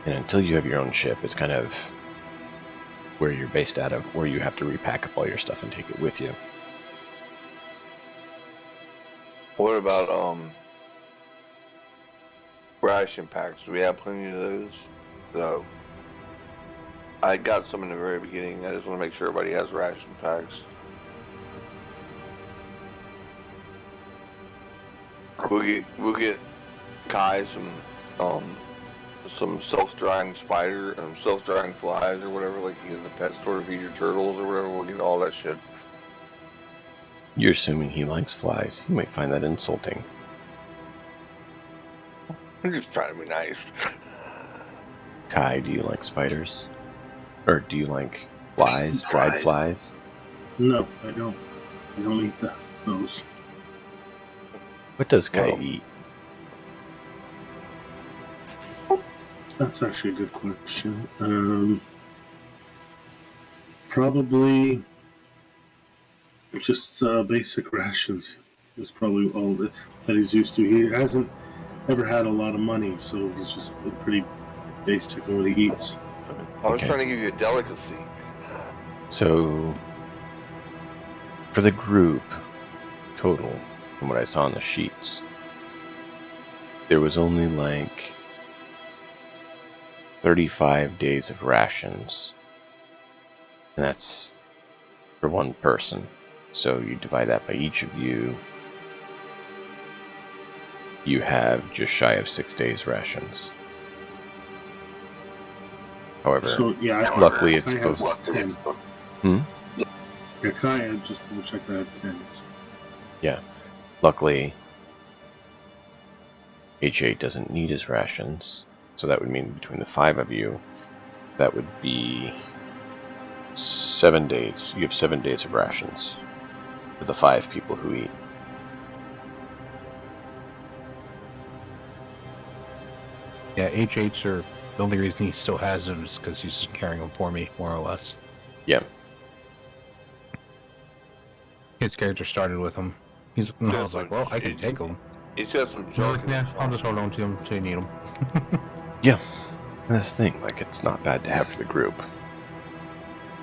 [SPEAKER 1] And until you have your own ship, it's kind of where you're based out of, or you have to repack up all your stuff and take it with you.
[SPEAKER 3] What about ration packs? Do we have plenty of those? So I got some in the very beginning. I just want to make sure everybody has ration packs. We'll get Kai some self-drying self-drying flies or whatever, like in the pet store to feed your turtles or whatever. We'll get all that shit.
[SPEAKER 1] You're assuming he likes flies. He might find that insulting.
[SPEAKER 3] I'm just trying to be nice.
[SPEAKER 1] Kai, do you like spiders? Or do you like flies? Dried flies?
[SPEAKER 7] No, I don't. I don't eat those.
[SPEAKER 1] What does Kai
[SPEAKER 3] Well,
[SPEAKER 1] eat?
[SPEAKER 7] That's actually a good question. Probably just basic rations is probably all that he's used to. He hasn't ever had a lot of money, so he's just been pretty basic in what he eats.
[SPEAKER 3] I was
[SPEAKER 1] Okay.
[SPEAKER 3] trying to give you a delicacy.
[SPEAKER 1] So, for the group total, from what I saw on the sheets, there was only like 35 days of rations. And that's for one person. So you divide that by each of you. You have just shy of 6 days rations. However,
[SPEAKER 7] So yeah,
[SPEAKER 1] luckily it's
[SPEAKER 7] Kai has
[SPEAKER 1] supposed
[SPEAKER 7] 10.
[SPEAKER 1] Hmm?
[SPEAKER 7] Yeah, Kai, I just double checked. I have 10. So.
[SPEAKER 1] Yeah. Luckily, H8 doesn't need his rations. So that would mean between the 5 of you, that would be 7 days. You have 7 days of rations for the 5 people who eat.
[SPEAKER 2] Yeah, HH are the only reason he still has them is because he's just carrying them for me, more or less.
[SPEAKER 1] Yeah.
[SPEAKER 2] His character started with them. I was like, well, I can take them.
[SPEAKER 3] It's got some
[SPEAKER 2] He's
[SPEAKER 3] junk
[SPEAKER 2] like,
[SPEAKER 3] in
[SPEAKER 2] yeah,
[SPEAKER 3] the
[SPEAKER 2] I'll
[SPEAKER 3] trunk.
[SPEAKER 2] just hold on to them until you need them.
[SPEAKER 1] Yeah. That's the thing. Like, it's not bad to have for the group.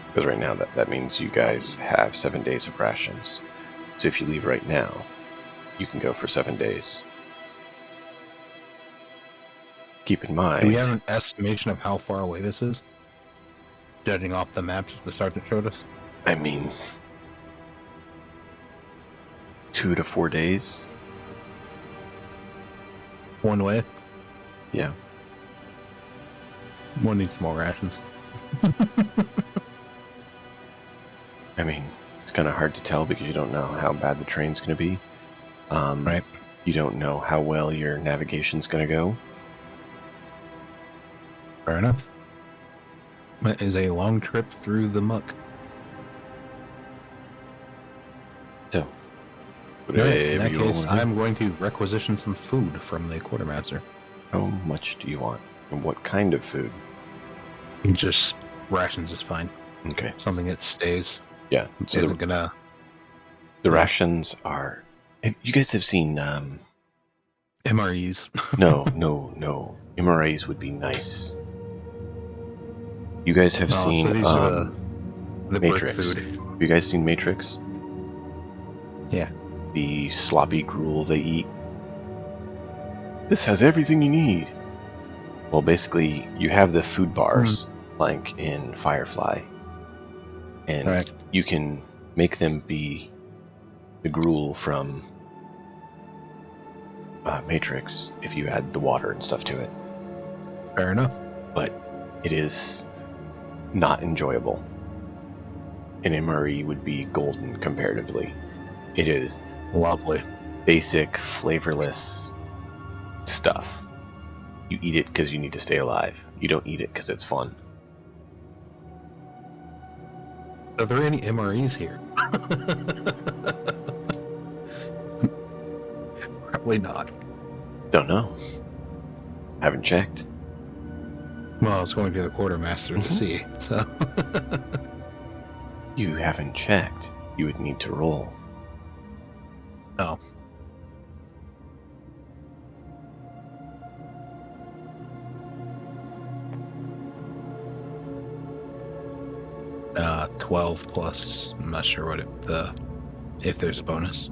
[SPEAKER 1] Because right now, that means you guys have 7 days of rations. So if you leave right now, you can go for 7 days. Keep in mind...
[SPEAKER 2] Do we have an estimation of how far away this is? Judging off the maps the sergeant showed us?
[SPEAKER 1] I mean... 2 to 4 days?
[SPEAKER 2] One way?
[SPEAKER 1] Yeah.
[SPEAKER 2] One needs more rations.
[SPEAKER 1] I mean, it's kind of hard to tell because you don't know how bad the train's going to be.
[SPEAKER 2] Right.
[SPEAKER 1] You don't know how well your navigation's going to go.
[SPEAKER 2] Fair enough. That is a long trip through the muck.
[SPEAKER 1] So,
[SPEAKER 2] All right, in
[SPEAKER 1] whatever
[SPEAKER 2] that
[SPEAKER 1] you
[SPEAKER 2] case,
[SPEAKER 1] want to do.
[SPEAKER 2] I'm going to requisition some food from the quartermaster.
[SPEAKER 1] How much do you want? And what kind of food?
[SPEAKER 2] Just rations is fine.
[SPEAKER 1] Okay.
[SPEAKER 2] Something that stays.
[SPEAKER 1] Yeah. So
[SPEAKER 2] Isn't gonna...
[SPEAKER 1] the
[SPEAKER 2] yeah.
[SPEAKER 1] rations are... You guys have seen...
[SPEAKER 2] MREs.
[SPEAKER 1] No. MRAs would be nice. You guys have seen
[SPEAKER 2] so these are the brick
[SPEAKER 1] Matrix.
[SPEAKER 2] food.
[SPEAKER 1] Have you guys seen Matrix?
[SPEAKER 2] Yeah.
[SPEAKER 1] The sloppy gruel they eat. This has everything you need. Well, basically, you have the food bars, like in Firefly. And
[SPEAKER 2] Right.
[SPEAKER 1] you can make them be the gruel from Matrix if you add the water and stuff to it.
[SPEAKER 2] Fair enough.
[SPEAKER 1] But it is not enjoyable. An MRE would be golden comparatively. It is
[SPEAKER 2] Lovely.
[SPEAKER 1] basic, flavorless stuff. You eat it because you need to stay alive. You don't eat it because it's fun.
[SPEAKER 2] Are there any MREs here? Probably not.
[SPEAKER 1] Don't know. Haven't checked.
[SPEAKER 2] Well, I was going to the quartermaster to see, so...
[SPEAKER 1] You haven't checked. You would need to roll.
[SPEAKER 2] Oh. Uh, 12 plus, I'm not sure what if there's a bonus.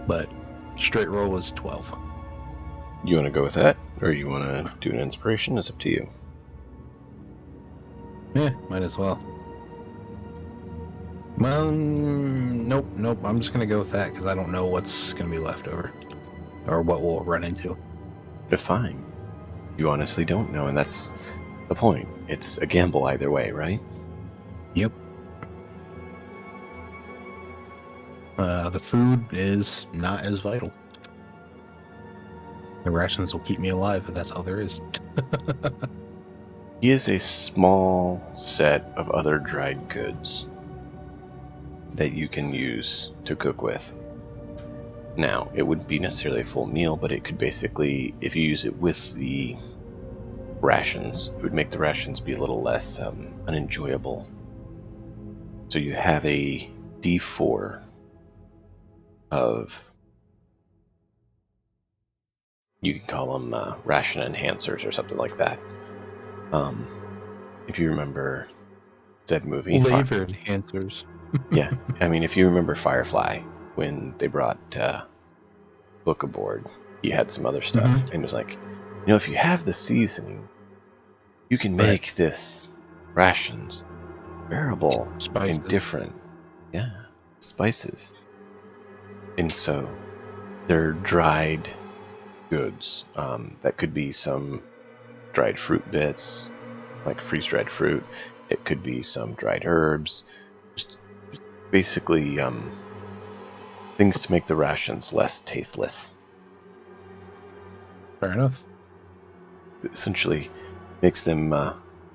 [SPEAKER 2] But straight roll is 12.
[SPEAKER 1] You want to go with that? Or you want to do an inspiration? It's up to you.
[SPEAKER 2] Yeah, might as well. Well, nope. I'm just gonna go with that because I don't know what's gonna be left over, or what we'll run into.
[SPEAKER 1] That's fine. You honestly don't know, and that's the point. It's a gamble either way, right?
[SPEAKER 2] Yep. The food is not as vital. The rations will keep me alive, but that's all there is.
[SPEAKER 1] He has a small set of other dried goods that you can use to cook with. Now, it wouldn't be necessarily a full meal, but it could basically, if you use it with the rations, it would make the rations be a little less unenjoyable. So you have a D4 of, you can call them ration enhancers or something like that. If you remember that movie,
[SPEAKER 2] Flavor enhancers.
[SPEAKER 1] yeah, I mean, if you remember Firefly, when they brought Book aboard, he had some other stuff, and was like, if you have the seasoning, you can make this rations bearable and different. Yeah, spices. And so they're dried goods. That could be some dried fruit bits, like freeze-dried fruit. It could be some dried herbs. Just basically things to make the rations less tasteless.
[SPEAKER 2] Fair enough.
[SPEAKER 1] It essentially makes them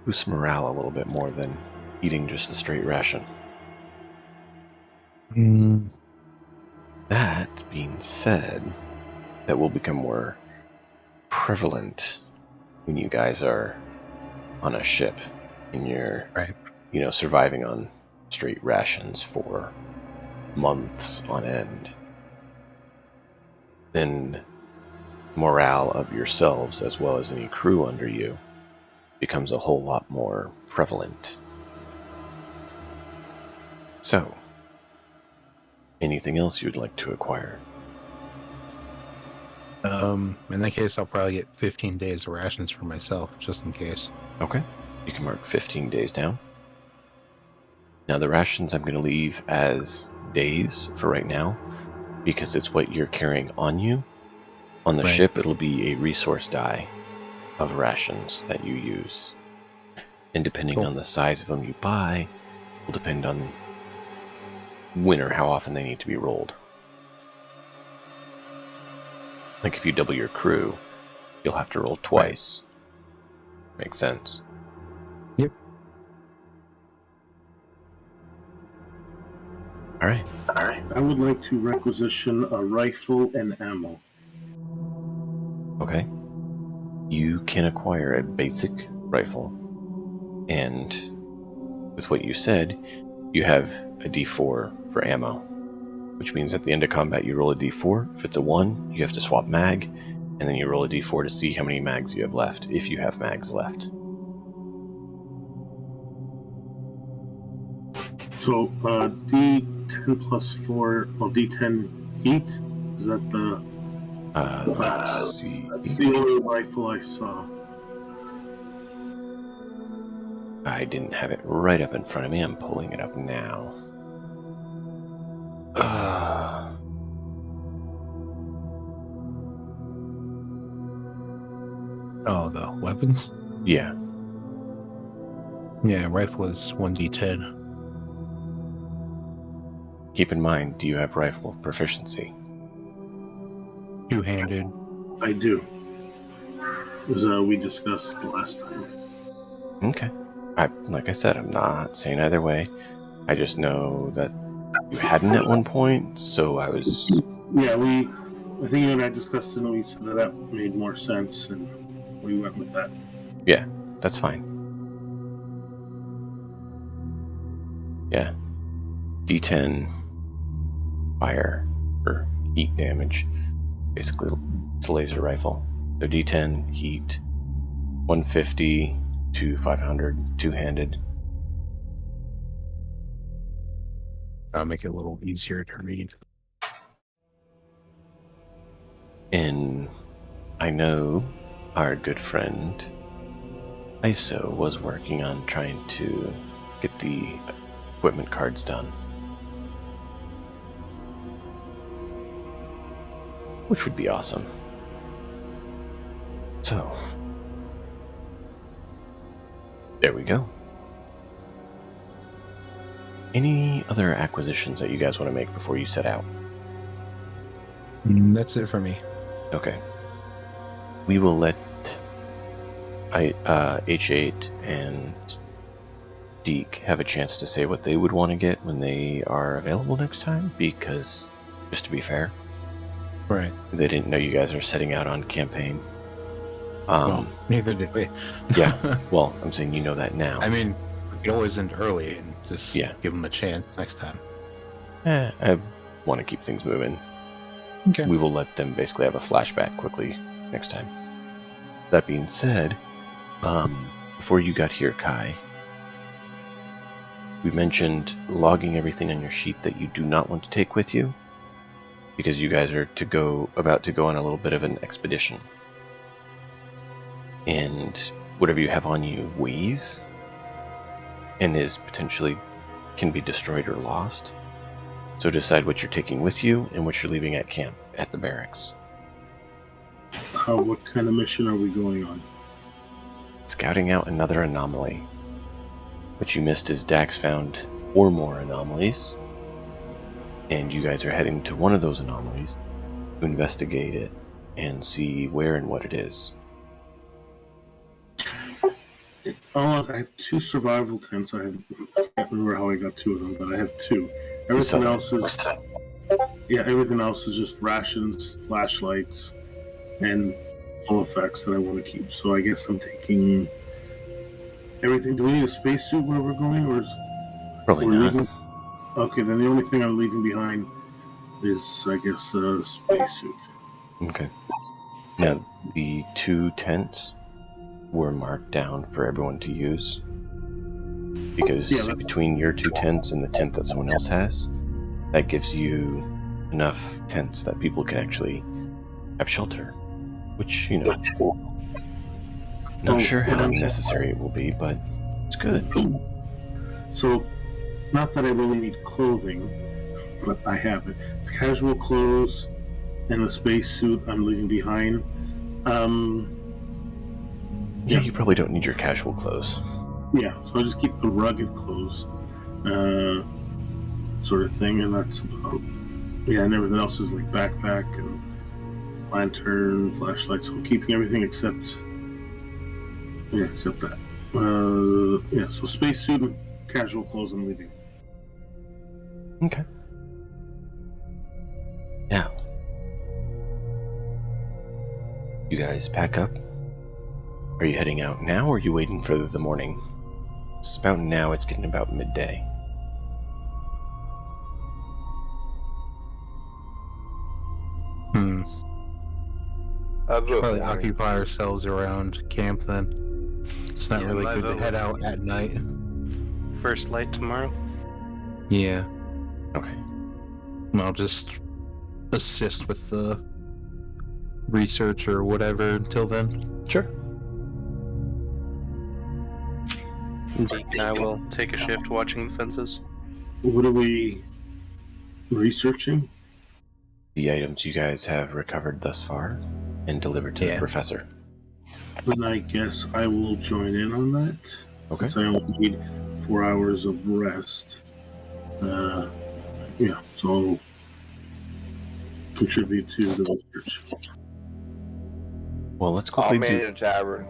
[SPEAKER 1] boost morale a little bit more than eating just a straight ration. That being said, that will become more prevalent when you guys are on a ship and you're surviving on straight rations for months on end. Then morale of yourselves as well as any crew under you becomes a whole lot more prevalent. So, anything else you'd like to acquire?
[SPEAKER 2] In that case, I'll probably get 15 days of rations for myself, just in case.
[SPEAKER 1] Okay, you can mark 15 days down. Now the rations I'm going to leave as days for right now, because it's what you're carrying on you. On the ship, it'll be a resource die of rations that you use. And depending on the size of them you buy, will depend on when or how often they need to be rolled. Like if you double your crew, you'll have to roll twice. Makes sense.
[SPEAKER 2] Yep.
[SPEAKER 1] Alright.
[SPEAKER 7] I would like to requisition a rifle and ammo.
[SPEAKER 1] Okay. You can acquire a basic rifle, and with what you said, you have a D4 for ammo, which means at the end of combat you roll a D4. If it's a 1, you have to swap mag, and then you roll a D4 to see how many mags you have left, if you have mags left.
[SPEAKER 7] So, D10 plus 4, well, D10 heat? Is that the...
[SPEAKER 1] Let's see.
[SPEAKER 7] That's the only rifle I saw.
[SPEAKER 1] I didn't have it right up in front of me. I'm pulling it up now.
[SPEAKER 2] Oh, the weapons?
[SPEAKER 1] Yeah.
[SPEAKER 2] Yeah, rifle is 1d10.
[SPEAKER 1] Keep in mind, do you have rifle proficiency?
[SPEAKER 2] Two-handed.
[SPEAKER 7] I do. As we discussed last time.
[SPEAKER 1] Okay. Like I said, I'm not saying either way. I just know that you hadn't at one point, so I was...
[SPEAKER 7] Yeah, I think you and I discussed it and we said that made more sense, and we went with that.
[SPEAKER 1] Yeah, that's fine. Yeah. D10 fire or heat damage. Basically, it's a laser rifle. So D10 heat, 150 to 500, two-handed.
[SPEAKER 2] I'll make it a little easier to read.
[SPEAKER 1] And I know our good friend ISO was working on trying to get the equipment cards done, which would be awesome. So, there we go. Any other acquisitions that you guys want to make before you set out?
[SPEAKER 2] That's it for me.
[SPEAKER 1] Okay. We will let H8 and Deke have a chance to say what they would want to get when they are available next time, because, just to be fair,
[SPEAKER 2] Right.
[SPEAKER 1] they didn't know you guys are setting out on campaign.
[SPEAKER 2] Well, neither did we.
[SPEAKER 1] Yeah. Well, I'm saying you know that now.
[SPEAKER 2] I mean, we could always end early and just give them a chance next time.
[SPEAKER 1] I want to keep things moving.
[SPEAKER 2] Okay.
[SPEAKER 1] We will let them basically have a flashback quickly next time. That being said, before you got here, Kai, we mentioned logging everything on your sheet that you do not want to take with you, because you guys are about to go on a little bit of an expedition. And whatever you have on you weighs and is potentially can be destroyed or lost. So decide what you're taking with you and what you're leaving at camp at the barracks.
[SPEAKER 7] What kind of mission are we going on?
[SPEAKER 1] Scouting out another anomaly. What you missed is Dax found 4 more anomalies, and you guys are heading to one of those anomalies to investigate it and see where and what it is.
[SPEAKER 7] I have 2 survival tents. I can't remember how I got 2 of them, but I have 2. Everything else is just rations, flashlights, and full effects that I want to keep. So I guess I'm taking everything. Do we need a spacesuit where we're going, or is
[SPEAKER 1] Probably not.
[SPEAKER 7] leaving? Okay, then the only thing I'm leaving behind is, I guess, a spacesuit.
[SPEAKER 1] Okay. Now, the 2 tents were marked down for everyone to use, because between your 2 tents and the tent that someone else has, that gives you enough tents that people can actually have shelter, which, not sure how necessary it will be, but it's good.
[SPEAKER 7] So, not that I really need clothing, but I have it. It's casual clothes and a spacesuit I'm leaving behind.
[SPEAKER 1] Yeah, you probably don't need your casual clothes.
[SPEAKER 7] Yeah, so I'll just keep the rugged clothes, sort of thing, and that's about. Yeah, and everything else is like backpack and lantern, flashlights. So I'm keeping everything except that. So spacesuit and casual clothes I'm leaving.
[SPEAKER 1] Okay. Now, you guys pack up. Are you heading out now, or are you waiting for the morning? It's about now. It's getting about midday.
[SPEAKER 2] Probably occupy ourselves around camp then. It's not really good to head out at night.
[SPEAKER 4] First light tomorrow?
[SPEAKER 2] Yeah.
[SPEAKER 1] Okay.
[SPEAKER 2] I'll just assist with the research or whatever until then.
[SPEAKER 1] Sure.
[SPEAKER 4] Zeke and I will take a shift watching the fences.
[SPEAKER 7] What are we researching?
[SPEAKER 1] The items you guys have recovered thus far and delivered to the professor.
[SPEAKER 7] Then I guess I will join in on that.
[SPEAKER 1] Okay.
[SPEAKER 7] Since I only need 4 hours of rest. So I'll contribute to the research.
[SPEAKER 1] Well, let's quickly
[SPEAKER 3] I'll man a tavern.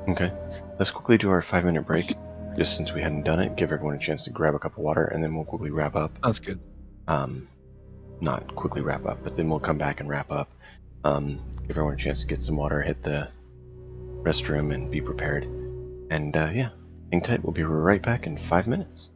[SPEAKER 1] Okay. Let's quickly do our 5-minute break. Just since we hadn't done it, give everyone a chance to grab a cup of water, and then we'll quickly wrap up.
[SPEAKER 2] That's good.
[SPEAKER 1] Not quickly wrap up, but then we'll come back and wrap up. Give everyone a chance to get some water, hit the restroom, and be prepared. And hang tight. We'll be right back in 5 minutes.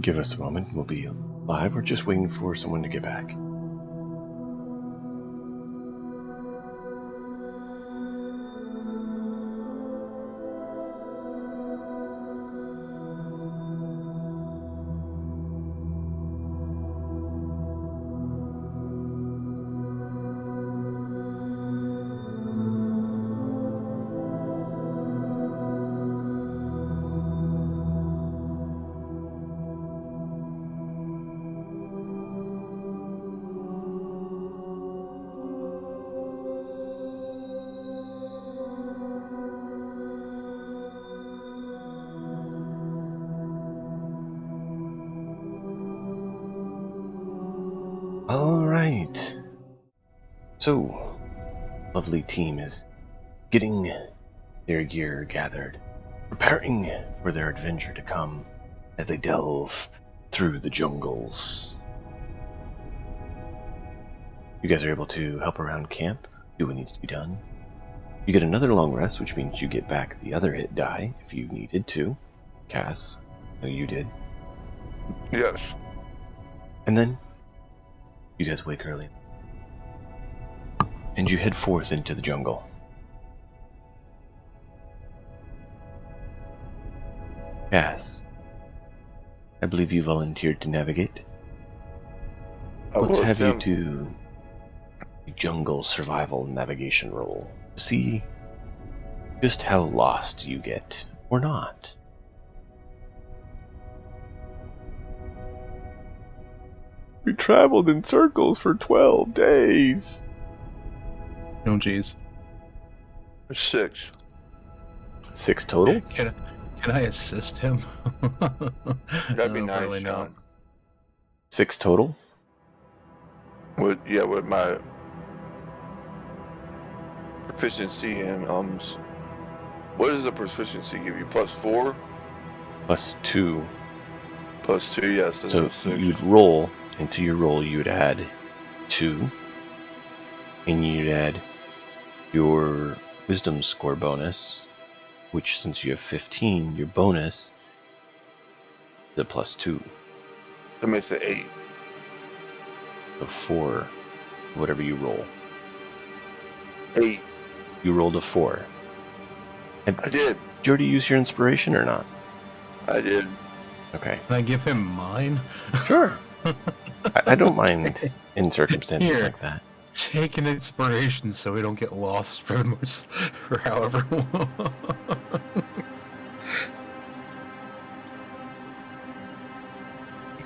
[SPEAKER 1] Give us a moment. We'll be live. We're just waiting for someone to get back. All right. So, lovely team is getting their gear gathered, preparing for their adventure to come as they delve through the jungles. You guys are able to help around camp, do what needs to be done. You get another long rest, which means you get back the other hit die if you needed to. Cass, no, you did.
[SPEAKER 3] Yes.
[SPEAKER 1] And then you guys wake early. And you head forth into the jungle. Cass, I believe you volunteered to navigate. Let's have you do a jungle survival navigation roll to see just how lost you get, or not. We traveled in circles for 12 days.
[SPEAKER 2] Oh, jeez.
[SPEAKER 3] 6.
[SPEAKER 1] 6 total?
[SPEAKER 2] Can I assist him?
[SPEAKER 3] That'd be
[SPEAKER 2] No,
[SPEAKER 3] nice,
[SPEAKER 2] probably not.
[SPEAKER 3] Sean.
[SPEAKER 1] 6 total?
[SPEAKER 3] With my proficiency in what does the proficiency give you? +4?
[SPEAKER 1] Plus 2.
[SPEAKER 3] +2, yes.
[SPEAKER 1] So
[SPEAKER 3] That's 6.
[SPEAKER 1] you'd roll, and to your roll you would add 2. And you'd add your wisdom score bonus, which since you have 15, your bonus is a +2.
[SPEAKER 3] That makes it 8.
[SPEAKER 1] So 4, whatever you roll.
[SPEAKER 3] 8.
[SPEAKER 1] You rolled a 4.
[SPEAKER 3] I did.
[SPEAKER 1] Did you already use your inspiration or not?
[SPEAKER 3] I did.
[SPEAKER 1] Okay.
[SPEAKER 2] Can I give him mine?
[SPEAKER 1] Sure. I don't mind in circumstances
[SPEAKER 2] Here.
[SPEAKER 1] like that.
[SPEAKER 2] Take an inspiration so we don't get lost for the most, for however long.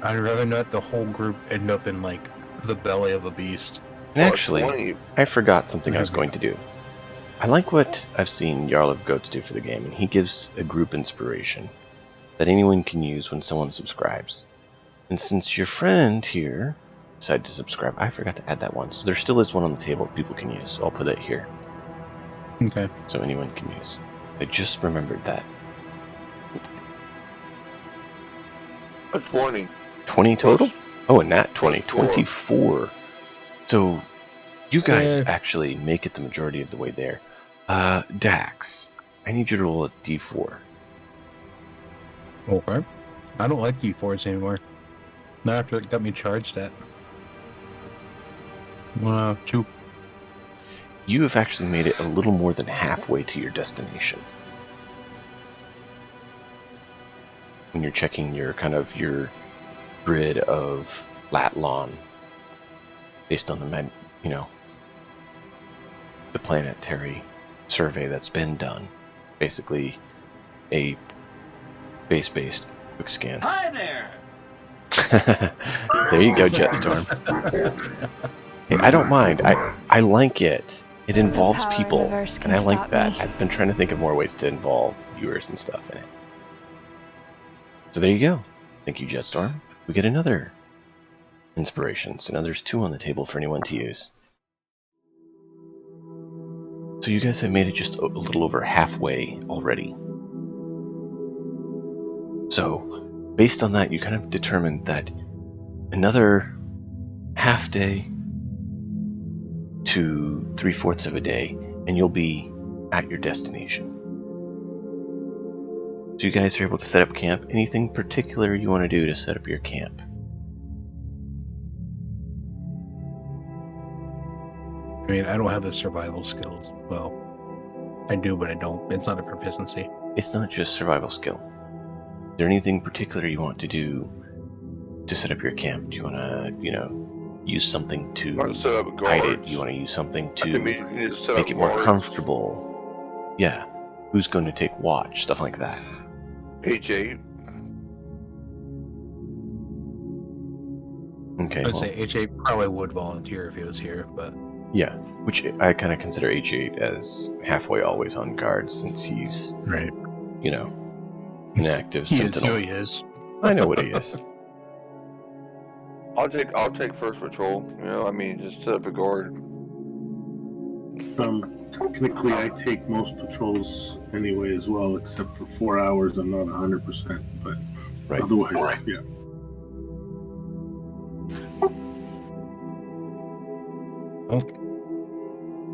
[SPEAKER 2] I'd rather not the whole group end up in like the belly of a beast.
[SPEAKER 1] And actually,
[SPEAKER 3] 20.
[SPEAKER 1] I forgot something I was going to do. I like what I've seen Jarl of Goats do for the game, and he gives a group inspiration that anyone can use when someone subscribes. And since your friend here decided to subscribe, I forgot to add that one. So there still is one on the table people can use, so I'll put it here.
[SPEAKER 2] Okay.
[SPEAKER 1] So anyone can use. I just remembered that.
[SPEAKER 3] A 20.
[SPEAKER 1] 20 total? Oh, and nat 20.
[SPEAKER 3] Plus 4.
[SPEAKER 1] 24. So you guys
[SPEAKER 2] Yeah.
[SPEAKER 1] actually make it the majority of the way there. Dax, I need you to roll a d4.
[SPEAKER 2] Okay. I don't like D4s anymore. Not after it got me charged at. 2.
[SPEAKER 1] You have actually made it a little more than halfway to your destination. When you're checking your your grid of lat lawn based on the the planetary survey that's been done. Basically a base-based quick scan.
[SPEAKER 8] Hi there!
[SPEAKER 1] There you go, Jetstorm. Hey, I don't mind. I like it. It involves
[SPEAKER 9] Power
[SPEAKER 1] people,
[SPEAKER 9] universe can
[SPEAKER 1] and I like
[SPEAKER 9] stop
[SPEAKER 1] that.
[SPEAKER 9] me.
[SPEAKER 1] I've been trying to think of more ways to involve viewers and stuff in it. So there you go. Thank you, Jetstorm. We get another inspiration. So now there's 2 on the table for anyone to use. So you guys have made it just a little over halfway already. So, based on that, you kind of determined that another half day to 3/4 of a day, and you'll be at your destination. So So you guys are able to set up camp. Anything particular you want to do to set up your camp?
[SPEAKER 2] I mean, I don't have the survival skills. Well, I do, but I don't. It's not a proficiency.
[SPEAKER 1] It's not just survival skill. Is there anything particular you want to do to set up your camp? Do you want to, use something to
[SPEAKER 3] Want to set up
[SPEAKER 1] hide it?
[SPEAKER 3] guards?
[SPEAKER 1] Do you want to use something
[SPEAKER 3] I think we
[SPEAKER 1] to
[SPEAKER 3] need to set
[SPEAKER 1] make
[SPEAKER 3] up
[SPEAKER 1] it more
[SPEAKER 3] guards.
[SPEAKER 1] comfortable? Yeah. Who's going to take watch? Stuff like that.
[SPEAKER 3] H8.
[SPEAKER 1] Okay.
[SPEAKER 2] I'd
[SPEAKER 1] well,
[SPEAKER 2] say HA probably would volunteer if he was here, but
[SPEAKER 1] yeah. Which I kind of consider H8 as halfway always on guard since he's,
[SPEAKER 2] right.
[SPEAKER 1] an active
[SPEAKER 2] He is
[SPEAKER 1] sentinel.
[SPEAKER 2] who he is.
[SPEAKER 1] I know what he is.
[SPEAKER 3] I'll take first patrol. Just set up a guard.
[SPEAKER 7] Technically, I take most patrols anyway as well, except for 4 hours. I'm not 100%, but
[SPEAKER 1] Right.
[SPEAKER 7] otherwise, yeah.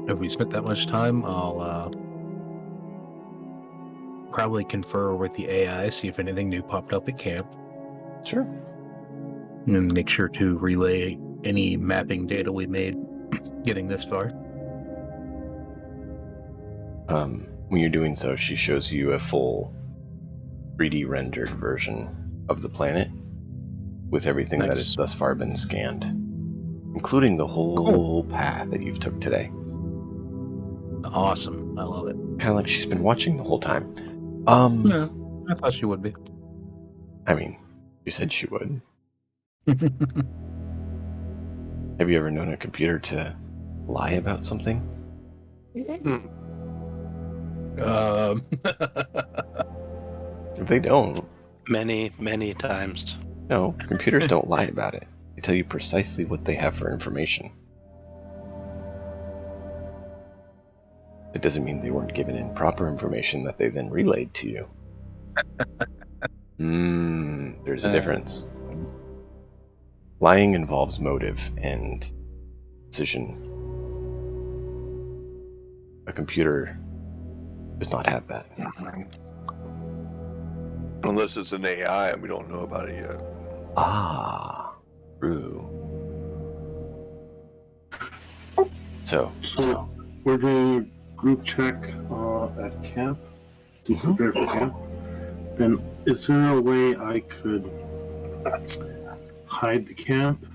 [SPEAKER 2] If we spent that much time, I'll probably confer with the AI, see if anything new popped up at camp,
[SPEAKER 1] Sure.
[SPEAKER 2] and make sure to relay any mapping data we made getting this far.
[SPEAKER 1] When you're doing so, she shows you a full 3D rendered version of the planet with everything that
[SPEAKER 2] Nice.
[SPEAKER 1] has thus far been scanned, including the whole path that you've took today.
[SPEAKER 2] Awesome. I love it.
[SPEAKER 1] Kind of like she's been watching the whole time.
[SPEAKER 2] No, I thought she would be.
[SPEAKER 1] I mean, you said she would. Have you ever known a computer to lie about something? They don't.
[SPEAKER 4] Many, many times.
[SPEAKER 1] No, computers don't lie about it. They tell you precisely what they have for information. It doesn't mean they weren't given improper information that they then relayed to you. There's a difference. Lying involves motive and decision. A computer does not have that.
[SPEAKER 3] Unless it's an AI and we don't know about it yet.
[SPEAKER 1] Ah, true. So,
[SPEAKER 7] So we're doing a group check at camp to prepare for camp. Then is there a way I could hide the camp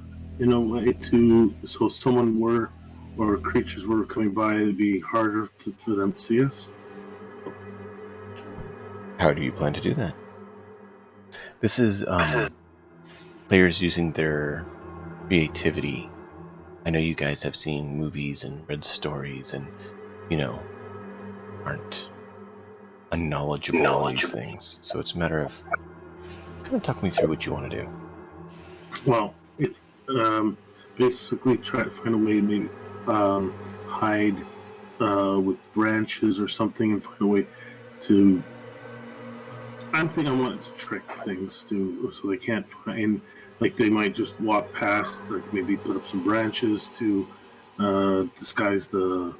[SPEAKER 7] in a way so if someone were or creatures were coming by, it'd be harder for them to see us?
[SPEAKER 1] how do you plan to do that? This is players using their creativity. I know you guys have seen movies and read stories and, aren't unknowledgeable on these things. So it's a matter of kind of talk me through what you want to do.
[SPEAKER 7] Well, basically try to find a way to maybe hide with branches or something and find a way to... I'm thinking I wanted to trick things so they can't find... Like they might just walk past, like maybe put up some branches to disguise the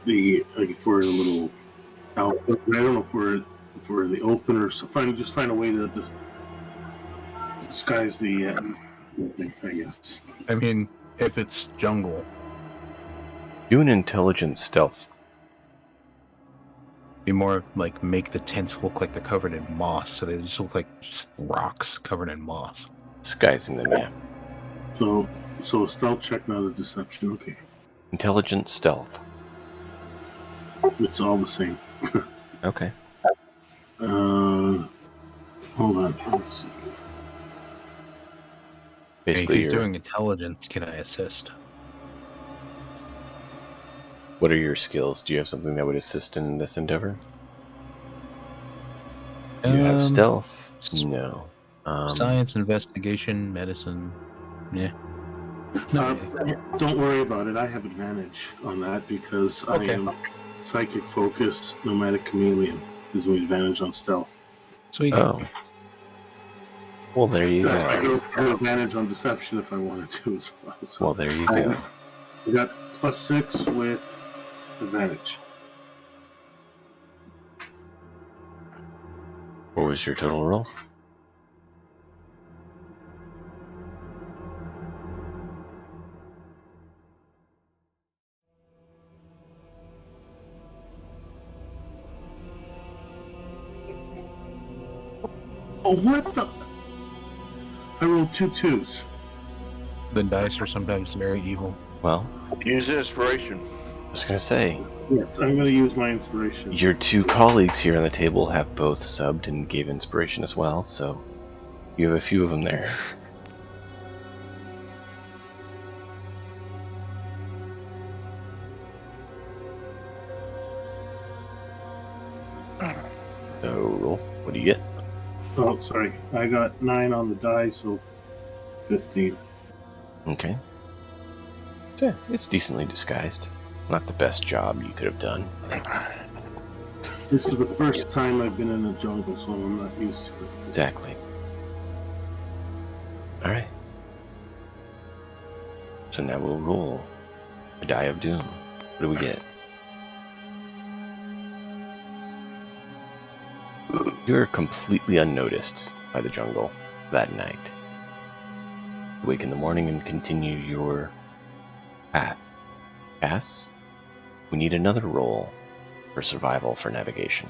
[SPEAKER 7] like if we're in a little out. I don't know if we're in the open or something. Just find a way to disguise the thing, I guess.
[SPEAKER 2] I mean, if it's jungle,
[SPEAKER 1] Do an intelligence stealth.
[SPEAKER 2] be more like make the tents look like they're covered in moss, so they just look like just rocks covered in moss.
[SPEAKER 1] Disguising them, yeah.
[SPEAKER 7] So a stealth check, not a deception. Okay,
[SPEAKER 1] Intelligence stealth.
[SPEAKER 7] it's all the same.
[SPEAKER 1] Okay.
[SPEAKER 7] Hold on. Let's see.
[SPEAKER 2] Hey, if
[SPEAKER 1] Basically,
[SPEAKER 2] he's doing intelligence, can I assist?
[SPEAKER 1] what are your skills? Do you have something that would assist in this endeavor? You have stealth? No.
[SPEAKER 2] Science, investigation, medicine. Yeah.
[SPEAKER 7] Don't worry about it. I have advantage on that because
[SPEAKER 2] Okay.
[SPEAKER 7] I am psychic focused, nomadic chameleon. Gives me advantage on stealth.
[SPEAKER 2] Sweet.
[SPEAKER 1] Oh. Well, there you
[SPEAKER 7] I
[SPEAKER 1] go.
[SPEAKER 7] have advantage on deception if I wanted to as well. So
[SPEAKER 1] Well, there you go.
[SPEAKER 7] I got +6 with advantage.
[SPEAKER 1] What was your total roll?
[SPEAKER 7] Oh, what the? I rolled 2 2s.
[SPEAKER 2] The dice are sometimes very evil.
[SPEAKER 1] Well,
[SPEAKER 3] Use inspiration.
[SPEAKER 1] I was gonna say,
[SPEAKER 7] Yes, I'm going to use my inspiration.
[SPEAKER 1] your two colleagues here on the table have both subbed and gave inspiration as well, so you have a few of them there. So roll. What do you get?
[SPEAKER 7] Oh, sorry. I got 9 on the die, so 15.
[SPEAKER 1] Okay. Yeah, it's decently disguised. Not the best job you could have done.
[SPEAKER 7] This is the first time I've been in a jungle, so I'm not used to it.
[SPEAKER 1] Exactly. Alright. So now we'll roll a die of doom. What do we get? You're completely unnoticed by the jungle that night. You wake in the morning and continue your path. Cass, we need another roll for survival for navigation.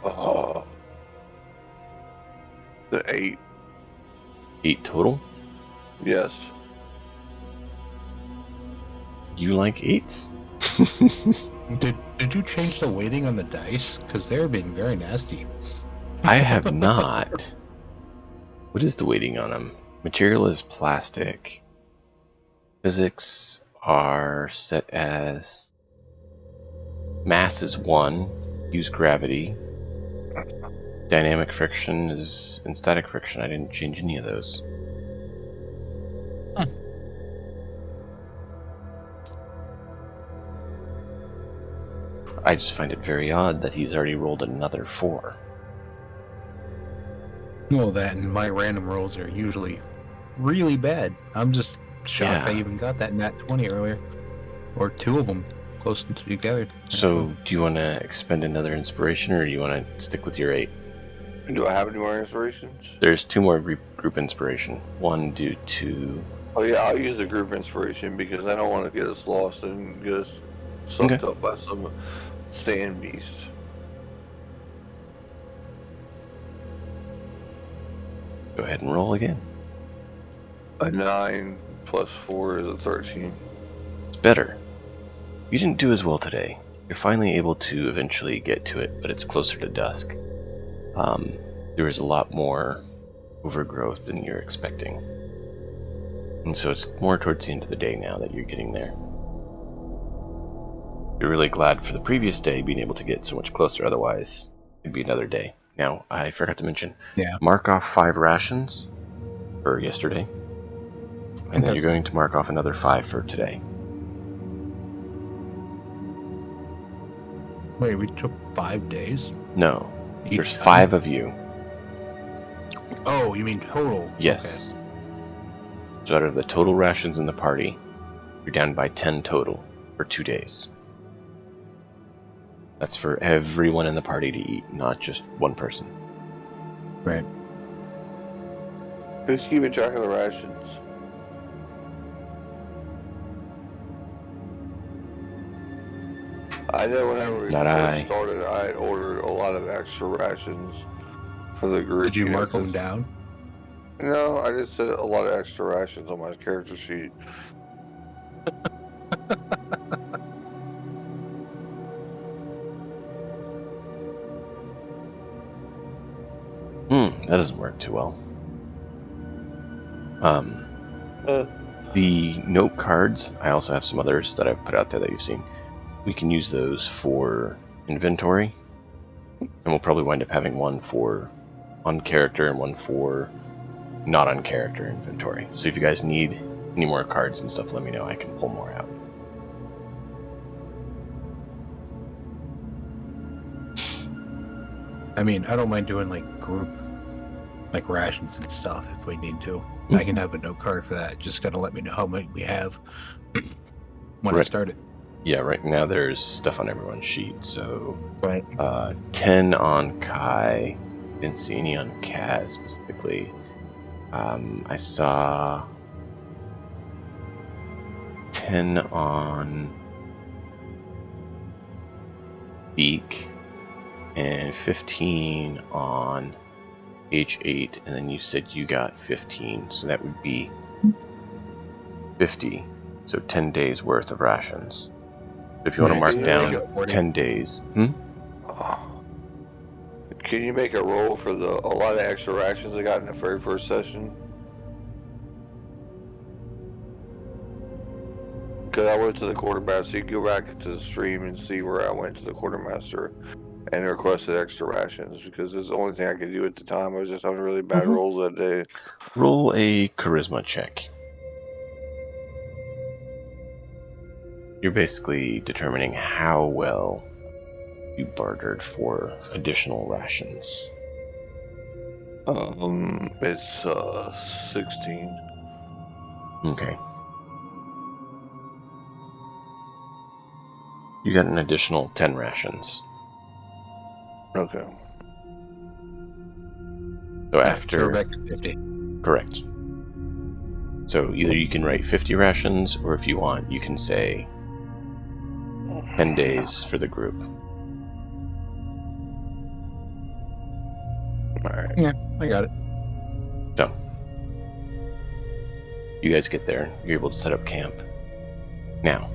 [SPEAKER 3] Oh. The 8.
[SPEAKER 1] 8 total?
[SPEAKER 3] Yes.
[SPEAKER 1] You like 8s?
[SPEAKER 2] Did you change the weighting on the dice? Because they're being very nasty.
[SPEAKER 1] I have not. What is the weighting on them? Material is plastic. Physics are set as mass is 1. Use gravity. Dynamic friction is and static friction. I didn't change any of those. I just find it very odd that he's already rolled another 4.
[SPEAKER 2] Well, that and my random rolls are usually really bad. I'm just shocked I
[SPEAKER 1] Yeah.
[SPEAKER 2] even got that nat 20 earlier. Or 2 of them close together.
[SPEAKER 1] So, do you want to expend another inspiration, or do you want to stick with your 8?
[SPEAKER 3] Do I have any more inspirations?
[SPEAKER 1] There's 2 more group inspiration. 1 due to...
[SPEAKER 3] Oh yeah, I'll use the group inspiration because I don't want to get us lost and get us sucked up by some stand beast.
[SPEAKER 1] Go ahead and roll again.
[SPEAKER 3] A 9 plus 4 is a 13.
[SPEAKER 1] It's better. You didn't do as well today. You're finally able to eventually get to it, but it's closer to dusk. There is a lot more overgrowth than you're expecting. And so it's more towards the end of the day now that you're getting there. You're really glad for the previous day being able to get so much closer, otherwise it'd be another day. Now, I forgot to mention, mark off 5 rations for yesterday, and then you're going to mark off another 5 for today.
[SPEAKER 2] Wait, we took 5 days?
[SPEAKER 1] No,
[SPEAKER 2] Each
[SPEAKER 1] there's
[SPEAKER 2] time?
[SPEAKER 1] 5 of you.
[SPEAKER 2] Oh, you mean total?
[SPEAKER 1] Yes. So out of the total rations in the party, you're down by 10 total for 2 days. That's for everyone in the party to eat, not just one person.
[SPEAKER 2] Okay. Right.
[SPEAKER 3] Who's keeping track of the rations? I know whenever we
[SPEAKER 1] Not
[SPEAKER 3] first
[SPEAKER 1] I.
[SPEAKER 3] started, I had ordered a lot of extra rations for the group.
[SPEAKER 2] Did you
[SPEAKER 3] know,
[SPEAKER 2] mark them
[SPEAKER 3] 'cause-
[SPEAKER 2] down?
[SPEAKER 3] No, I just said a lot of extra rations on my character sheet.
[SPEAKER 1] That doesn't work too well. The note cards, I also have some others that I've put out there that you've seen. We can use those for inventory, and we'll probably wind up having one for on character and one for not on character inventory. So if you guys need any more cards and stuff, let me know. I can pull more out.
[SPEAKER 2] I mean, I don't mind doing like group, like rations and stuff if we need to. I can have a note card for that. Just got to let me know how many we have when I
[SPEAKER 1] Right.
[SPEAKER 2] start it.
[SPEAKER 1] Yeah, right now there's stuff on everyone's sheet. So
[SPEAKER 2] Right.
[SPEAKER 1] 10 on Kai. Didn't see any on Kaz specifically. I saw 10 on Beak and 15 on H8, and then you said you got 15, so that would be 50. So 10 days worth of rations. So if you want to mark down 10 days.
[SPEAKER 3] Can you make a roll for a lot of extra rations I got in the very first session? Because I went to the quartermaster. You can go back to the stream and see where I went to the quartermaster and requested extra rations, because it's the only thing I could do at the time. I was just having really bad rolls that day.
[SPEAKER 1] Roll a charisma check. You're basically determining how well you bartered for additional rations.
[SPEAKER 3] It's 16.
[SPEAKER 1] Okay. You got an additional 10 rations.
[SPEAKER 3] Okay.
[SPEAKER 1] So after...
[SPEAKER 2] We're back to 50.
[SPEAKER 1] Correct. So either you can write 50 rations, or if you want, you can say 10 days for the group.
[SPEAKER 3] Alright.
[SPEAKER 2] Yeah, I got it.
[SPEAKER 1] So, you guys get there, you're able to set up camp. Now,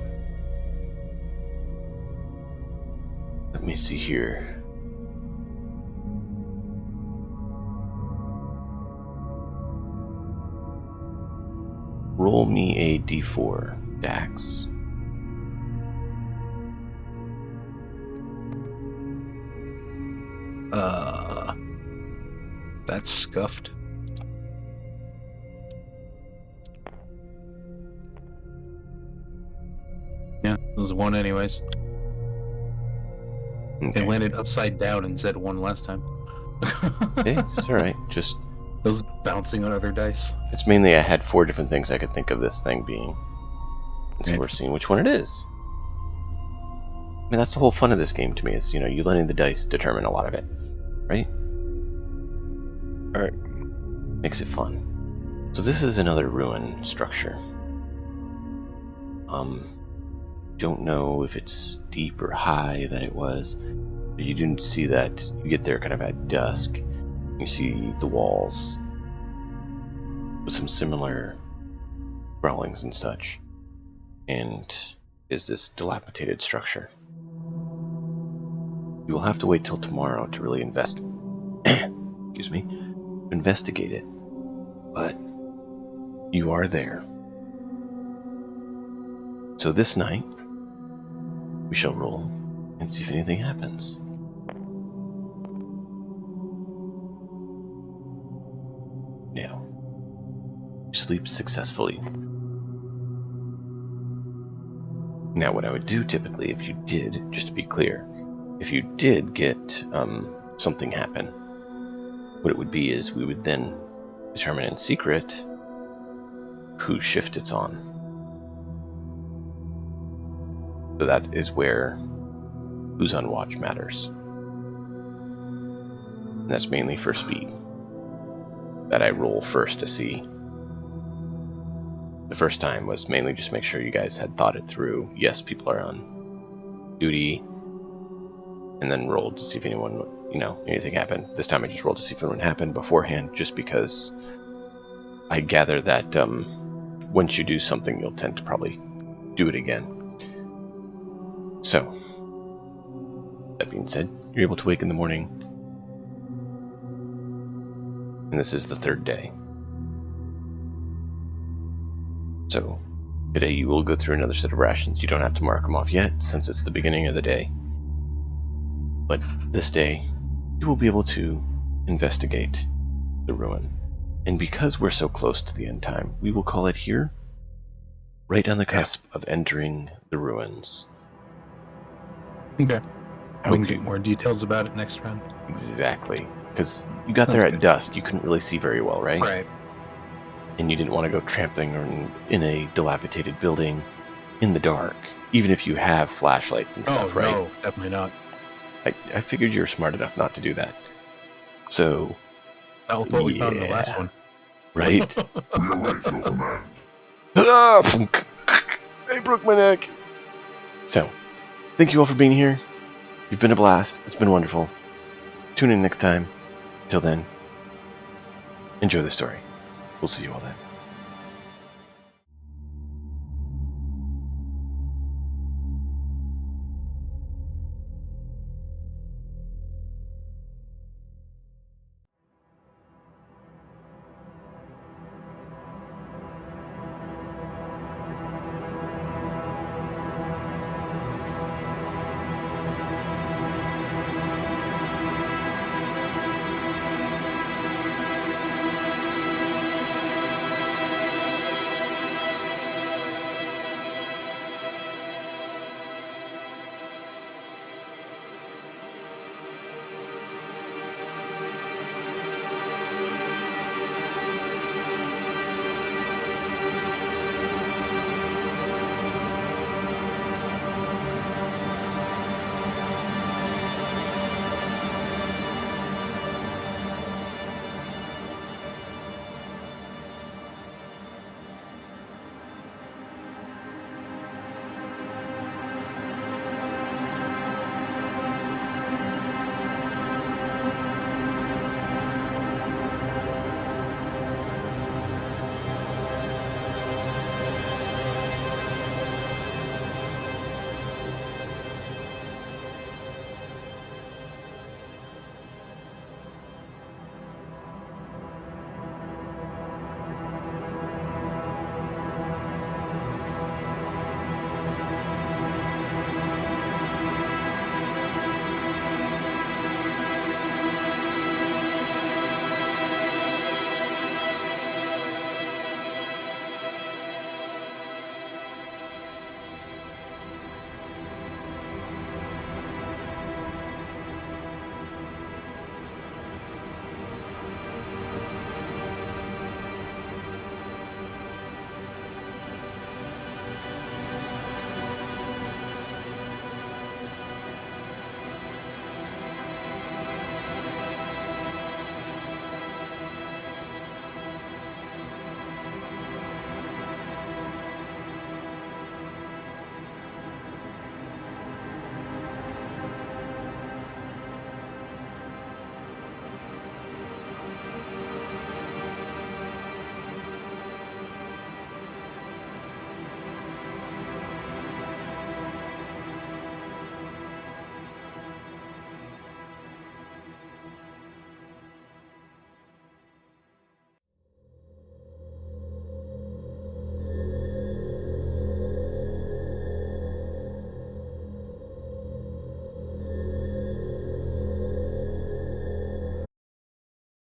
[SPEAKER 1] let me see here. Roll me a d4, Dax.
[SPEAKER 2] That's scuffed. Yeah, it was 1 anyways.
[SPEAKER 1] Okay.
[SPEAKER 2] It landed upside down and said 1 last time.
[SPEAKER 1] Hey, it's alright. Just...
[SPEAKER 2] It was bouncing on other dice.
[SPEAKER 1] It's mainly I had 4 different things I could think of this thing being. And so
[SPEAKER 2] Yeah.
[SPEAKER 1] we're seeing which one it is. I mean, that's the whole fun of this game to me, is, you letting the dice determine a lot of it. Right?
[SPEAKER 3] Alright.
[SPEAKER 1] Makes it fun. So this is another ruin structure. Don't know if it's deep or high that it was, but you do see that you get there kind of at dusk. You see the walls with some similar scrawlings and such, and is this dilapidated structure. You will have to wait till tomorrow to really investigate it, but you are there. So this night, we shall roll and see if anything happens. Now, sleep successfully. Now, what I would do typically, if you did, just to be clear, if you did get something happen, what it would be is we would then determine in secret whose shift it's on. So that is where who's on watch matters. And that's mainly for speed. That I roll first to see. The first time was mainly just make sure you guys had thought it through. Yes, people are on duty. And then rolled to see if anyone, anything happened. This time I just rolled to see if anyone happened beforehand, just because I gather that once you do something, you'll tend to probably do it again. So, that being said, you're able to wake in the morning, and this is the 3rd day. So, today you will go through another set of rations. You don't have to mark them off yet, since it's the beginning of the day. But this day, you will be able to investigate the ruin. And because we're so close to the end time, we will call it here, right on the cusp of entering the ruins.
[SPEAKER 2] Okay. We can get more details about it next round.
[SPEAKER 1] Exactly. Because you got there at dusk, you couldn't really see very well, right?
[SPEAKER 2] Right.
[SPEAKER 1] and you didn't want to go trampling in a dilapidated building in the dark, even if you have flashlights and stuff, right?
[SPEAKER 2] No, definitely not.
[SPEAKER 1] I figured you were smart enough not to do that. So,
[SPEAKER 2] That was what we found in the last
[SPEAKER 1] yeah.
[SPEAKER 2] one.
[SPEAKER 1] Right?
[SPEAKER 6] We await your command.
[SPEAKER 1] Ah, funk. I broke my neck. So, thank you all for being here. You've been a blast. It's been wonderful. Tune in next time. Till then, enjoy the story. We'll see you all then.